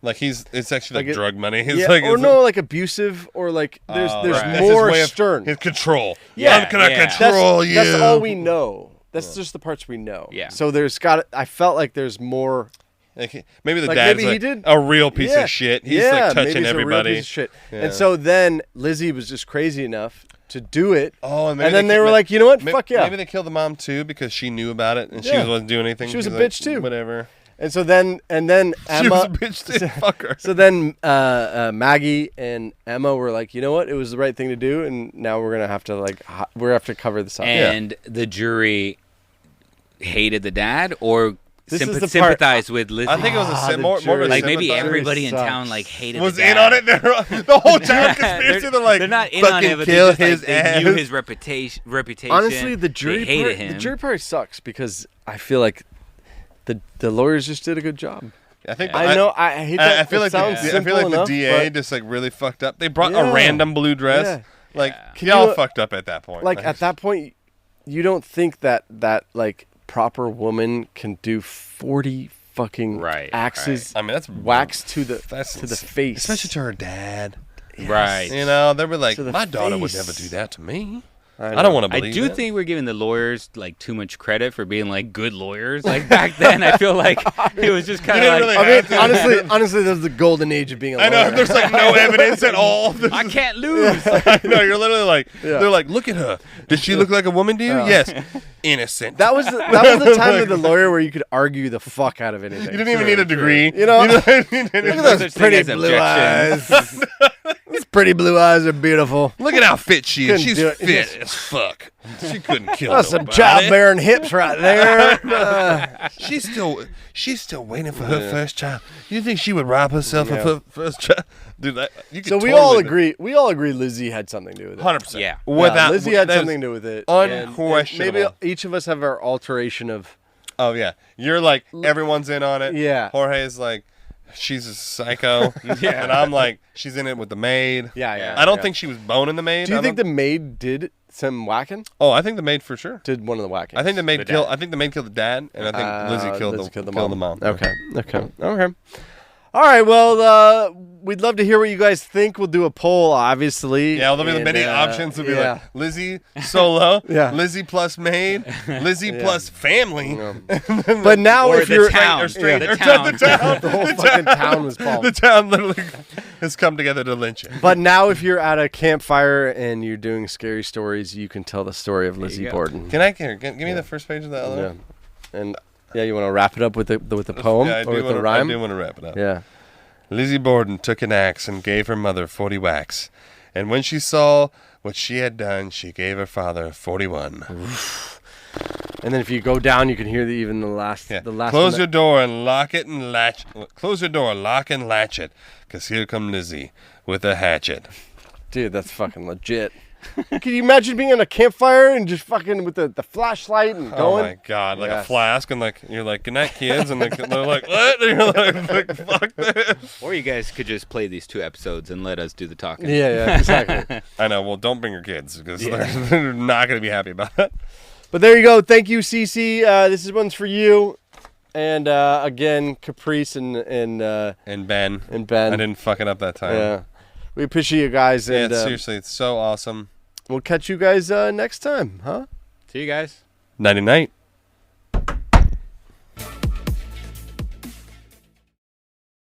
Like it's actually like Like it- drug money. It's Yeah, like, or it's no, like abusive or like there's right. there's That's his more way of- stern. His control. Yeah, I'm gonna yeah. control you. That's all we know. That's just the parts we know. Yeah. So I felt like there's more. Like, maybe the Like, dad's maybe he like did. a real piece Yeah. of shit. He's yeah, like maybe touching he's a real everybody. piece of shit. Yeah. And so then Lizzie was just crazy enough to do it. Oh, and then they were like, you know what? Fuck yeah. Maybe they killed the mom too because she knew about it and she Yeah. wasn't doing anything. She was a like, bitch, too. Whatever. And so then Emma. She was a bitch too. Fuck her. So then Maggie and Emma were like, you know what? It was the right thing to do, and now we're gonna have to cover this up. And the jury hated the dad or This is the part- sympathized with Lizzie. I think it was the more of a jury. like maybe sympathizer. everybody in sucks. town like hated was the in dad. on it. The whole town conspiracy. They're like, they're not in on fucking it, but kill they, just, his like, ass. they knew his reputation. Honestly, the jury they hated part, him. the jury part sucks because I feel like the lawyers just did a good job. I think. I know. I hate that. I feel it like sounds I feel simple like enough, the DA but, just like really fucked up. They brought Yeah. a random blue dress. Yeah. Like Can y'all you- fucked up at that point. like at that point, you don't think that like proper woman can do 40 fucking Right, axes, I mean, that's wax to the That's to the ins- face, especially to her dad. Right. You know, they were like, To the my daughter would face. never do that to me. I I don't want to I believe do it. think we're giving the lawyers like too much credit for being like good lawyers. Like back then, I feel like it was just kind You of didn't like really I mean, honestly, that was the golden age of being a lawyer. I know there's like no evidence at all. I can't lose. I know you're literally like Yeah. they're like, look at her. Did she look like a woman to you? Yes. Innocent. That was the time of the lawyer where you could argue the fuck out of anything. you didn't even need a degree. You know, You look know? at No those such thing pretty as blue eyes. objections. Those pretty blue eyes are beautiful. Look at how fit she is. Couldn't She's do it. fit as fuck. She couldn't kill That's some nobody. childbearing hips right there. She's still waiting for her first child. You think she would rob herself of her first child? Dude, you could So we totally all do- agree. We all agree Lizzie had something to do with it. 100%. Yeah. Without Lizzie had that is something to do with it. And unquestionable. maybe each of us have our alteration of. Oh yeah, you're like everyone's in on it. Yeah. Jorge's like, she's a psycho. Yeah. And I'm like, she's in it with the maid. Yeah. I don't think she was boning the maid. Do you think the maid did some whacking? Oh, I think the maid for sure. Did one of the whacking? I think the maid killed. I think the maid killed the dad, and I think Lizzie killed the mom. Okay. All right. Well, we'd love to hear what you guys think. We'll do a poll, obviously. Yeah, there'll be the many options. Will be like Lizzie solo, Lizzie plus maid, Lizzie plus family. But now, Or if the you're town. or straight, The or town. the town, the whole fucking town was the involved. town literally has come together to lynch him. But now, if you're at a campfire and you're doing scary stories, you can tell the story of Lizzie go. Borden. Can I give me the first page of that other? Yeah. And you want to wrap it up with the poem Yeah, I or with do the rhyme? want to wrap it up. Yeah. Lizzie Borden took an axe and gave her mother 40 whacks. And when she saw what she had done, she gave her father 41. And then if you go down, you can hear even the last. Yeah. The last. Close one your door and lock it and latch. Close your door, lock and latch it, 'cause here come Lizzie with a hatchet. Dude, that's fucking legit. Can you imagine being on a campfire and just fucking with the flashlight and Oh going? my god, like a Yes. flask, and like you're like, good night, kids, and they're like, what? And you're like, fuck this. Or you guys could just play these 2 episodes and let us do the talking. Yeah, exactly. I know. Well, don't bring your kids because they're not gonna be happy about it. But there you go. Thank you, Cece. This one's for you. And again, Caprice and And Ben. And Ben. I didn't fuck it up that time. Yeah. We appreciate you guys. Yeah, And seriously, it's so awesome. we'll catch you guys next time, huh? See you guys. Nighty night.